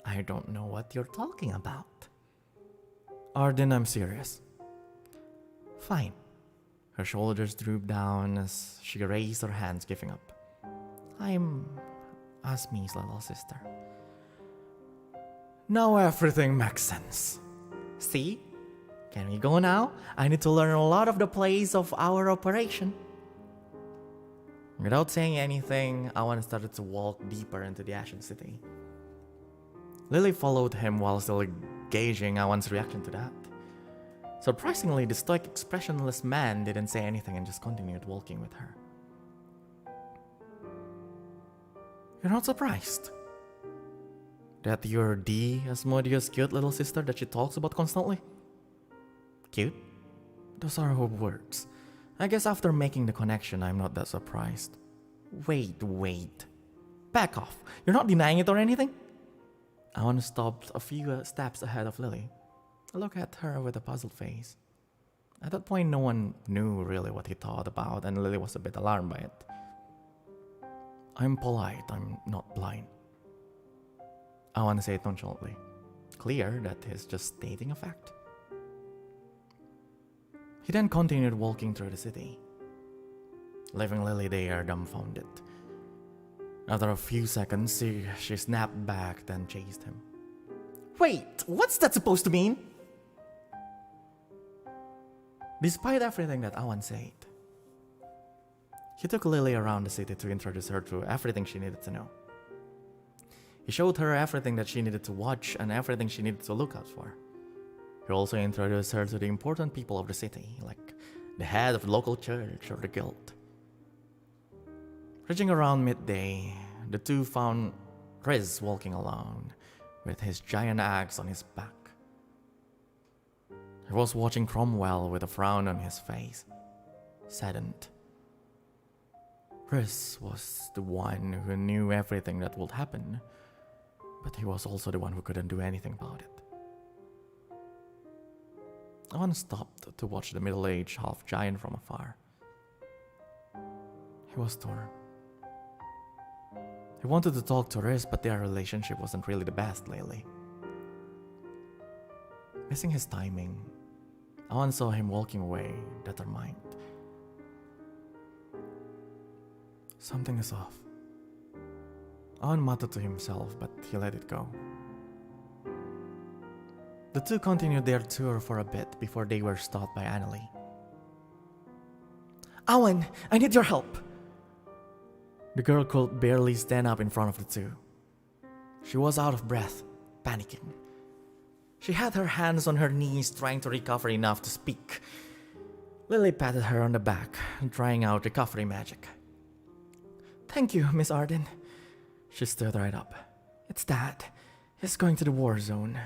I don't know what you're talking about. Arden, I'm serious. Fine. Her shoulders drooped down as she raised her hands, giving up. I'm Asmi's little sister. Now everything makes sense. See? Can we go now? I need to learn a lot of the plays of our operation. Without saying anything, Awan started to walk deeper into the Ashen City. Lily followed him while still gauging Awan's reaction to that. Surprisingly, the stoic, expressionless man didn't say anything and just continued walking with her. You're not surprised? That you're the Asmodeus' cute little sister that she talks about constantly? Cute? Those are her words. I guess after making the connection, I'm not that surprised. Wait. Back off. You're not denying it or anything? Awan stopped a few steps ahead of Lily. I looked at her with a puzzled face. At that point, no one knew really what he thought about, and Lily was a bit alarmed by it. I'm polite, I'm not blind. Awan said nonchalantly. Clear that he's just stating a fact. He then continued walking through the city, leaving Lily there dumbfounded. After a few seconds, she snapped back, then chased him. Wait, what's that supposed to mean? Despite everything that Awan said, he took Lily around the city to introduce her to everything she needed to know. He showed her everything that she needed to watch and everything she needed to look out for. He also introduced her to the important people of the city, like the head of the local church or the guild. Reaching around midday, the two found Reza walking along with his giant axe on his back. He was watching Cromwell with a frown on his face, saddened. Reza was the one who knew everything that would happen, but he was also the one who couldn't do anything about it. Awan stopped to watch the middle-aged half-giant from afar. He was torn. He wanted to talk to Reza, but their relationship wasn't really the best lately. Missing his timing, Awan saw him walking away, determined. Something is off. Awan muttered to himself, but he let it go. The two continued their tour for a bit before they were stopped by Annalie. Awan, I need your help. The girl could barely stand up in front of the two. She was out of breath, panicking. She had her hands on her knees trying to recover enough to speak. Lily patted her on the back, trying out recovery magic. Thank you, Miss Arden. She stood right up. It's Dad. He's going to the war zone.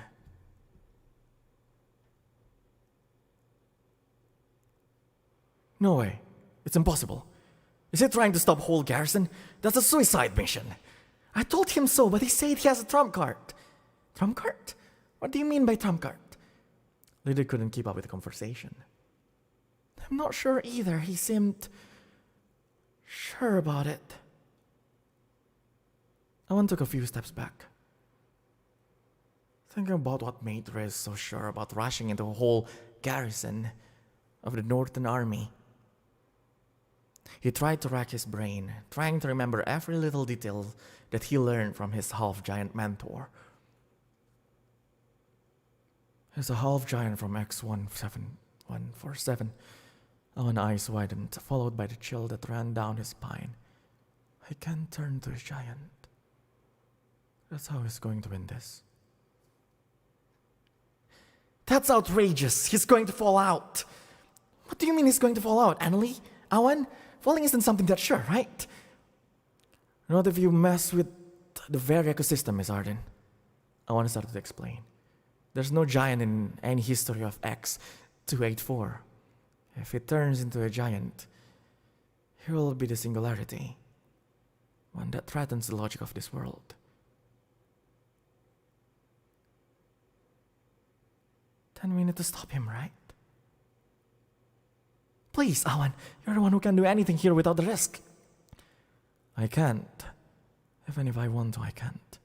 No way. It's impossible. Is he trying to stop whole garrison? That's a suicide mission. I told him so, but he said he has a trump card. Trump card? What do you mean by trump card? Lily couldn't keep up with the conversation. I'm not sure either. He seemed sure about it. Awan took a few steps back. Thinking about what made Rez so sure about rushing into a whole garrison of the Northern Army. He tried to rack his brain, trying to remember every little detail that he learned from his half-giant mentor. He's a half-giant from X17147. Awan's eyes widened, followed by the chill that ran down his spine. I can't turn to a giant. That's how he's going to win this. That's outrageous. He's going to fall out. What do you mean he's going to fall out, Annalie? Awan? Falling isn't something that's sure, right? Not if you mess with the very ecosystem, Miss Arden. Awan started to explain. There's no giant in any history of X284. If it turns into a giant, he will be the Singularity, one that threatens the logic of this world. Then we need to stop him, right? Please, Awan, you're the one who can do anything here without the risk. I can't. Even if I want to, I can't.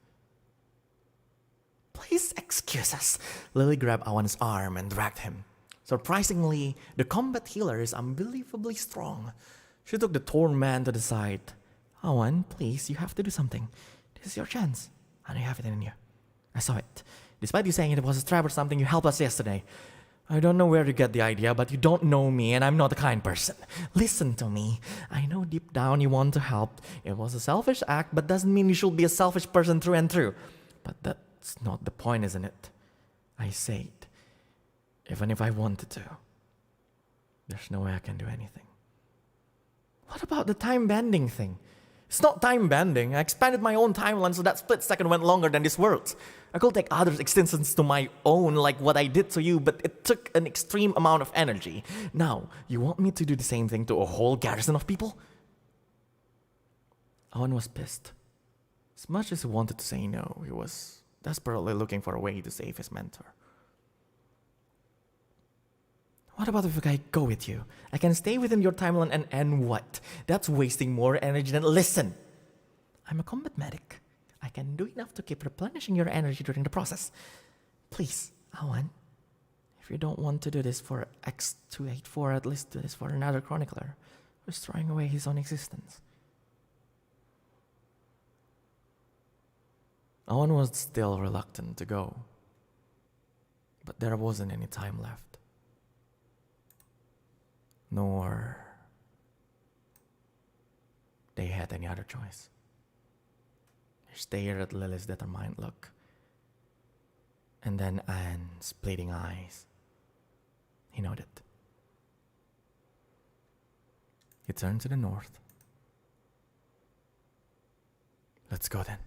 Please excuse us. Lily grabbed Awan's arm and dragged him. Surprisingly, the combat healer is unbelievably strong. She took the torn man to the side. Awan, please, you have to do something. This is your chance. And you have it in you. I saw it. Despite you saying it was a trap or something, you helped us yesterday. I don't know where to get the idea, but you don't know me and I'm not a kind person. Listen to me. I know deep down you want to help. It was a selfish act, but doesn't mean you should be a selfish person through and through. But that's not the point, isn't it? I said, even if I wanted to, there's no way I can do anything. What about the time bending thing? It's not time bending. I expanded my own timeline so that split second went longer than this world's. I could take others' existence to my own like what I did to you, but it took an extreme amount of energy. Now, you want me to do the same thing to a whole garrison of people? Owen was pissed. As much as he wanted to say no, he was desperately looking for a way to save his mentor. What about if I go with you? I can stay within your timeline and what? That's wasting more energy than... Listen! I'm a combat medic. I can do enough to keep replenishing your energy during the process. Please, Awan. If you don't want to do this for X284, at least do this for another chronicler who's throwing away his own existence. Awan was still reluctant to go. But there wasn't any time left. Nor they had any other choice. He stared at Lily's determined look, and then Anne's bleeding eyes. He nodded. He turned to the north. Let's go then.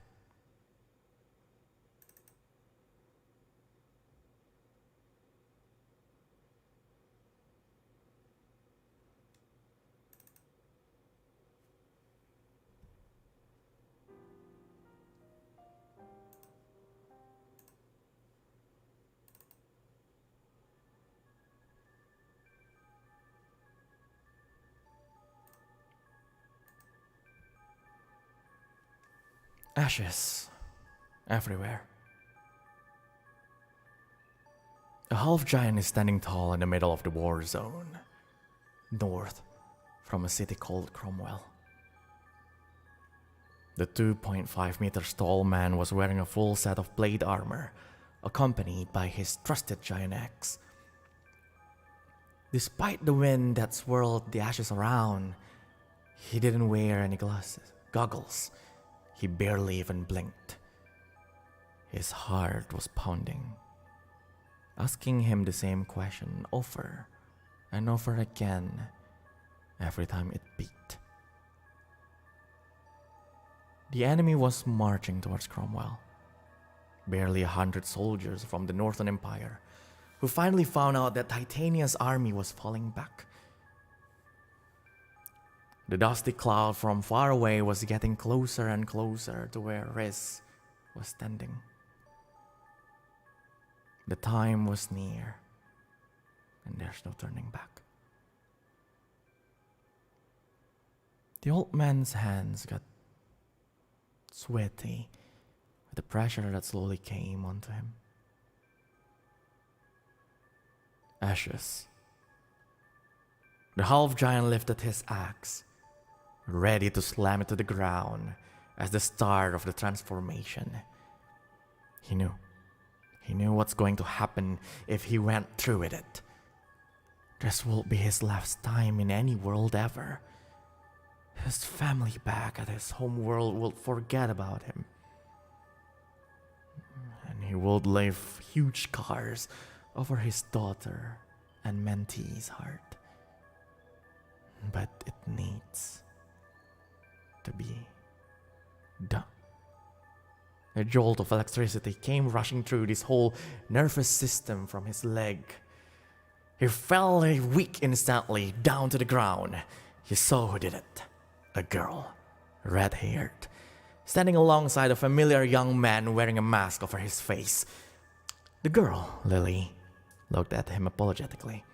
Ashes everywhere. A half-giant is standing tall in the middle of the war zone, north from a city called Cromwell. The 2.5 meters tall man was wearing a full set of plate armor, accompanied by his trusted giant axe. Despite the wind that swirled the ashes around, he didn't wear any goggles. He barely even blinked. His heart was pounding, asking him the same question over and over again every time it beat. The enemy was marching towards Cromwell. Barely 100 soldiers from the Northern Empire, who finally found out that Titania's army was falling back. The dusty cloud from far away was getting closer and closer to where Reza was standing. The time was near, and there's no turning back. The old man's hands got sweaty with the pressure that slowly came onto him. Ashes. The half-giant lifted his axe, ready to slam it to the ground as the start of the transformation. He knew what's going to happen if he went through with it. This will be his last time in any world ever. His family back at his home world will forget about him. And he will leave huge scars over his daughter and mentee's heart. But it needs to be done. A jolt of electricity came rushing through his whole nervous system from his leg. He fell weak instantly down to the ground. He saw who did it. A girl, red-haired, standing alongside a familiar young man wearing a mask over his face. The girl, Lily, looked at him apologetically.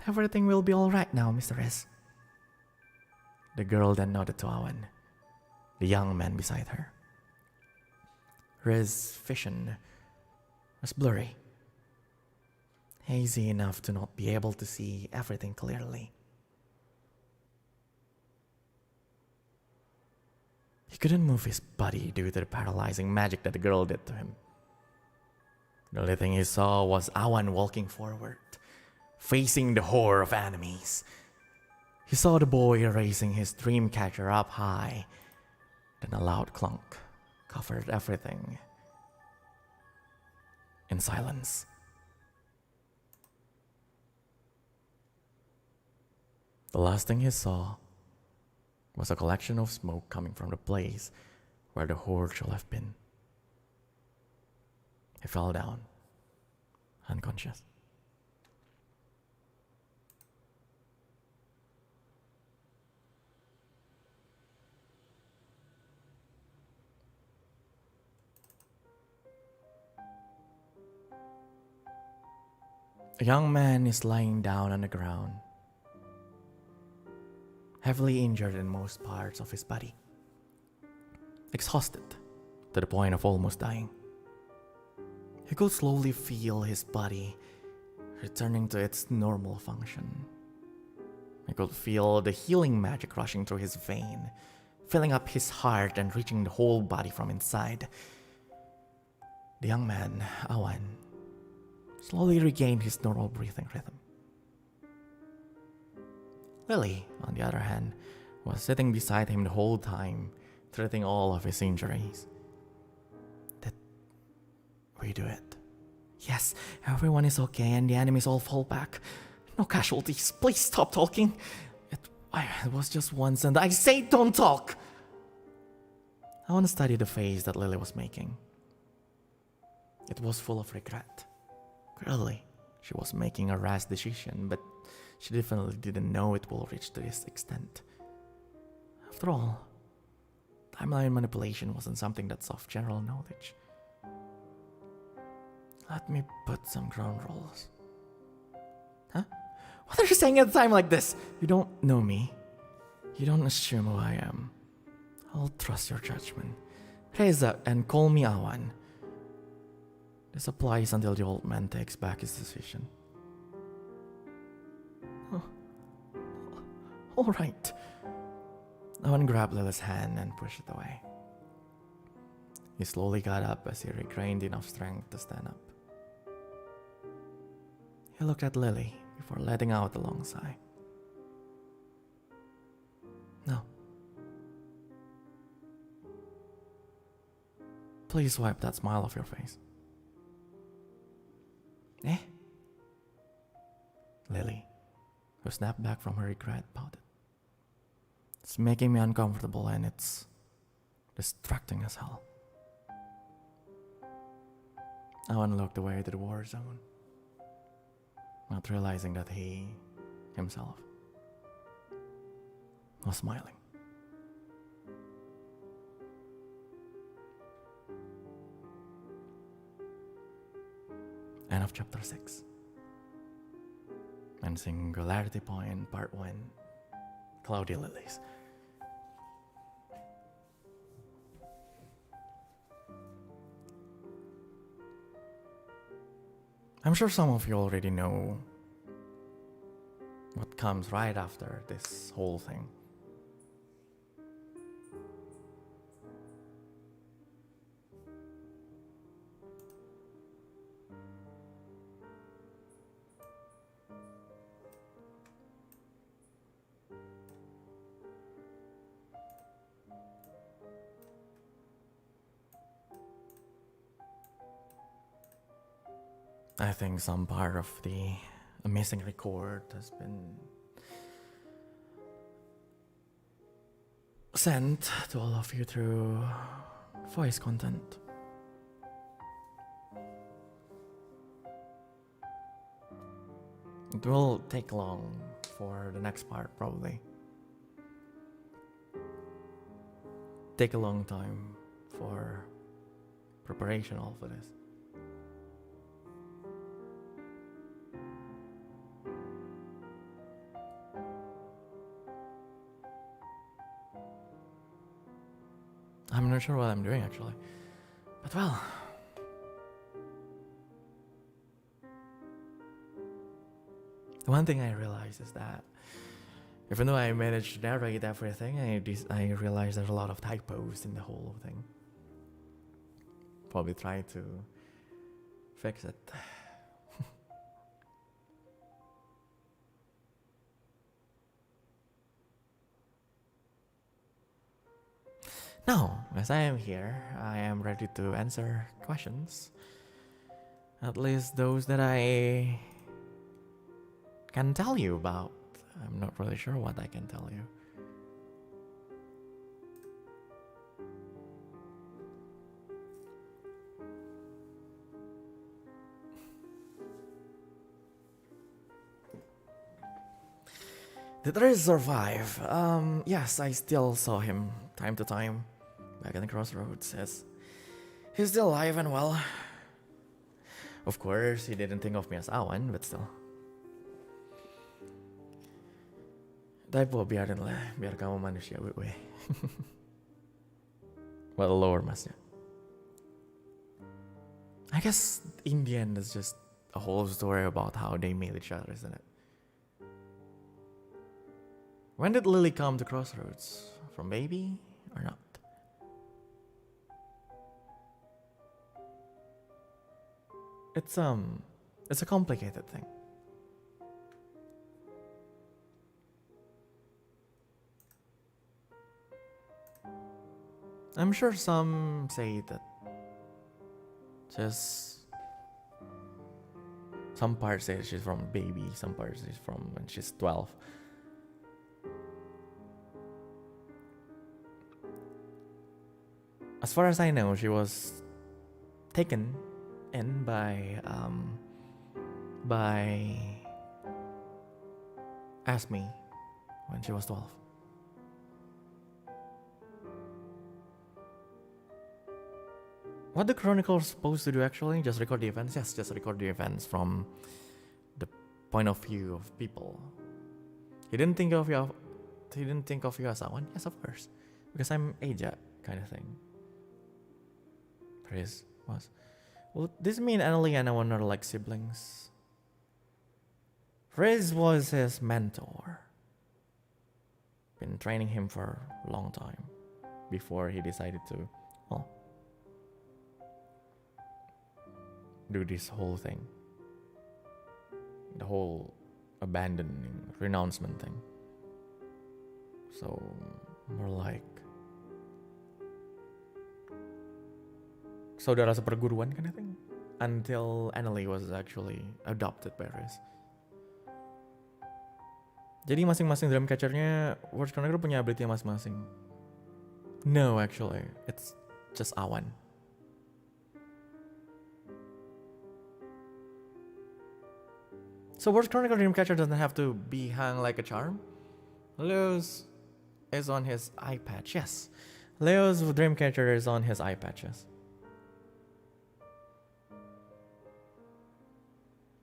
Everything will be all right now, Mr. Rez. The girl then nodded to Awan, the young man beside her. Rez's vision was blurry, hazy enough to not be able to see everything clearly. He couldn't move his body due to the paralyzing magic that the girl did to him. The only thing he saw was Awan walking forward, facing the horde of enemies. He saw the boy raising his dream catcher up high. Then a loud clunk covered everything in silence. The last thing he saw was a collection of smoke coming from the place where the horde should have been. He fell down, unconscious. A young man is lying down on the ground, heavily injured in most parts of his body, exhausted to the point of almost dying. He could slowly feel his body returning to its normal function. He could feel the healing magic rushing through his vein, filling up his heart and reaching the whole body from inside. The young man, Awan, slowly regained his normal breathing rhythm. Lily, on the other hand, was sitting beside him the whole time, treating all of his injuries. Did we do it? Yes, everyone is okay and the enemies all fall back. No casualties. Please stop talking. It was just once and I say don't talk! I want to study the face that Lily was making. It was full of regret. Clearly, she was making a rash decision, but she definitely didn't know it will reach to this extent. After all, timeline manipulation wasn't something that's of general knowledge. Let me put some ground rules. Huh? What are you saying at a time like this? You don't know me. You don't assume who I am. I'll trust your judgment. Reza, and call me Awan. This applies until the old man takes back his decision. Oh. All right. Awan grabbed Lily's hand and pushed it away. He slowly got up as he regained enough strength to stand up. He looked at Lily before letting out a long sigh. No. Please wipe that smile off your face. Eh? Lily, who snapped back from her regret, pouted. It's making me uncomfortable and it's distracting as hell. Awan looked away to the war zone, not realizing that he, himself, was smiling. End of chapter 6. And Singularity Point, part 1, Cloudy Lilies. I'm sure some of you already know what comes right after this whole thing. I think some part of the amazing record has been sent to all of you through voice content. It will take long for the next part, probably. Take a long time for preparation all for this. I'm not sure what I'm doing actually, but well, the one thing I realized is that even though I managed to narrate everything, I realized there's a lot of typos in the whole thing. Probably try to fix it. Now, as I am here, I am ready to answer questions. At least those that I can tell you about. I'm not really sure what I can tell you. Did Reza survive? Yes, I still saw him time to time back in the crossroads. Yes. He's still alive and well. Of course, he didn't think of me as Awan, but still. Tapi biarin lah, biar kamu manusia, we. Well, lower masnya. I guess in the end, it's just a whole story about how they made each other, isn't it? When did Lily come to Crossroads? From baby or not? It's a complicated thing. I'm sure some say that just some parts say she's from baby, some parts say from when she's 12. As far as I know, she was taken in by Asmi when she was 12. What the Chronicle is supposed to do actually? Just record the events? Yes, just record the events from the point of view of people. He didn't think of you as Awan? Yes, of course. Because I'm Aja, kind of thing. Praise was. Well, this mean Annalie and Awan are like siblings. Reza was his mentor. Been training him for a long time before he decided to, well, do this whole thing. The whole abandoning, renouncement thing. So, more like saudara seperguruan kind of thing. Until Annalie was actually adopted by Reza. Jadi masing-masing Dreamcatcher-nya World Chronicle punya ability masing-masing. No, actually, it's just Awan. So World Chronicle Dreamcatcher doesn't have to be hung like a charm. Leo's is on his eye patch. Yes, Leo's Dreamcatcher is on his eye patches.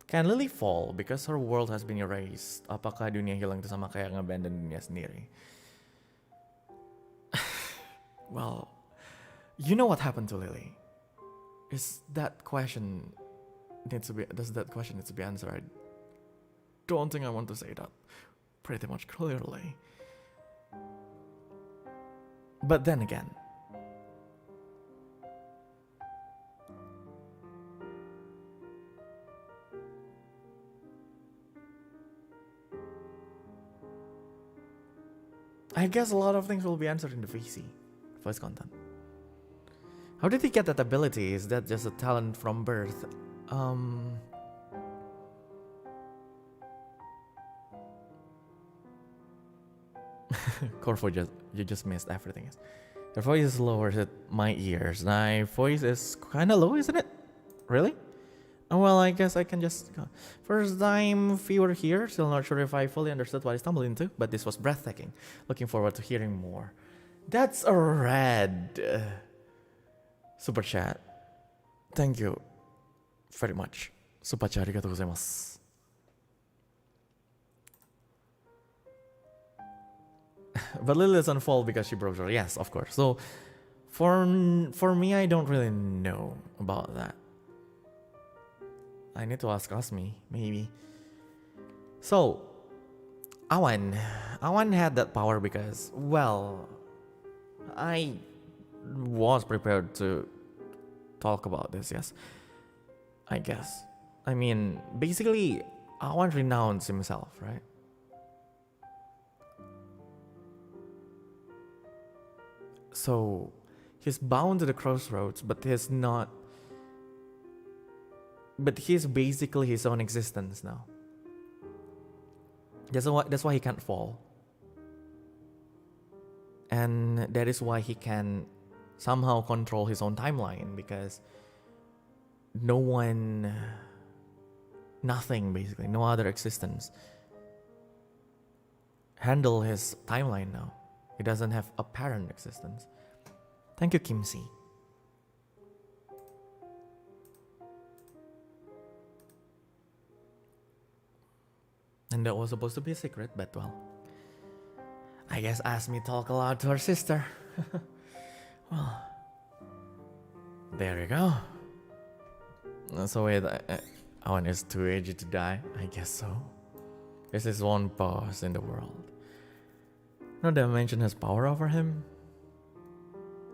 Can Lily fall because her world has been erased? Apakah dunia hilang itu sama kayak ngabandon dunia sendiri? Well, you know what happened to Lily. Does that question need to be answered? I don't think I want to say that pretty much clearly. But then again, I guess a lot of things will be answered in the VC, voice content. How did he get that ability? Is that just a talent from birth? Corvo, you just missed everything. Your voice is lower than my ears. My voice is kind of low, isn't it? Really? Oh, well, I guess I can just go. First time viewer here, still not sure if I fully understood what I stumbled into, but this was breathtaking. Looking forward to hearing more. That's a red super chat. Thank you very much. Super chat, arigatou gozaimasu. But Lily doesn't fall because she broke her. Yes, of course. So, for me, I don't really know about that. I need to ask Asmi, maybe. So, Awan had that power because, well, I was prepared to talk about this, yes. I guess. I mean, basically, Awan renounced himself, right? So, he's bound to the crossroads, but he's not. But he's basically his own existence now. That's why he can't fall. And that is why he can somehow control his own timeline, because nothing basically, no other existence handle his timeline now. He doesn't have apparent existence. Thank you, Kim C. And that was supposed to be a secret, but well, I guess Asmi talk aloud to her sister. Well, there you go. So wait, Awan is too aged to die? I guess so. This is one boss in the world. No dimension has power over him.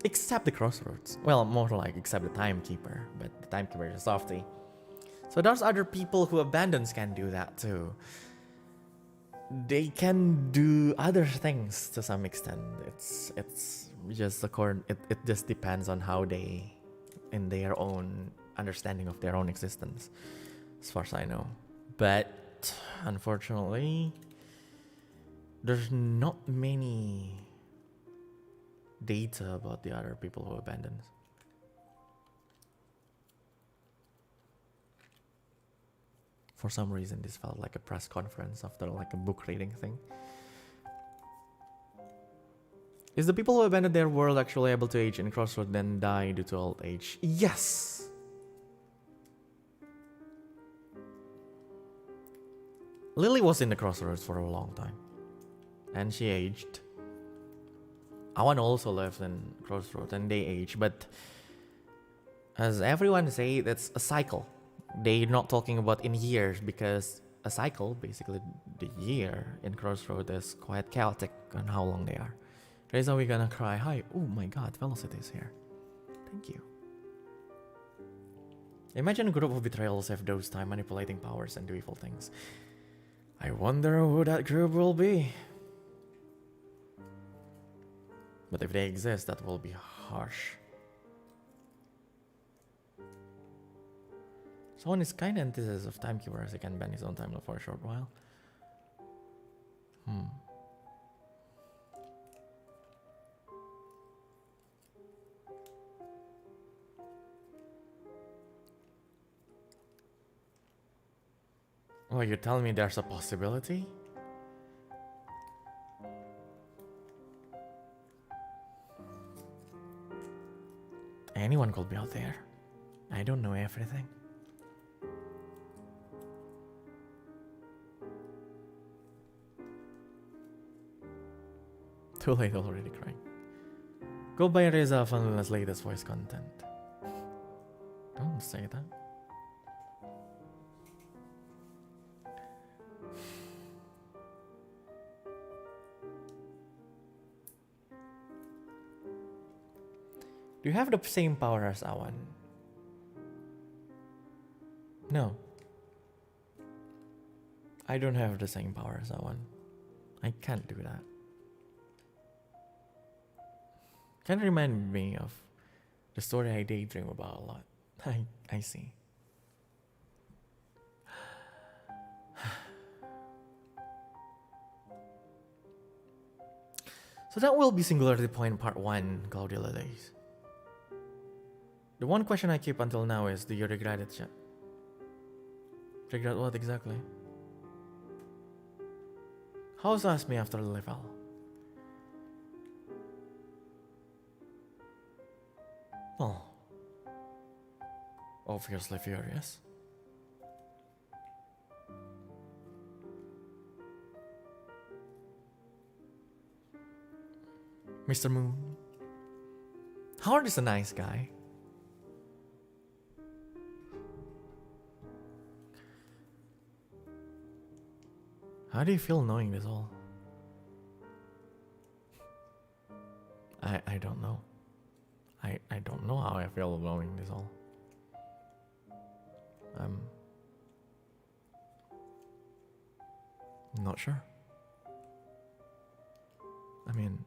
Except the crossroads. Well, more like except the timekeeper, but the timekeeper is a softie. So there's other people who abandons can do that too. They can do other things to some extent. It's just it just depends on how they, in their own understanding of their own existence, as far as I know. But unfortunately, there's not many data about the other people who abandoned. For some reason, this felt like a press conference after like a book reading thing. Is the people who abandoned their world actually able to age in Crossroads then die due to old age? Yes! Lily was in the Crossroads for a long time. And she aged. Awan also lived in Crossroads and they aged, but as everyone say, that's a cycle. They're not talking about in years because a cycle, basically the year in Crossroads is quite chaotic on how long they are. Reza, we gonna cry. Hi. Oh my god, Velocity is here. Thank you. Imagine a group of betrayals have those time manipulating powers and do evil things. I wonder who that group will be. But if they exist, that will be harsh. Someone is kind of antithesis of timekeeper as he can bend his own timeline for a short while. Oh, you're telling me there's a possibility? Anyone could be out there. I don't know everything. Too late already crying. Go buy Reza Avanluna's latest voice content. Don't say that. Do you have the same power as Awan? No. I don't have the same power as Awan. I can't do that. Kind of remind me of the story I daydream about a lot. I see. So that will be Singularity Point Part 1, Claudia Lilies. The one question I keep until now is, do you regret it yet? Regret what exactly? How's asked me after the level? Well, obviously furious. Mr. Moon. Howard is a nice guy. How do you feel knowing this all? I don't know. I don't know how I feel knowing this all. I'm not sure. I mean,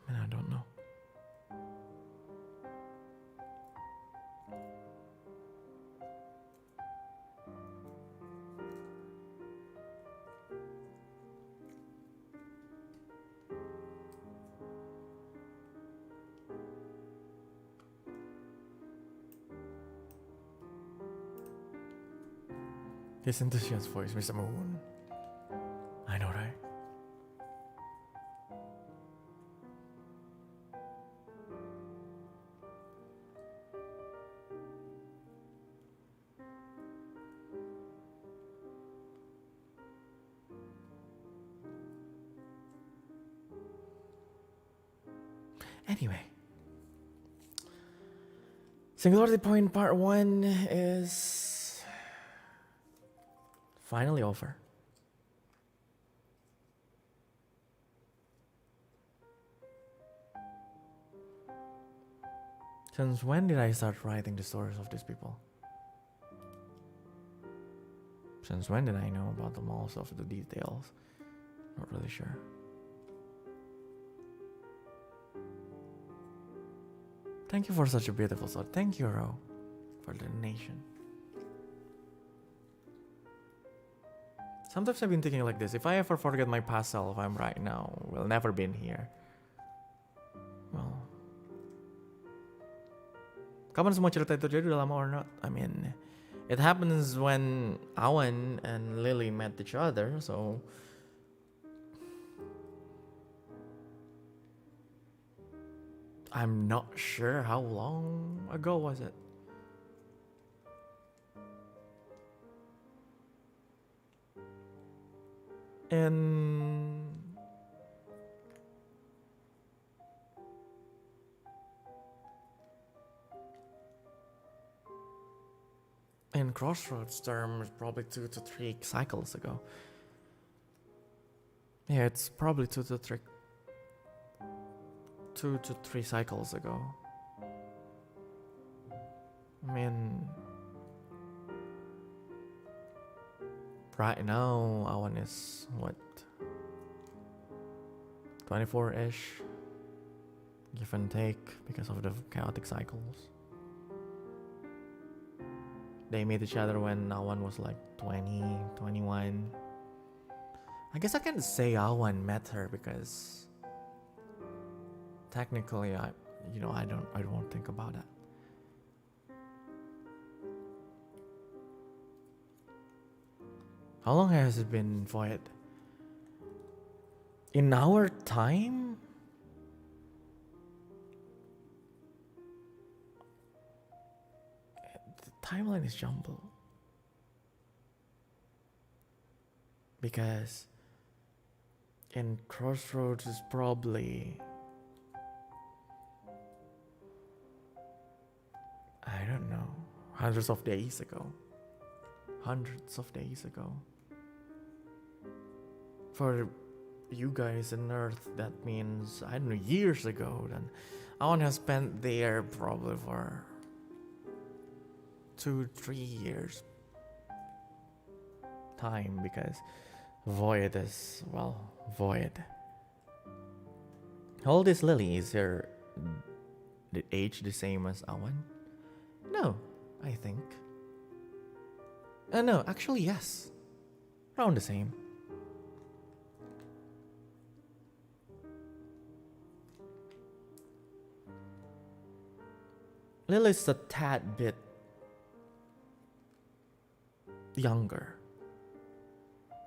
I don't know. His enthusiast voice, Mr. Moon. I know, right? Anyway, Singularity Point Part 1 is finally over. Since when did I start writing the stories of these people? Since when did I know about the most of the details? Not really sure. Thank you for such a beautiful thought. Thank you, Ro, for the donation. Sometimes I've been thinking like this. If I ever forget my past self, I'm right now. We'll never been here. Well, kapan semua cerita itu terjadi? Udah lama or not? I mean, it happens when Awan and Lily met each other, so I'm not sure how long ago was it. In Crossroads terms, probably 2 to 3 cycles ago. Yeah, it's probably 2 to 3 cycles ago. I mean, right now, Awan is what? 24-ish, give and take, because of the chaotic cycles. They met each other when Awan was like 20, 21. I guess I can't say Awan met her because technically, I don't think about that. How long has it been, Void? In our time? The timeline is jumbled. Because in Crossroads is probably, I don't know, hundreds of days ago. For you guys in Earth, that means, I don't know, years ago. Then I want to spend there probably for 2-3 years time, because Void is, well, Void. How old is Lily? Is her the age the same as Awan? No, I think. No, actually, yes. Around the same. Lily's a tad bit younger,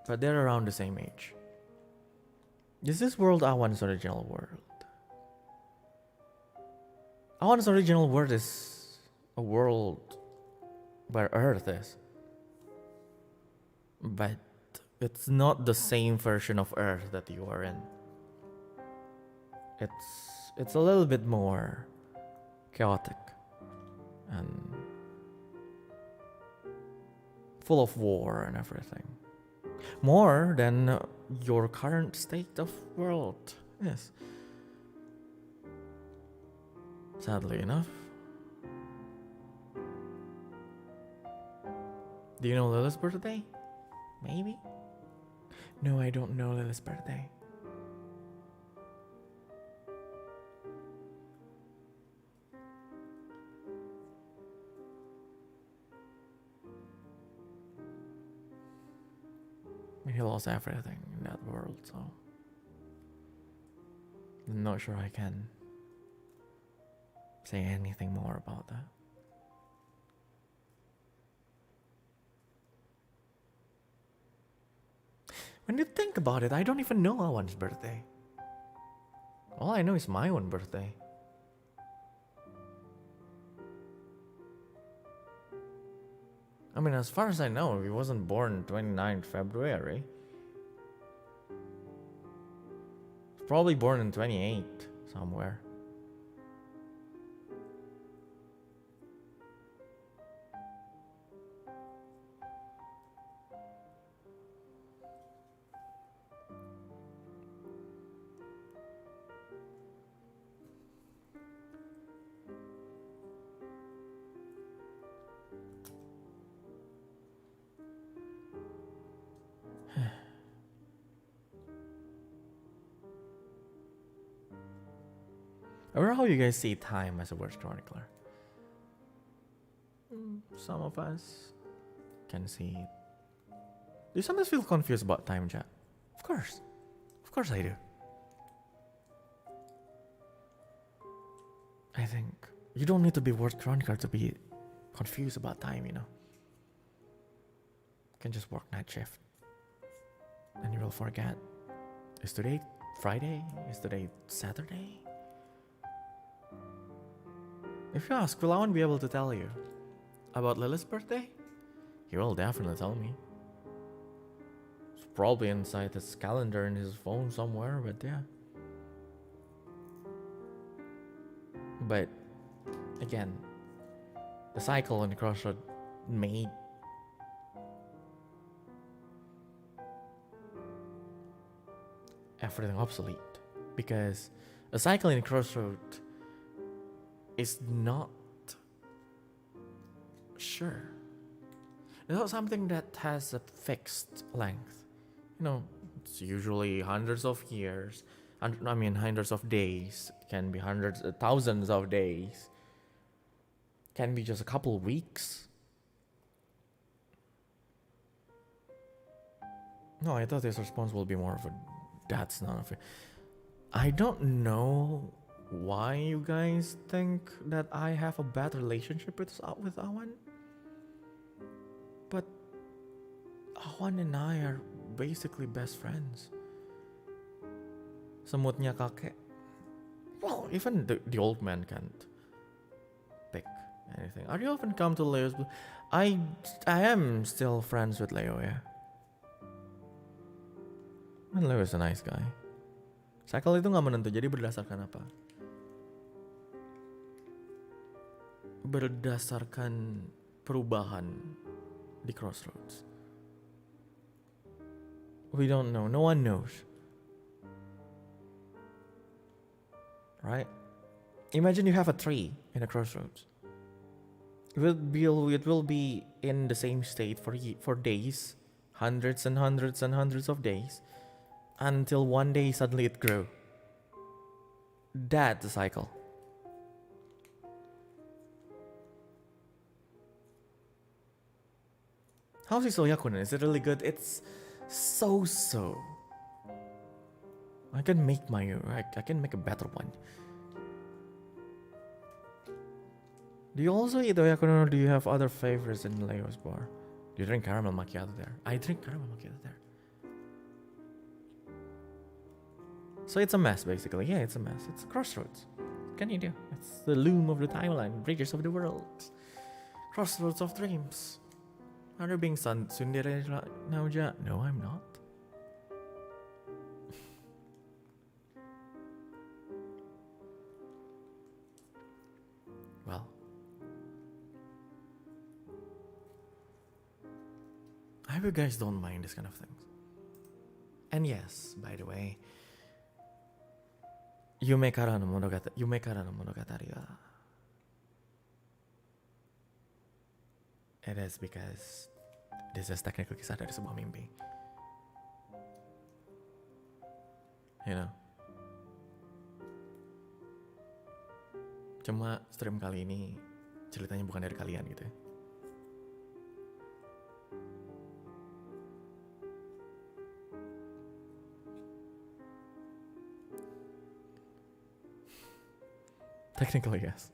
but they're around the same age. Is this world Awan's original world? Awan's original world is a world where Earth is, but it's not the same version of Earth that you are in. It's a little bit more chaotic and full of war and everything. More than your current state of world is. Sadly enough. Do you know Lily's birthday? Maybe? No, I don't know Lily's birthday. He lost everything in that world, so I'm not sure I can say anything more about that. When you think about it, I don't even know Awan's birthday. All I know is my own birthday. I mean, as far as I know, he wasn't born 29th February. He's probably born in 28 somewhere. I wonder how you guys see time as a word chronicler. Some of us can see it. Do you sometimes feel confused about time, chat? Of course. Of course I do. I think you don't need to be word chronicler to be confused about time, you know. You can just work night shift. And you will forget. Is today Friday? Is today Saturday? If you ask, will Awan be able to tell you about Lilies' birthday? He will definitely tell me. It's probably inside his calendar in his phone somewhere, but yeah. But again, the cycle and the crossroad made everything obsolete, because a cycle in a crossroad is not sure. It's not something that has a fixed length. You know, it's usually hundreds of years. Hundreds of days. It can be hundreds, thousands of days. It can be just a couple of weeks. No, I thought this response will be more of a that's none of it. I don't know why you guys think that I have a bad relationship with Awan. But Awan and I are basically best friends. Semutnya kakek. Well, even the old man can't pick anything. Are you often come to Leo's? I am still friends with Leo, yeah. And Leo is a nice guy. Cycle itu nggak menentu, jadi berdasarkan apa? Berdasarkan perubahan di crossroads. We don't know. No one knows. Right? Imagine you have a tree in a crossroads. It will be in the same state for days, hundreds and hundreds and hundreds of days, until one day suddenly it grew. That's the cycle. How's Isoyakunen? Is it really good? It's so. I can make a better one. Do you also eat Oyakunen, or do you have other favorites in Leo's bar? Do you drink caramel macchiato there? I drink caramel macchiato there. So it's a mess, basically. Yeah, it's a mess. It's a crossroads. What can you do? It's the loom of the timeline, bridges of the world, crossroads of dreams. Are you being tsundere now, Ja? No, I'm not. Well, I hope you guys don't mind this kind of things. And yes, by the way, Yume kara no monogatari wa it is because this is technically kisah dari sebuah mimpi. You know. Cuma stream kali ini ceritanya bukan dari kalian gitu ya. Technically, yes.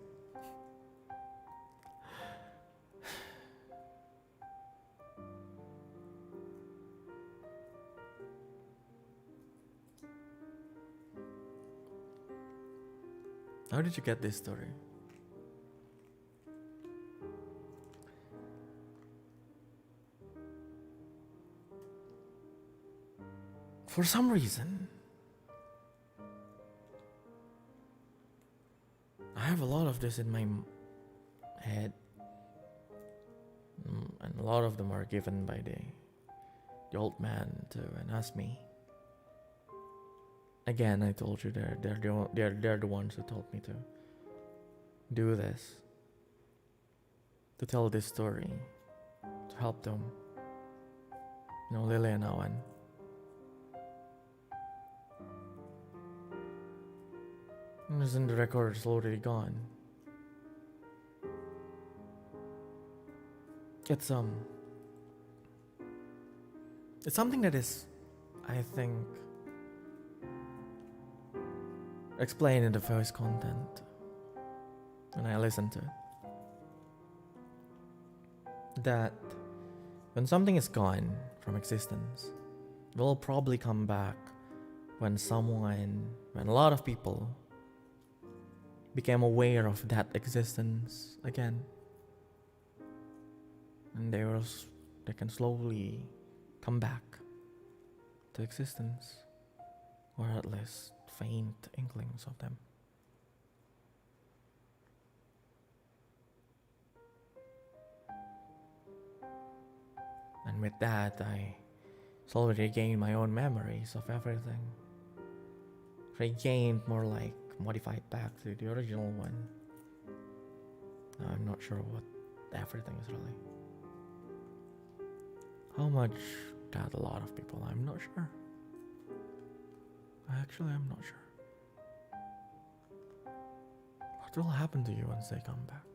How did you get this story? For some reason, I have a lot of this in my head, and a lot of them are given by the old man too, and asked me. Again, I told you they're the ones who told me to do this, to tell this story, to help them. You know, Lily and Awan. Isn't the record is already gone? It's something that is, I think, explained in the voice content when I listen to it. That when something is gone from existence, it will probably come back when a lot of people became aware of that existence again, and they can slowly come back to existence, or at least faint inklings of them. And with that, I slowly regained my own memories of everything. Regained, more like modified back to the original one. I'm not sure what everything is really. How much that a lot of people, I'm not sure. Actually, I'm not sure. What will happen to you once they come back?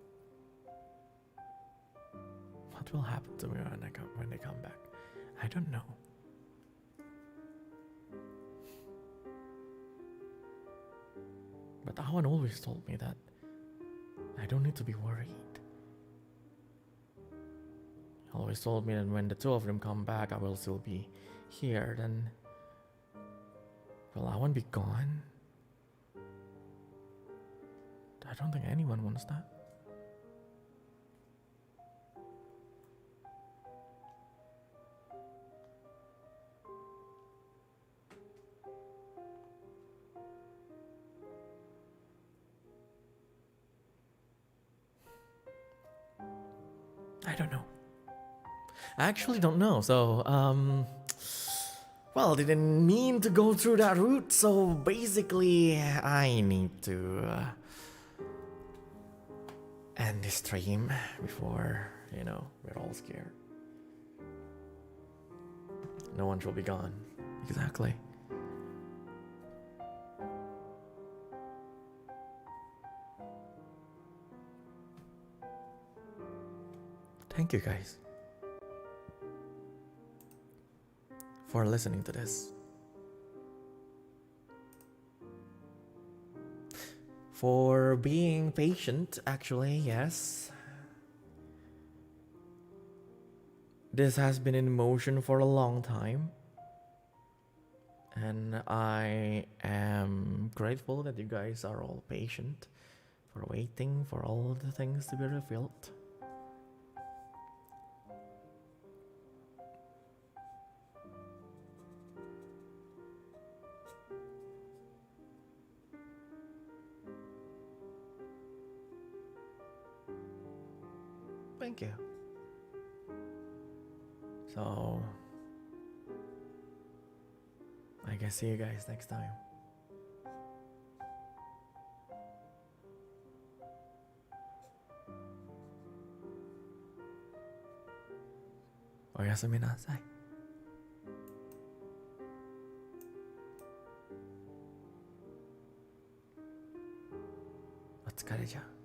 What will happen to me when they come back? I don't know. But Awan always told me that I don't need to be worried. He always told me that when the two of them come back, I will still be here. Then will Awan be gone? I don't think anyone wants that. I don't know. I actually don't know. So, well, didn't mean to go through that route. So basically, I need to end this stream before, we're all scared. No one shall be gone. Exactly. Thank you guys for listening to this. For being patient, actually, yes. This has been in motion for a long time. And I am grateful that you guys are all patient for waiting for all the things to be revealed. Thank you. So, I guess see you guys next time. Oyasumi nasai. Otsukareじゃん.